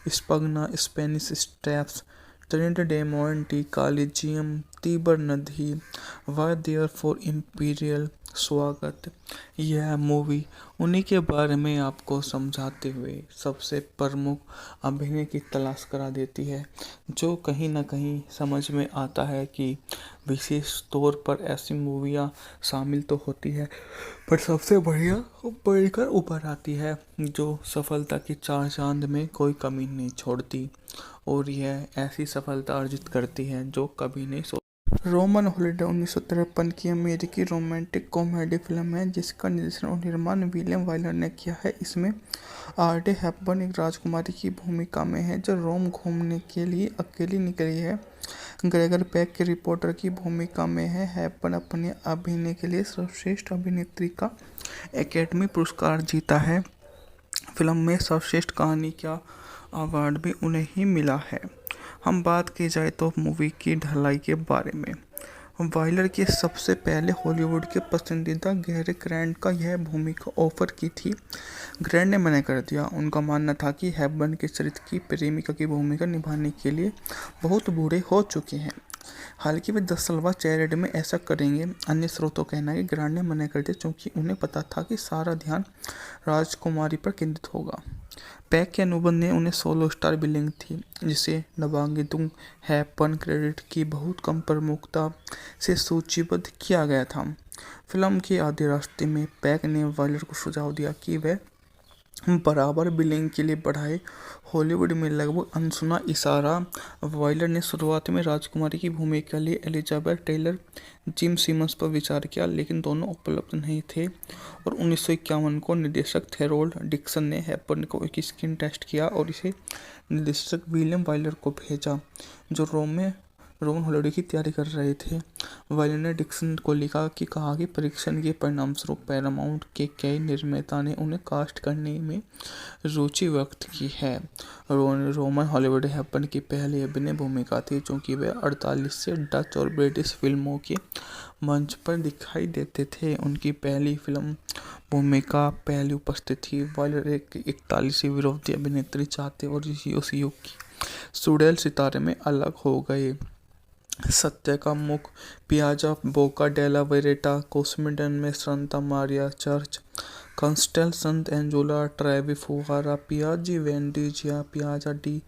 Spagna Spanish Steps Trinita dei Monti Colosseum Tiber नदी वाई देयर फॉर इम्पीरियल। स्वागत। यह मूवी उन्हीं के बारे में आपको समझाते हुए सबसे प्रमुख अभिनय की तलाश करा देती है, जो कहीं न कहीं समझ में आता है कि विशेष तौर पर ऐसी मूवियाँ शामिल तो होती है, पर सबसे बढ़िया बढ़कर उभर आती है, जो सफलता की चार चांद में कोई कमी नहीं छोड़ती और यह ऐसी सफलता अर्जित करती है जो कभी नहीं रोमन हॉलिडे 1953 की अमेरिकी रोमांटिक कॉमेडी फिल्म है जिसका निर्देशन और निर्माण विलियम वाइलर ने किया है। इसमें ऑड्रे हेपबर्न एक राजकुमारी की भूमिका में है जो रोम घूमने के लिए अकेली निकली है। ग्रेगर पेक की रिपोर्टर की भूमिका में है। हेपबर्न अपने अभिनय के लिए सर्वश्रेष्ठ अभिनेत्री का एकेडमी पुरस्कार जीता है। फिल्म में सर्वश्रेष्ठ कहानी का अवार्ड भी उन्हें ही मिला है। हम बात की जाए तो मूवी की ढलाई के बारे में, वाइलर की सबसे पहले हॉलीवुड के पसंदीदा गैरी ग्रांट का यह भूमिका ऑफर की थी। ग्रांट ने मना कर दिया। उनका मानना था कि हेपबर्न के चरित्र की प्रेमिका की भूमिका निभाने के लिए बहुत बूढ़े हो चुके हैं। हालांकि वे 10 साल बाद चैरिटी में ऐसा करेंगे। अन्य स्रोतों का कहना है कि ग्रांट ने मना कर दिया क्योंकि उन्हें पता था कि सारा ध्यान राजकुमारी पर केंद्रित होगा। पैक के अनुबंध ने उन्हें 16 स्टार बिलिंग थी, जिसे नवांगितुंग हेपबर्न क्रेडिट की बहुत कम प्रमुखता से सूचीबद्ध किया गया था। फिल्म के आधे रास्ते में पैक ने वाइलर को सुझाव दिया कि वह बराबर बिलिंग के लिए बढ़ाए। हॉलीवुड में लगभग अनसुना इशारा। वाइलर ने शुरुआत में राजकुमारी की भूमिका के लिए एलिजाबेथ टेलर, जिम सिमंस पर विचार किया, लेकिन दोनों उपलब्ध नहीं थे और 1951 को निर्देशक थेरोल्ड डिक्सन ने हेपबर्न को एक स्क्रीन टेस्ट किया और इसे निर्देशक विलियम वाइलर को भेजा, जो रोहन हॉलिडे की तैयारी कर रहे थे। वायलर ने डिक्सन को लिखा कि कहा कि परीक्षण के परिणामस्वरूप पैरामाउंट के कई निर्माता ने उन्हें कास्ट करने में रुचि व्यक्त की है। रोमन हॉलीवुड हैपन की पहली अभिनय भूमिका थी, चूंकि वे 48 से डच और ब्रिटिश फिल्मों के मंच पर दिखाई देते थे। उनकी पहली फिल्म भूमिका पहली उपस्थित थी। वायलर एक 41 विरोधी अभिनेत्री चाहते और उस युग की सुडेल सितारे में अलग हो गए। सत्य का मुख पियाजा बोका डेला वेरेटा कोस्मिडन में Santa Maria church Castel Sant Angelo Trevi फुगारा Piazza Venezia Piazza di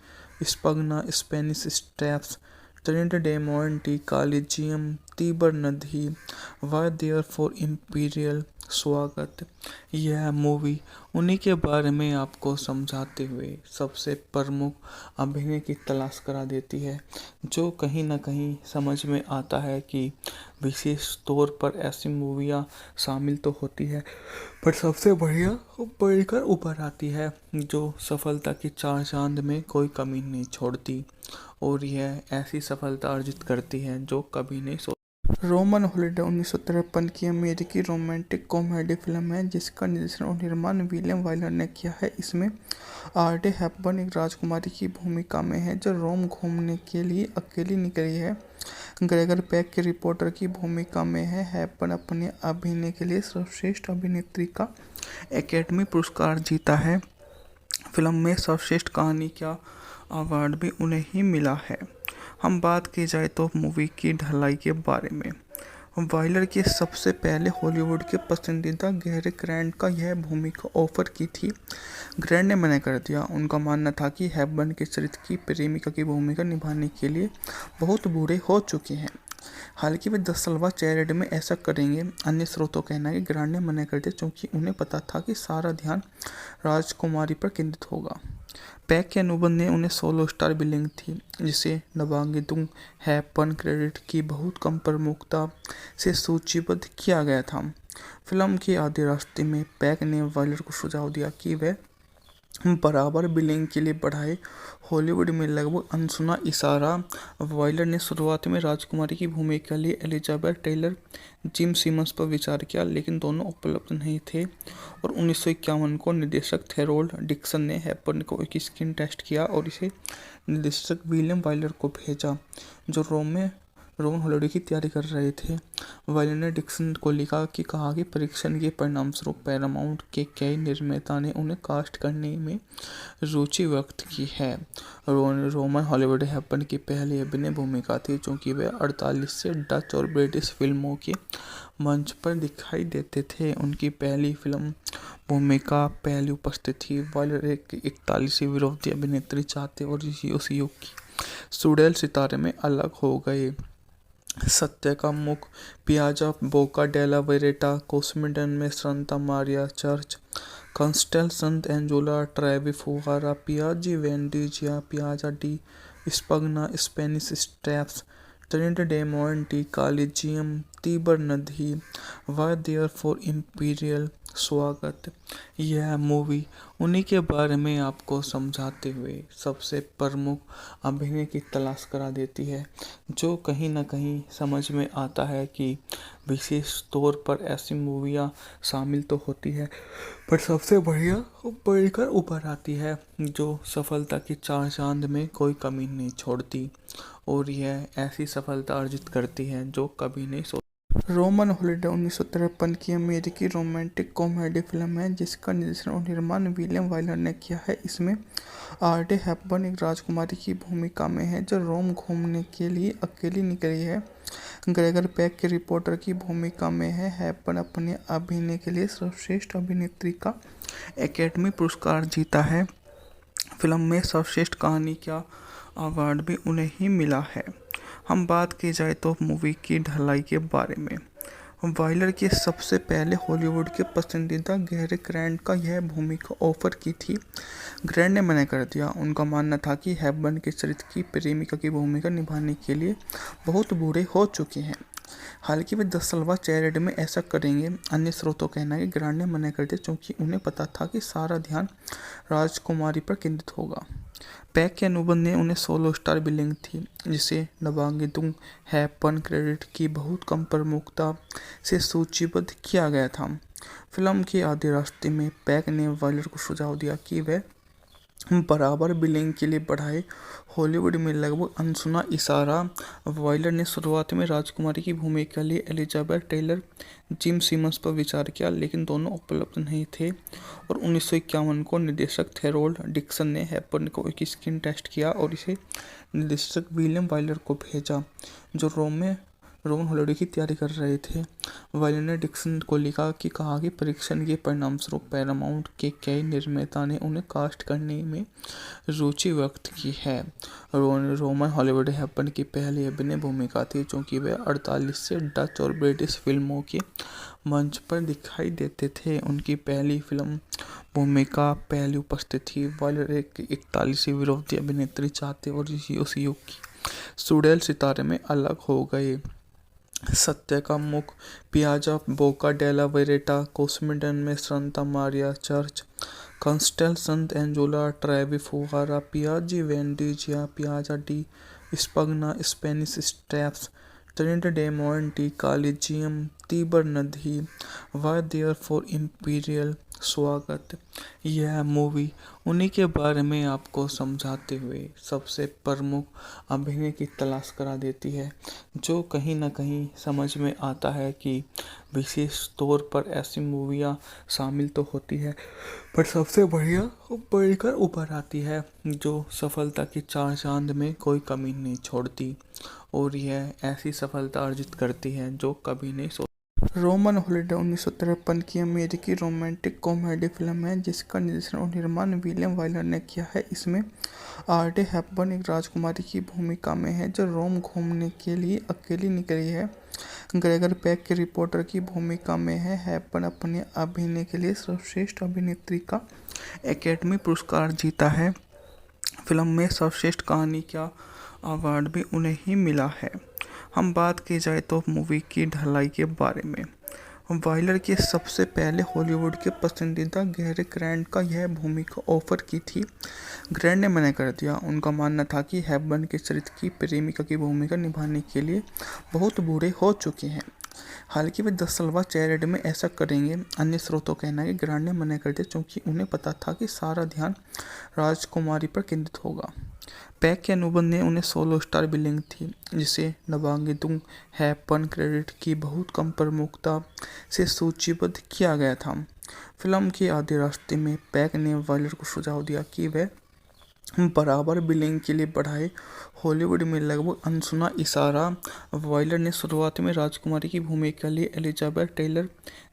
Spagna Spanish Steps Trinita dei Monti Colosseum Tiber नदी वाई देयर फॉर इम्पीरियल स्वागत। यह मूवी उन्हीं के बारे में आपको समझाते हुए सबसे प्रमुख अभिनय की तलाश करा देती है, जो कहीं ना कहीं समझ में आता है कि विशेष तौर पर ऐसी मूवियाँ शामिल तो होती है, पर सबसे बढ़िया बढ़कर उभर आती है, जो सफलता की चार चांद में कोई कमी नहीं छोड़ती और यह ऐसी सफलता अर्जित करती है जो कभी नहीं रोमन हॉलिडे 1953 की अमेरिकी रोमांटिक कॉमेडी फिल्म है जिसका निर्देशन और निर्माण विलियम वाइलर ने किया है। इसमें आर्डे हैपबर्न एक राजकुमारी की भूमिका में है जो रोम घूमने के लिए अकेली निकली है। ग्रेगर पेक के रिपोर्टर की भूमिका में है। हैपबर्न अपने अभिनय के लिए सर्वश्रेष्ठ अभिनेत्री का एकेडमी पुरस्कार जीता है। फिल्म में सर्वश्रेष्ठ कहानी का अवार्ड भी उन्हें ही मिला है। हम बात की जाए तो मूवी की ढलाई के बारे में, वाइलर के सबसे पहले हॉलीवुड के पसंदीदा गैरी ग्रांट का यह भूमिका ऑफर की थी। ग्रांट ने मना कर दिया। उनका मानना था कि हैपबर्न के चरित्र की प्रेमिका की भूमिका निभाने के लिए बहुत बूढ़े हो चुके हैं। हालांकि वे 10 साल बाद चैरिटी में ऐसा करेंगे। अन्य स्रोतों का कहना है कि ग्रांट ने मना कर दिया क्योंकि उन्हें पता था कि सारा ध्यान राजकुमारी पर केंद्रित होगा। पैक के अनुबंध ने उन्हें 16 स्टार बिलिंग थी, जिसे नवांगितुंग हैपबर्न क्रेडिट की बहुत कम प्रमुखता से सूचीबद्ध किया गया था। फिल्म के आधे रास्ते में पैक ने वाइलर को सुझाव दिया कि वह बराबर बिलिंग के लिए बढ़ाए। हॉलीवुड में लगभग अनसुना इशारा। वाइलर ने शुरुआत में राजकुमारी की भूमिका के लिए एलिजाबेथ टेलर, जिम सिमंस पर विचार किया, लेकिन दोनों उपलब्ध नहीं थे और 1951 को निर्देशक थेरोल्ड डिक्सन ने हैपबर्न को एक स्क्रीन टेस्ट किया और इसे निर्देशक विलियम वाइलर को भेजा, जो रोमन हॉलिडे की तैयारी कर रहे थे। वाइलर ने डिक्सन को लिखा कि कहा कि परीक्षण के परिणामस्वरूप पैरामाउंट के कई निर्माता ने उन्हें कास्ट करने में रुचि व्यक्त की है। रोमन हॉलीवुड हैपन की पहली अभिनय भूमिका थी, चूंकि वे 48 से डच और ब्रिटिश फिल्मों के मंच पर दिखाई देते थे। उनकी पहली फिल्म भूमिका पहली उपस्थित थी। वाइलर एक 41 विरोधी अभिनेत्री चाहते और उस युग की सुडेल सितारे में अलग हो गए। सत्य का मुख पियाजा बोका डेला वेरेटा कोस्मिडन में Santa Maria church Castel Sant Angelo Trevi फुगारा Piazza Venezia Piazza di Spagna Spanish Steps Trinita dei Monti Colosseum Tiber नदी वाई देयर फॉर इम्पीरियल स्वागत। यह मूवी उन्हीं के बारे में आपको समझाते हुए सबसे प्रमुख अभिनय की तलाश करा देती है, जो कहीं ना कहीं समझ में आता है कि विशेष तौर पर ऐसी मूवियाँ शामिल तो होती है, पर सबसे बढ़िया बढ़कर उभर आती है, जो सफलता की चार चांद में कोई कमी नहीं छोड़ती और यह ऐसी सफलता अर्जित करती है जो कभी नहीं रोमन हॉलिडे 1953 की अमेरिकी रोमांटिक कॉमेडी फिल्म है जिसका निर्देशन और निर्माण विलियम वाइलर ने किया है। इसमें आर्डे हैपबर्न एक राजकुमारी की भूमिका में है जो रोम घूमने के लिए अकेली निकली है। ग्रेगर पेक के रिपोर्टर की भूमिका में है। हैपबर्न अपने अभिनय के लिए सर्वश्रेष्ठ अभिनेत्री का एकेडमी पुरस्कार जीता है। फिल्म में सर्वश्रेष्ठ कहानी का अवार्ड भी उन्हें ही मिला है। हम बात की जाए तो मूवी की ढलाई के बारे में, वाइलर के सबसे पहले हॉलीवुड के पसंदीदा गैरी ग्रांट का यह भूमिका ऑफर की थी। ग्रांट ने मना कर दिया। उनका मानना था कि हैपबर्न के चरित्र की प्रेमिका की भूमिका निभाने के लिए बहुत बूढ़े हो चुके हैं। हालांकि वे 10 साल बाद चैरिटी में ऐसा करेंगे। अन्य स्रोतों का कहना है कि ग्रांट ने मना कर दिया क्योंकि उन्हें पता था कि सारा ध्यान राजकुमारी पर केंद्रित होगा। पैक के अनुबंध ने उन्हें 16 स्टार बिलिंग थी, जिसे नवांगितुंग हैपन क्रेडिट की बहुत कम प्रमुखता से सूचीबद्ध किया गया था। फिल्म के आधे रास्ते में पैक ने वायलर को सुझाव दिया कि वह बराबर बिलिंग के लिए बढ़ाए। हॉलीवुड में लगभग अनसुना इशारा। वायलर ने शुरुआत में राजकुमारी की भूमिका के लिए एलिजाबेथ टेलर, जिम सिमंस पर विचार किया, लेकिन दोनों उपलब्ध नहीं थे और 1951 को निर्देशक थेरोल्ड डिक्सन ने हैपन को एक स्क्रीन टेस्ट किया और इसे निर्देशक विलियम वायलर को भेजा, जो रोमन हॉलिडे की तैयारी कर रहे थे। वायलर ने डिक्सन को लिखा कि कहा कि परीक्षण के परिणामस्वरूप पैरामाउंट के कई निर्माता ने उन्हें कास्ट करने में रुचि व्यक्त की है। रोमन हॉलीवुड हैपन की पहली अभिनय भूमिका थी, क्योंकि वे 48 से डच और ब्रिटिश फिल्मों के मंच पर दिखाई देते थे। उनकी पहली फिल्म भूमिका पहली उपस्थिति थी। वायलर एक 41 विरोधी अभिनेत्री चाहते और उस युग की सुडेल सितारे में अलग हो गए। सत्य का मुख पियाजा बोका डेला वेरेटा, कोस्मिडन में Santa Maria church, Castel Sant Angelo Trevi फुहारा, Piazza Venezia, Piazza di Spagna, Spanish Steps, Trinita dei Monti, Colosseum, Tiber नदी, वाई देयर फॉर इम्पीरियल स्वागत। यह मूवी उन्हीं के बारे में आपको समझाते हुए सबसे प्रमुख अभिनय की तलाश करा देती है, जो कहीं ना कहीं समझ में आता है कि विशेष तौर पर ऐसी मूवियाँ शामिल तो होती है, पर सबसे बढ़िया बढ़कर उभर आती है, जो सफलता की चार चांद में कोई कमी नहीं छोड़ती और यह ऐसी सफलता अर्जित करती है जो कभी नहीं रोमन हॉलिडे 1953 की अमेरिकी रोमांटिक कॉमेडी फिल्म है, जिसका निर्देशन और निर्माण विलियम वाइलर ने किया है। इसमें ऑड्रे हेपबर्न एक राजकुमारी की भूमिका में है जो रोम घूमने के लिए अकेली निकली है। ग्रेगर पेक के रिपोर्टर की भूमिका में है। हेपबर्न अपने अभिनय के लिए सर्वश्रेष्ठ अभिनेत्री का एकेडमी पुरस्कार जीता है। फिल्म में सर्वश्रेष्ठ कहानी का अवार्ड भी उन्हें ही मिला है। हम बात की जाए तो मूवी की ढलाई के बारे में, वाइलर की सबसे पहले हॉलीवुड के पसंदीदा गैरी ग्रांट का यह भूमिका ऑफर की थी। ग्रांट ने मना कर दिया। उनका मानना था कि हेपबर्न के चरित्र की प्रेमिका की भूमिका निभाने के लिए बहुत बूढ़े हो चुके हैं। हालांकि वे 10 साल बाद चैरिटी में ऐसा करेंगे। अन्य स्रोतों का कहना है कि ग्रांट ने मना कर दिया क्योंकि उन्हें पता था कि सारा ध्यान राजकुमारी पर केंद्रित होगा। पैक के अनुबंध ने उन्हें 16 स्टार बिलिंग थी, जिसे नवांगितुंग हैपन क्रेडिट की बहुत कम प्रमुखता से सूचीबद्ध किया गया था। फिल्म के आधे रास्ते में पैक ने वायलर को सुझाव दिया कि वह बराबर बिलिंग के लिए बढ़ाए। हॉलीवुड में लगभग अनसुना इशारा। वाइलर ने शुरुआत में राजकुमारी की भूमिका के लिए एलिजाबेथ टेलर,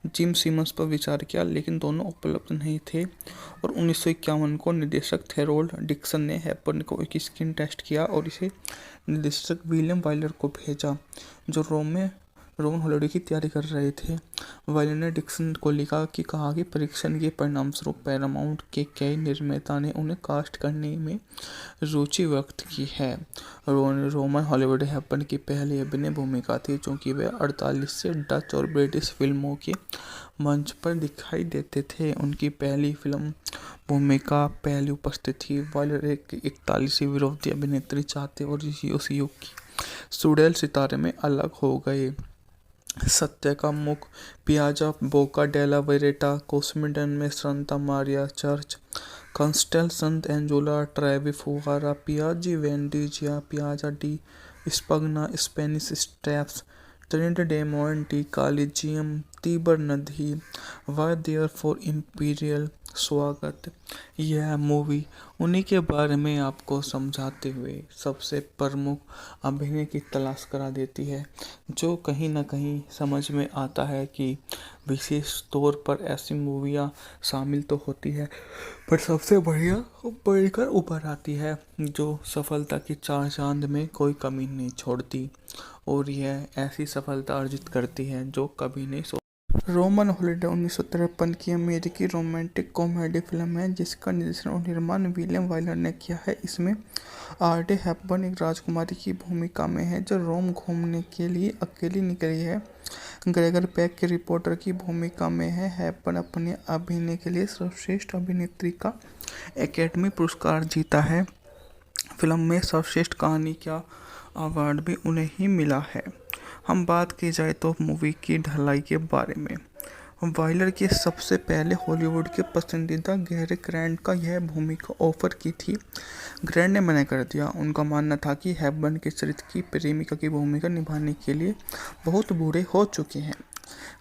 जिम सिमंस पर विचार किया, लेकिन दोनों उपलब्ध नहीं थे और 1951 को निर्देशक थेरोल्ड डिक्सन ने हैपबर्न को एक स्क्रीन टेस्ट किया और इसे निर्देशक विलियम वाइलर को भेजा, जो रोमन हॉलिडे की तैयारी कर रहे थे। वाइलर ने डिक्सन को लिखा कि कहा कि परीक्षण के परिणामस्वरूप पैरामाउंट के कई निर्माता ने उन्हें कास्ट करने में रुचि व्यक्त की है। रोमन हॉलीवुड हैपन की पहली अभिनय भूमिका थी, क्योंकि वे 48 से डच और ब्रिटिश फिल्मों के मंच पर दिखाई देते थे। उनकी पहली फिल्म भूमिका पहली उपस्थिति थी। वाइलर एक 41 विरोधी अभिनेत्री चाहते और उस युग की सुडेल सितारे में अलग हो गए। सत्य का मुख पियाजा बोका डेला वेरेटा, कोस्मिडन में Santa Maria church, Castel Sant Angelo Trevi फुहारा, Piazza Venezia, Piazza di Spagna, Spanish Steps, Trinita dei Monti, Colosseum, Tiber नदी, वाई देयर फॉर इम्पीरियल स्वागत। यह मूवी उन्हीं के बारे में आपको समझाते हुए सबसे प्रमुख अभिनय की तलाश करा देती है, जो कहीं ना कहीं समझ में आता है कि विशेष तौर पर ऐसी मूवियाँ शामिल तो होती है, पर सबसे बढ़िया बढ़कर उभर आती है, जो सफलता की चार चांद में कोई कमी नहीं छोड़ती और यह ऐसी सफलता अर्जित करती है जो कभी नहीं रोमन हॉलिडे 1953 की अमेरिकी रोमांटिक कॉमेडी फिल्म है जिसका निर्देशन और निर्माण विलियम वाइलर ने किया है। इसमें आर्डे हेपबर्न एक राजकुमारी की भूमिका में है जो रोम घूमने के लिए अकेली निकली है। ग्रेगर पेक के रिपोर्टर की भूमिका में है। हेपबर्न अपने अभिनय के लिए सर्वश्रेष्ठ अभिनेत्री का एकेडमी पुरस्कार जीता है। फिल्म में सर्वश्रेष्ठ कहानी का अवार्ड भी उन्हें ही मिला है। हम बात की जाए तो मूवी की ढलाई के बारे में, वाइलर की सबसे पहले हॉलीवुड के पसंदीदा गैरी ग्रांट का यह भूमिका ऑफर की थी। ग्रांट ने मना कर दिया। उनका मानना था कि हेपबर्न के चरित्र की प्रेमिका की भूमिका निभाने के लिए बहुत बूढ़े हो चुके हैं।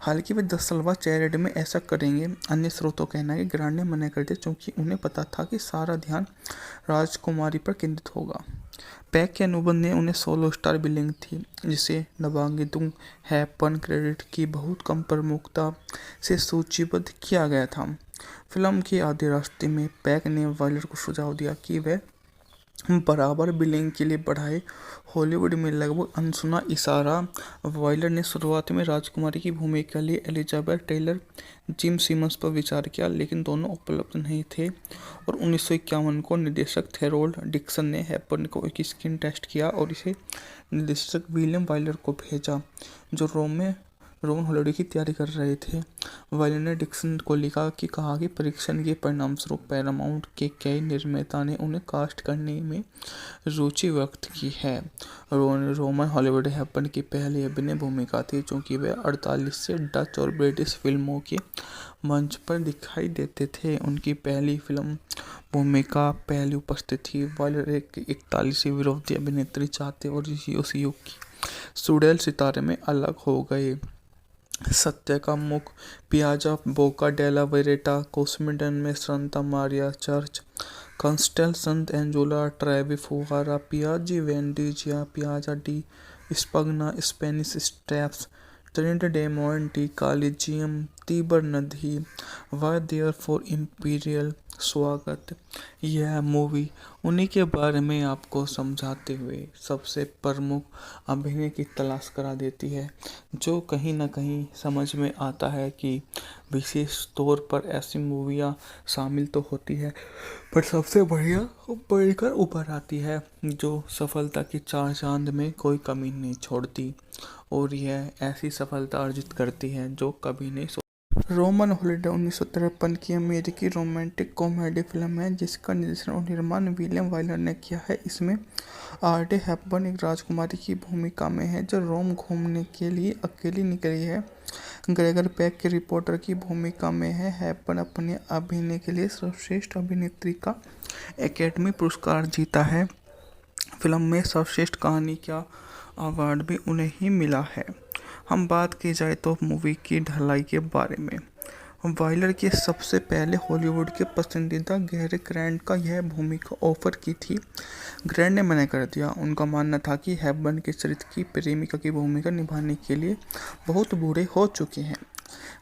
हालांकि वे 10 साल बाद चैरिटी में ऐसा करेंगे। अन्य स्रोतों का कहना है कि ग्रांट ने मना कर दिया क्योंकि उन्हें पता था कि सारा ध्यान राजकुमारी पर केंद्रित होगा। पैक के अनुबंध ने उन्हें 16 स्टार बिलिंग थी, जिसे नवांगितुंग हेपबर्न क्रेडिट की बहुत कम प्रमुखता से सूचीबद्ध किया गया था। फिल्म के आधे रास्ते में पैक ने वाइलर को सुझाव दिया कि वह बराबर बिलिंग के लिए बढ़ाए। हॉलीवुड में लगभग अनसुना इशारा, वाइलर ने शुरुआत में राजकुमारी की भूमिका के लिए एलिजाबेथ टेलर, जिम सिमंस पर विचार किया, लेकिन दोनों उपलब्ध नहीं थे और 1951 को निर्देशक थेरोल्ड डिक्सन ने हेपबर्न को एक स्क्रीन टेस्ट किया और इसे निर्देशक विलियम वाइलर को भेजा, जो रोमन हॉलिडे की तैयारी कर रहे थे। वाइलर ने डिक्सन को लिखा कि कहा कि परीक्षण के परिणामस्वरूप पैरामाउंट के कई निर्माता ने उन्हें कास्ट करने में रुचि व्यक्त की है। रोमन हॉलीवुड हेपबर्न की पहली अभिनय भूमिका थी, चूंकि वे 48 से डच और ब्रिटिश फिल्मों के मंच पर दिखाई देते थे। उनकी पहली फिल्म भूमिका पहली उपस्थिति थी। वाइलर एक 41 विरोधी अभिनेत्री चाहते और उस युग की सुडेल सितारे में अलग हो गए। सत्य का मुख, पियाजा बोका डेला वेरेटा, कोस्मिडन में Santa Maria church, Castel Sant Angelo Trevi फुहारा, Piazza Venezia, Piazza di Spagna, Spanish Steps, Trinita dei Monti, Colosseum, Tiber नदी, वाई देयर फॉर इम्पीरियल स्वागत। यह मूवी उन्हीं के बारे में आपको समझाते हुए सबसे प्रमुख अभिनय की तलाश करा देती है, जो कहीं ना कहीं समझ में आता है कि विशेष तौर पर ऐसी मूवियाँ शामिल तो होती है, पर सबसे बढ़िया बढ़कर उभर आती है, जो सफलता की चार चांद में कोई कमी नहीं छोड़ती और यह ऐसी सफलता अर्जित करती है जो कभी नहीं। रोमन हॉलिडे 1953 की अमेरिकी रोमांटिक कॉमेडी फिल्म है जिसका निर्देशन और निर्माण विलियम वाइलर ने किया है। इसमें आर्डे हेपबर्न एक राजकुमारी की भूमिका में है जो रोम घूमने के लिए अकेली निकली है। ग्रेगर पेक के रिपोर्टर की भूमिका में है। हेपबर्न अपने अभिनय के लिए सर्वश्रेष्ठ अभिनेत्री का एकेडमी पुरस्कार जीता है। फिल्म में सर्वश्रेष्ठ कहानी का अवार्ड भी उन्हें ही मिला है। हम बात की जाए तो मूवी की ढलाई के बारे में, वाइलर की सबसे पहले हॉलीवुड के पसंदीदा गैरी ग्रांट का यह भूमिका ऑफर की थी। ग्रांट ने मना कर दिया। उनका मानना था कि हेपबर्न के चरित्र की प्रेमिका की भूमिका निभाने के लिए बहुत बूढ़े हो चुके हैं।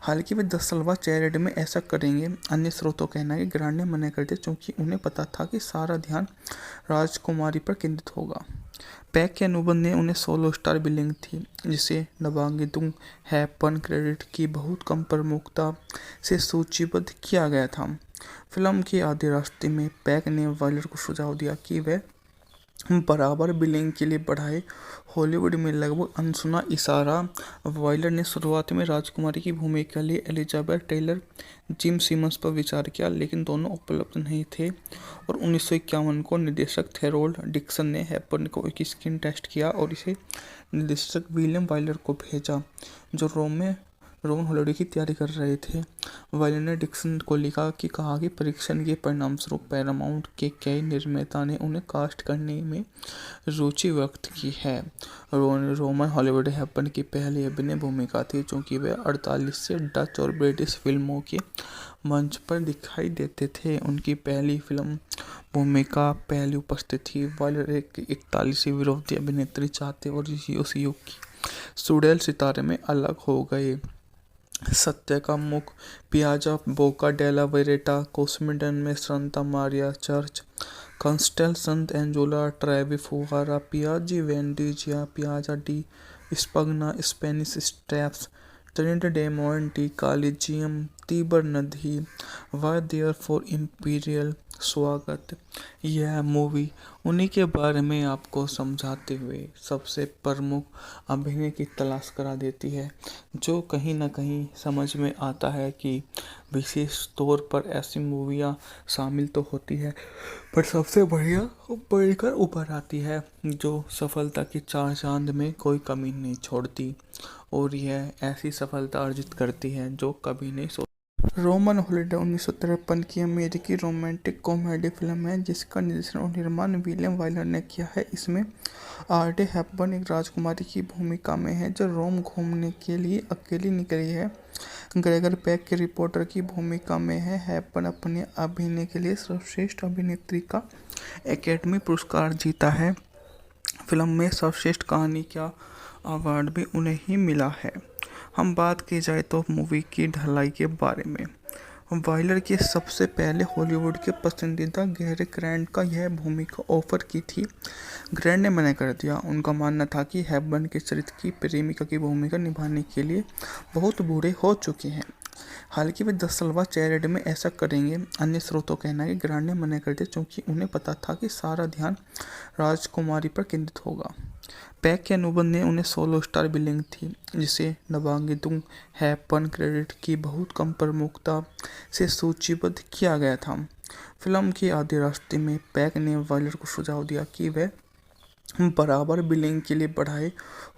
हालांकि वे 10 साल बाद चैरिटी में ऐसा करेंगे। अन्य स्रोतों का कहना है कि ग्रांट ने मना कर दिया क्योंकि उन्हें पता था कि सारा ध्यान राजकुमारी पर केंद्रित होगा। पैक के अनुबंध ने उन्हें 16 स्टार बिलिंग थी, जिसे नवांगितुंग हेपबर्न क्रेडिट की बहुत कम प्रमुखता से सूचीबद्ध किया गया था। फिल्म के आधे रास्ते में पैक ने वाइलर को सुझाव दिया कि वह बराबर बिलिंग के लिए बढ़ाए। हॉलीवुड में लगभग अनसुना इशारा, वाइलर ने शुरुआत में राजकुमारी की भूमिका के लिए एलिजाबेथ टेलर, जिम सिमंस पर विचार किया, लेकिन दोनों उपलब्ध नहीं थे और 1951 को निर्देशक थेरोल्ड डिक्सन ने हेपबर्न को एक स्क्रीन टेस्ट किया और इसे निर्देशक विलियम वाइलर को भेजा, जो रोमन हॉलिडे की तैयारी कर रहे थे। वाइलर ने डिक्सन को लिखा कि कहा कि परीक्षण के परिणामस्वरूप पैरामाउंट के कई निर्माता ने उन्हें कास्ट करने में रुचि व्यक्त की है। रोमन हॉलीवुड हेपबर्न की पहली अभिनय भूमिका थी, चूंकि वे 48 से डच और ब्रिटिश फिल्मों के मंच पर दिखाई देते थे। उनकी पहली फिल्म भूमिका पहली उपस्थिति थी। वाइलर एक 41 विरोधी अभिनेत्री चाहते और उस युग की सुडेल सितारे में अलग हो गए। सत्य का मुख, पियाजा बोका डेला वेरेटा, कोस्मिडन में Santa Maria church, Castel Sant Angelo Trevi फुहारा, Piazza Venezia, Piazza di Spagna, Spanish Steps, Trinidad Monte Collegium Tiber नदी वर देयर फॉर इम्पीरियल स्वागत। यह मूवी उन्हीं के बारे में आपको समझाते हुए सबसे प्रमुख अभिनय की तलाश करा देती है, जो कहीं ना कहीं समझ में आता है कि विशेष तौर पर ऐसी मूवियाँ शामिल तो होती है, पर सबसे बढ़िया बढ़कर उभर आती है, जो सफलता की चार चांद में कोई कमी नहीं छोड़ती और यह ऐसी सफलता अर्जित करती है जो कभी नहीं रोमन हॉलिडे 1953 की अमेरिकी रोमांटिक कॉमेडी फिल्म है जिसका निर्देशन और निर्माण विलियम वाइलर ने किया है। इसमें आर्डे हेपबर्न एक राजकुमारी की भूमिका में है जो रोम घूमने के लिए अकेली निकली है। ग्रेगर पैक के रिपोर्टर की भूमिका में है। हेपबर्न अपने अभिनय के लिए सर्वश्रेष्ठ अभिनेत्री का एकेडमी पुरस्कार जीता है। फिल्म में सर्वश्रेष्ठ कहानी का अवार्ड भी उन्हें ही मिला है। हम बात की जाए तो मूवी की ढलाई के बारे में, वाइलर की सबसे पहले हॉलीवुड के पसंदीदा गैरी ग्रांट का यह भूमिका ऑफर की थी। ग्रांट ने मना कर दिया। उनका मानना था कि हेपबर्न के चरित्र की प्रेमिका की भूमिका निभाने के लिए बहुत बूढ़े हो चुके हैं। हालांकि वे 10 साल बाद चैरिटी में ऐसा करेंगे। अन्य स्रोतों का कहना है कि ग्रांट ने मना कर दिया क्योंकि उन्हें पता था कि सारा ध्यान राजकुमारी पर केंद्रित होगा। पैक के अनुबंध ने उन्हें 16 स्टार बिलिंग थी, जिसे नवांगितुंग हेपबर्न क्रेडिट की बहुत कम प्रमुखता से सूचीबद्ध किया गया था। फिल्म के आधे रास्ते में पैक ने वाइलर को सुझाव दिया कि वह बराबर बिलिंग के लिए बढ़ाए।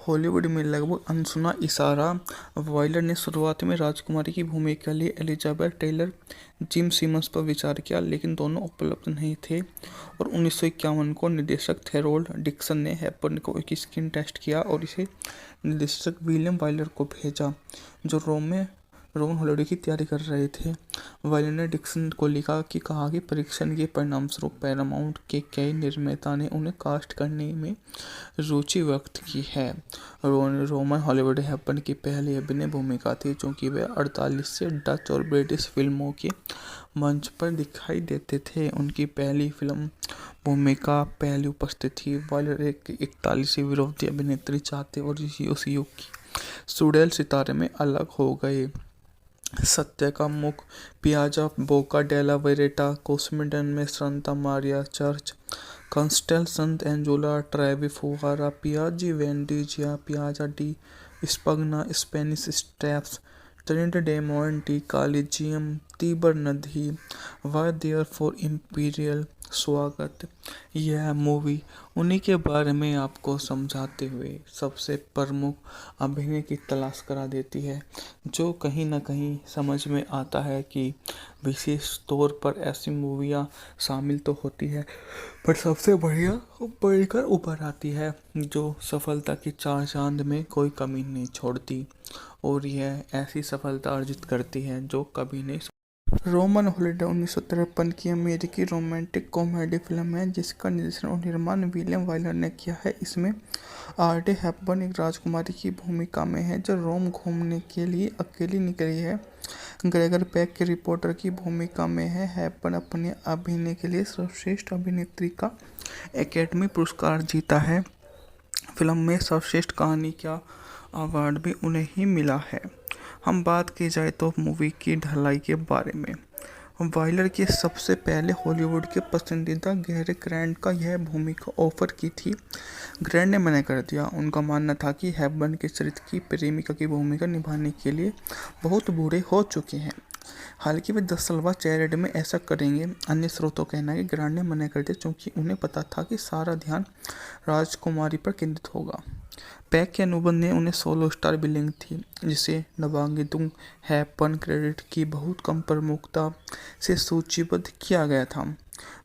हॉलीवुड में लगभग अनसुना इशारा। वाइलर ने शुरुआत में राजकुमारी की भूमिका के लिए एलिजाबेथ टेलर, जिम सिमंस पर विचार किया, लेकिन दोनों उपलब्ध नहीं थे और 1951 को निर्देशक थेरोल्ड डिक्सन ने हेपबर्न को एक स्क्रीन टेस्ट किया और इसे निर्देशक विलियम वाइलर को भेजा, जो रोमन हॉलिडे की तैयारी कर रहे थे। वाइलर ने डिक्सन को लिखा कि कहा कि परीक्षण के परिणामस्वरूप पैरामाउंट के कई निर्माता ने उन्हें कास्ट करने में रुचि व्यक्त की है। रोमन हॉलीवुड हेपबर्न की पहली अभिनय भूमिका थी, क्योंकि वे 48 से डच और ब्रिटिश फिल्मों के मंच पर दिखाई देते थे। उनकी पहली फिल्म भूमिका पहली उपस्थित थी। वाइलर एक 41 विरोधी अभिनेत्री चाहते और उस युग की सुडेल सितारे में अलग हो गए। सत्य का मुख पियाजा बोका डेला वेरेटा कोस्मिडन में Santa Maria church Castel Sant Angelo Trevi फुगारा Piazza Venezia Piazza di Spagna Spanish Steps Trinidad Monte Colosseum Tiber नदी वर देयर फॉर इम्पीरियल स्वागत। यह मूवी उन्हीं के बारे में आपको समझाते हुए सबसे प्रमुख अभिनय की तलाश करा देती है, जो कहीं ना कहीं समझ में आता है कि विशेष तौर पर ऐसी मूवियाँ शामिल तो होती है, पर सबसे बढ़िया बढ़कर उभर आती है, जो सफलता की चार चांद में कोई कमी नहीं छोड़ती और यह ऐसी सफलता अर्जित करती है जो कभी नहीं। रोमन हॉलिडे 1953 की अमेरिकी रोमांटिक कॉमेडी फिल्म है जिसका निर्देशन और निर्माण विलियम वाइलर ने किया है। इसमें आर्डे हेपबर्न एक राजकुमारी की भूमिका में है जो रोम घूमने के लिए अकेली निकली है। ग्रेगर पैक के रिपोर्टर की भूमिका में है। हेपबर्न अपने अभिनय के लिए सर्वश्रेष्ठ अभिनेत्री का एकेडमी पुरस्कार जीता है। फिल्म में सर्वश्रेष्ठ कहानी का अवार्ड भी उन्हें ही मिला है। हम बात की जाए तो मूवी की ढलाई के बारे में, वाइलर की सबसे पहले हॉलीवुड के पसंदीदा गैरी ग्रांट का यह भूमिका ऑफर की थी। ग्रांट ने मना कर दिया। उनका मानना था कि हेपबर्न के चरित्र की प्रेमिका की भूमिका निभाने के लिए बहुत बूढ़े हो चुके हैं। हालांकि वे 10 साल बाद चैरिटी में ऐसा करेंगे। अन्य स्रोतों का कहना है कि ग्रांट ने मना कर दिया क्योंकि उन्हें पता था कि सारा ध्यान राजकुमारी पर केंद्रित होगा। पैक के अनुबंध ने उन्हें 16 स्टार बिलिंग थी, जिसे नवांगितुंग हेपबर्न क्रेडिट की बहुत कम प्रमुखता से सूचीबद्ध किया गया था।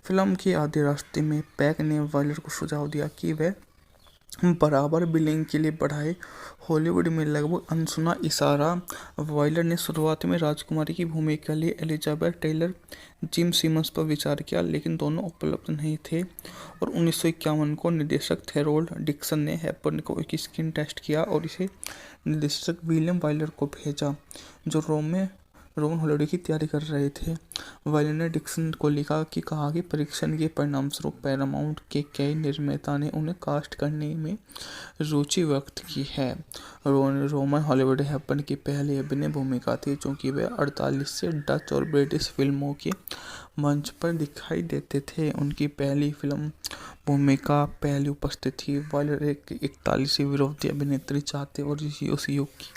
फिल्म के आधे रास्ते में पैक ने वाइलर को सुझाव दिया कि वह बराबर बिलिंग के लिए बढ़ाए। हॉलीवुड में लगभग अनसुना इशारा। वाइलर ने शुरुआत में राजकुमारी की भूमिका के लिए एलिजाबेथ टेलर, जिम सिमंस पर विचार किया, लेकिन दोनों उपलब्ध नहीं थे और 1951 को निर्देशक थेरोल्ड डिक्सन ने हेपबर्न को एक स्क्रीन टेस्ट किया और इसे निर्देशक विलियम वाइलर को भेजा, जो रोहन हॉलिडे की तैयारी कर रहे थे। वायलर ने डिक्सन को लिखा कि कहा कि परीक्षण के परिणामस्वरूप पैरामाउंट के कई निर्माता ने उन्हें कास्ट करने में रुचि व्यक्त की है। रोमन हॉलीवुड हैपन की पहली अभिनय भूमिका थी, चूंकि वे 48 से डच और ब्रिटिश फिल्मों के मंच पर दिखाई देते थे। उनकी पहली फिल्म भूमिका पहली उपस्थित थी। वायलर एक 41 विरोधी अभिनेत्री चाहते और उस युग की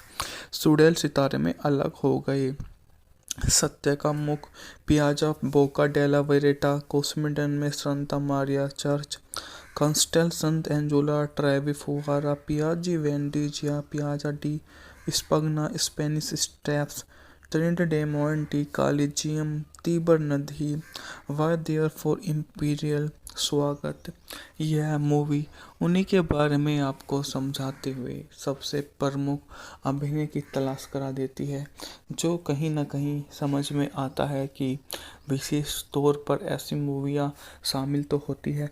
सुडेल सितारे में अलग हो गए। सत्य का मुख पियाजा बोका डेला वेरेटा कोस्मिडन में संता Maria church Castel Sant Angelo Trevi फुहारा Piazza Venezia Piazza di Spagna Spanish Steps Trinita dei Monti Colosseum Tiber नदी वाई देयर फॉर इम्पीरियल स्वागत। यह मूवी उन्हीं के बारे में आपको समझाते हुए सबसे प्रमुख अभिनय की तलाश करा देती है, जो कहीं ना कहीं समझ में आता है कि विशेष तौर पर ऐसी मूवियाँ शामिल तो होती है,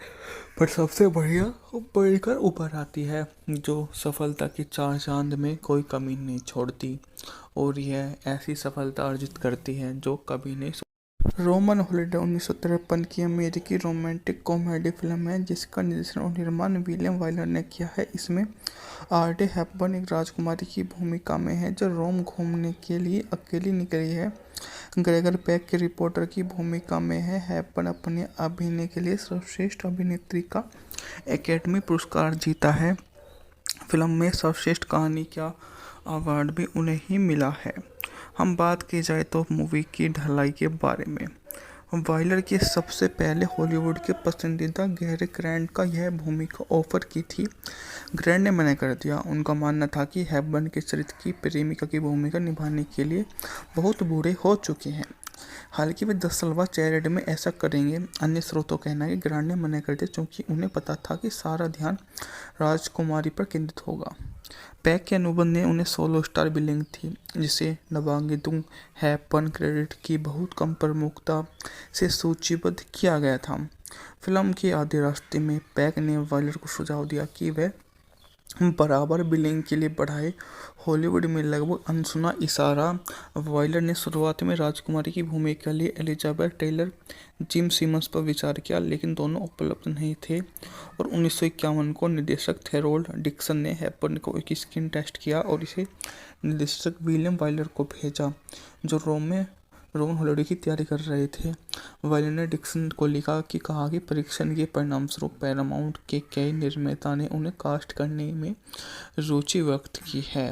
पर सबसे बढ़िया बढ़कर उभर आती है, जो सफलता की चार चांद में कोई कमी नहीं छोड़ती और यह ऐसी सफलता अर्जित करती है जो कभी नहीं। रोमन हॉलिडे 1953 की अमेरिकी रोमांटिक कॉमेडी फिल्म है जिसका निर्देशन और निर्माण विलियम वाइलर ने किया है। इसमें आर्डे हेपबर्न एक राजकुमारी की भूमिका में है जो रोम घूमने के लिए अकेली निकली है। ग्रेगर पेक के रिपोर्टर की भूमिका में है। हेपबर्न अपने अभिनय के लिए सर्वश्रेष्ठ अभिनेत्री का एकेडमी पुरस्कार जीता है। फिल्म में सर्वश्रेष्ठ कहानी का अवार्ड भी उन्हें ही मिला है। हम बात की जाए तो मूवी की ढलाई के बारे में, वाइलर की सबसे पहले हॉलीवुड के पसंदीदा गैरी ग्रांट का यह भूमिका ऑफर की थी। ग्रांट ने मना कर दिया। उनका मानना था कि हेपबर्न के चरित्र की प्रेमिका की भूमिका निभाने के लिए बहुत बूढ़े हो चुके हैं। हालांकि वे 10 साल बाद चैरिटी में ऐसा करेंगे। अन्य स्रोतों का कहना है कि ग्रांट ने मना कर दिया क्योंकि उन्हें पता था कि सारा ध्यान राजकुमारी पर केंद्रित होगा। पैक के अनुबंध ने उन्हें 16 स्टार बिलिंग थी, जिसे नवांगितुंग हेपबर्न क्रेडिट की बहुत कम प्रमुखता से सूचीबद्ध किया गया था। फिल्म के आधे रास्ते में पैक ने वाइलर को सुझाव दिया कि वह बराबर बिलिंग के लिए बढ़ाए। हॉलीवुड में लगभग अनसुना इशारा। वाइलर ने शुरुआत में राजकुमारी की भूमिका के लिए एलिजाबेथ टेलर जिम सिमंस पर विचार किया, लेकिन दोनों उपलब्ध नहीं थे और 1951 को निर्देशक थेरोल्ड डिक्सन ने हेपबर्न को एक स्क्रीन टेस्ट किया और इसे निर्देशक विलियम वाइलर को भेजा, जो रोमन हॉलिडे की तैयारी कर रहे थे। वाइलर ने डिक्सन को लिखा कि कहा कि परीक्षण के परिणामस्वरूप पैरामाउंट के कई निर्माता ने उन्हें कास्ट करने में रुचि व्यक्त की है।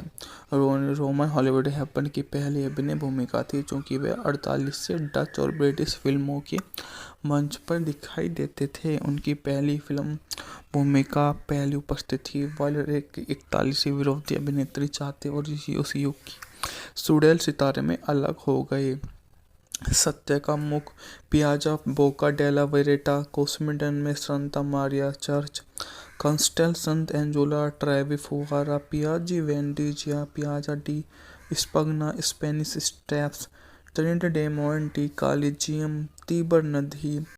रोमन हॉलीवुड हैपन की पहली अभिनय भूमिका थी, चूंकि वे 48 से डच और ब्रिटिश फिल्मों के मंच पर दिखाई देते थे। उनकी पहली फिल्म भूमिका पहली उपस्थित थी। वाइलर एक 41 विरोधी अभिनेत्री चाहते और उस युग की सुडेल सितारे में अलग हो गए। सत्य का मुख पियाजा बोका डेला वेरेटा कोस्मिडन में संता Maria church Castel Sant Angelo Trevi फुहारा Piazza Venezia Piazza di Spagna Spanish Steps Trinita dei Monti Colosseum Tiber नदी